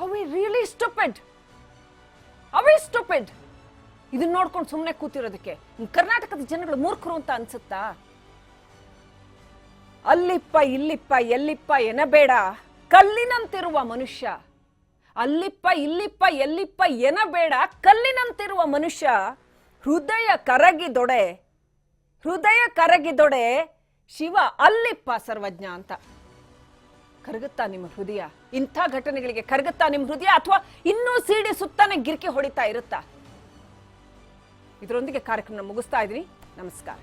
Are we really stupid? Are we stupid? ಇದನ್ನ ನೋಡ್ಕೊಂಡು ಸುಮ್ಮನೆ ಕೂತಿರೋದಕ್ಕೆ ಕರ್ನಾಟಕದ ಜನಗಳು ಮೂರ್ಖರು ಅಂತ ಅನ್ಸುತ್ತಾ? ಅಲ್ಲಿಪ್ಪ ಇಲ್ಲಿಪ್ಪ ಎಲ್ಲಿಪ್ಪ ಎನಬೇಡ ಕಲ್ಲಿನಂತಿರುವ ಮನುಷ್ಯ. ಅಲ್ಲಿಪ್ಪ ಇಲ್ಲಿಪ್ಪ ಎಲ್ಲಿಪ್ಪ ಎನಬೇಡ ಕಲ್ಲಿನಂತಿರುವ ಮನುಷ್ಯ. ಹೃದಯ ಕರಗಿದೊಡೆ ಶಿವ ಅಲ್ಲಿಪ್ಪ ಸರ್ವಜ್ಞ ಅಂತ. ಕರಗುತ್ತಾ ನಿಮ್ಮ ಹೃದಯ? ಇಂಥ ಘಟನೆಗಳಿಗೆ ಕರಗುತ್ತಾ ನಿಮ್ಮ ಹೃದಯ? ಅಥವಾ ಇನ್ನೂ ಸಿಡಿ ಸುತ್ತಾನೆ ಗಿರ್ಕಿ ಹೊಡಿತಾ ಇರುತ್ತಾ? ಇದರೊಂದಿಗೆ ಕಾರ್ಯಕ್ರಮ ಮುಗಿಸ್ತಾ ಇದ್ದೀನಿ. ನಮಸ್ಕಾರ.